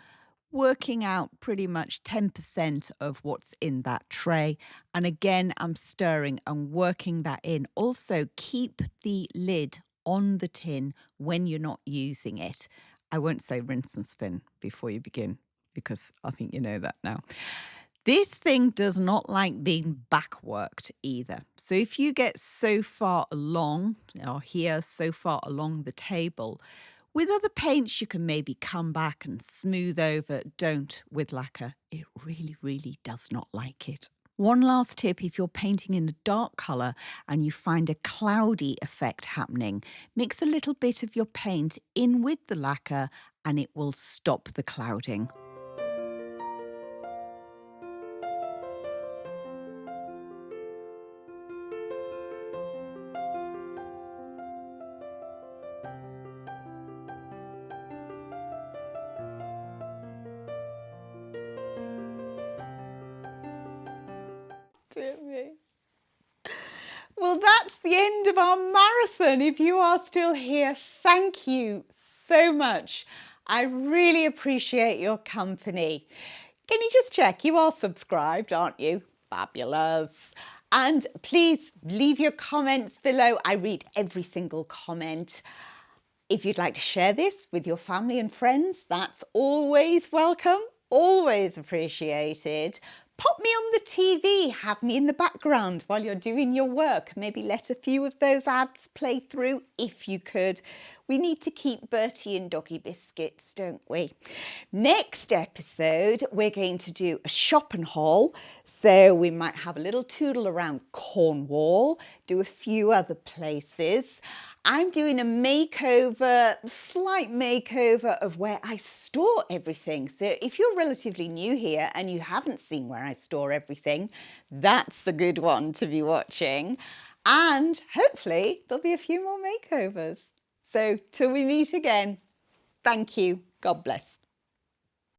working out pretty much 10% of what's in that tray. And again, I'm stirring and working that in. Also, keep the lid on the tin when you're not using it. I won't say rinse and spin before you begin because I think you know that now. This thing does not like being back worked either. So if you get so far along, or here so far along the table, with other paints, you can maybe come back and smooth over. Don't with lacquer. It really, really does not like it. One last tip, if you're painting in a dark colour and you find a cloudy effect happening, mix a little bit of your paint in with the lacquer and it will stop the clouding. Dear me. Well, that's the end of our marathon. If you are still here, thank you so much. I really appreciate your company. Can you just check? You are subscribed, aren't you? Fabulous. And please leave your comments below. I read every single comment. If you'd like to share this with your family and friends, that's always welcome, always appreciated. Pop me on the TV, have me in the background while you're doing your work. Maybe let a few of those ads play through if you could. We need to keep Bertie in doggy biscuits, don't we? Next episode, we're going to do a shop and haul. So we might have a little toodle around Cornwall, do a few other places. I'm doing a makeover, slight makeover of where I store everything. So if you're relatively new here and you haven't seen where I store everything, that's the good one to be watching. And hopefully there'll be a few more makeovers. So till we meet again, thank you. God bless.